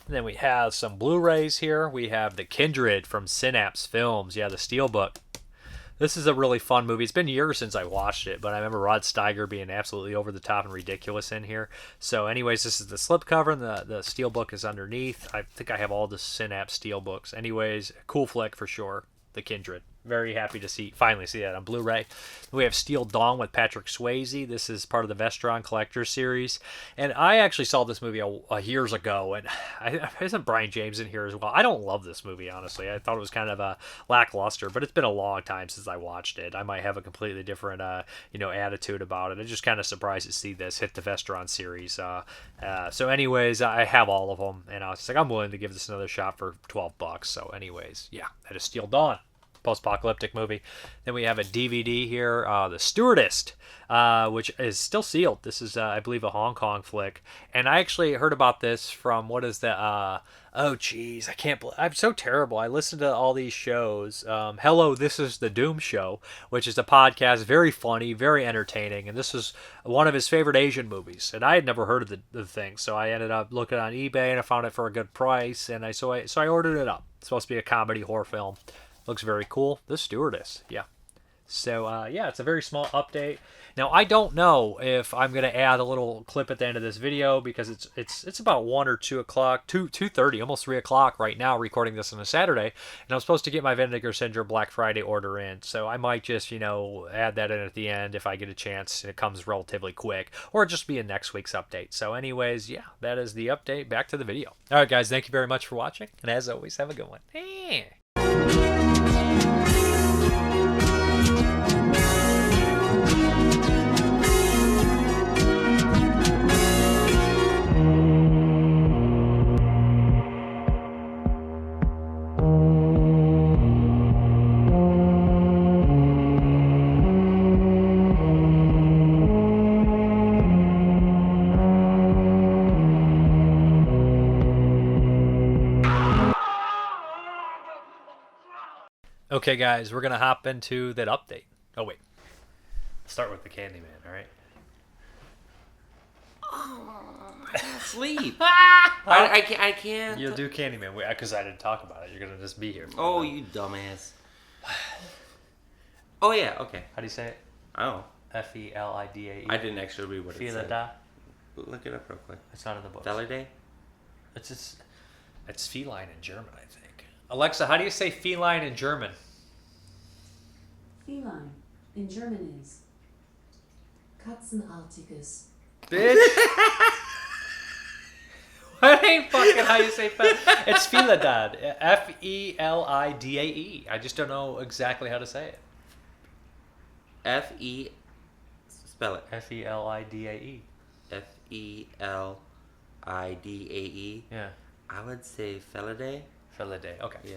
And then we have some Blu-rays here. We have the Kindred from Synapse Films. Yeah, the Steelbook. This is a really fun movie. It's been years since I watched it, but I remember Rod Steiger being absolutely over the top and ridiculous in here. So anyways, this is the slipcover, and the steelbook is underneath. I think I have all the Synapse steelbooks. Anyways, cool flick for sure. The Kindred. Very happy to finally see that on Blu-ray. We have Steel Dawn with Patrick Swayze. This is part of the Vestron Collector Series. And I actually saw this movie years ago, and isn't Brian James in here as well? I don't love this movie, honestly. I thought it was kind of lackluster, but it's been a long time since I watched it. I might have a completely different attitude about it. I'm just kind of surprised to see this hit the Vestron Series. So anyways, I have all of them, and I was just like, I'm willing to give this another shot for $12. So anyways, yeah, that is Steel Dawn. Post-apocalyptic movie. Then we have a DVD here, The Stewardess, which is still sealed. This is, I believe, a Hong Kong flick. And I actually heard about this from, oh, geez, I'm so terrible. I listen to all these shows. Hello, This is the Doom Show, which is a podcast, very funny, very entertaining. And this is one of his favorite Asian movies. And I had never heard of the thing. So I ended up looking on eBay, and I found it for a good price. And so I ordered it up. It's supposed to be a comedy horror film. Looks very cool. The Stewardess, yeah. So, yeah, it's a very small update. Now, I don't know if I'm going to add a little clip at the end of this video because it's about 1 or 2 o'clock, 2:30, almost 3 o'clock right now, recording this on a Saturday. And I'm supposed to get my Vinegar Syndrome Black Friday order in. So I might just, add that in at the end if I get a chance. It comes relatively quick. Or just be in next week's update. So anyways, yeah, that is the update. Back to the video. All right, guys, thank you very much for watching. And as always, have a good one. Okay, guys, we're going to hop into that update. Oh, wait. Start with the Candyman, all right? Oh, I can't sleep. I can't. You'll do Candyman because I didn't talk about it. You're going to just be here. Oh, you dumbass. Oh, yeah, okay. How do you say it? Oh. Felidae. I didn't actually read what it said. Felidae? Look it up real quick. It's not in the book. Felidae? It's feline in German, I think. Alexa, how do you say feline in German? Feline in German is Katzenartiges. Bitch! That ain't fucking how you say It's Felidae. Felidae. I just don't know exactly how to say it. Spell it. Felidae. Felidae. Yeah. I would say Felidae. Felidae. Okay. Yeah.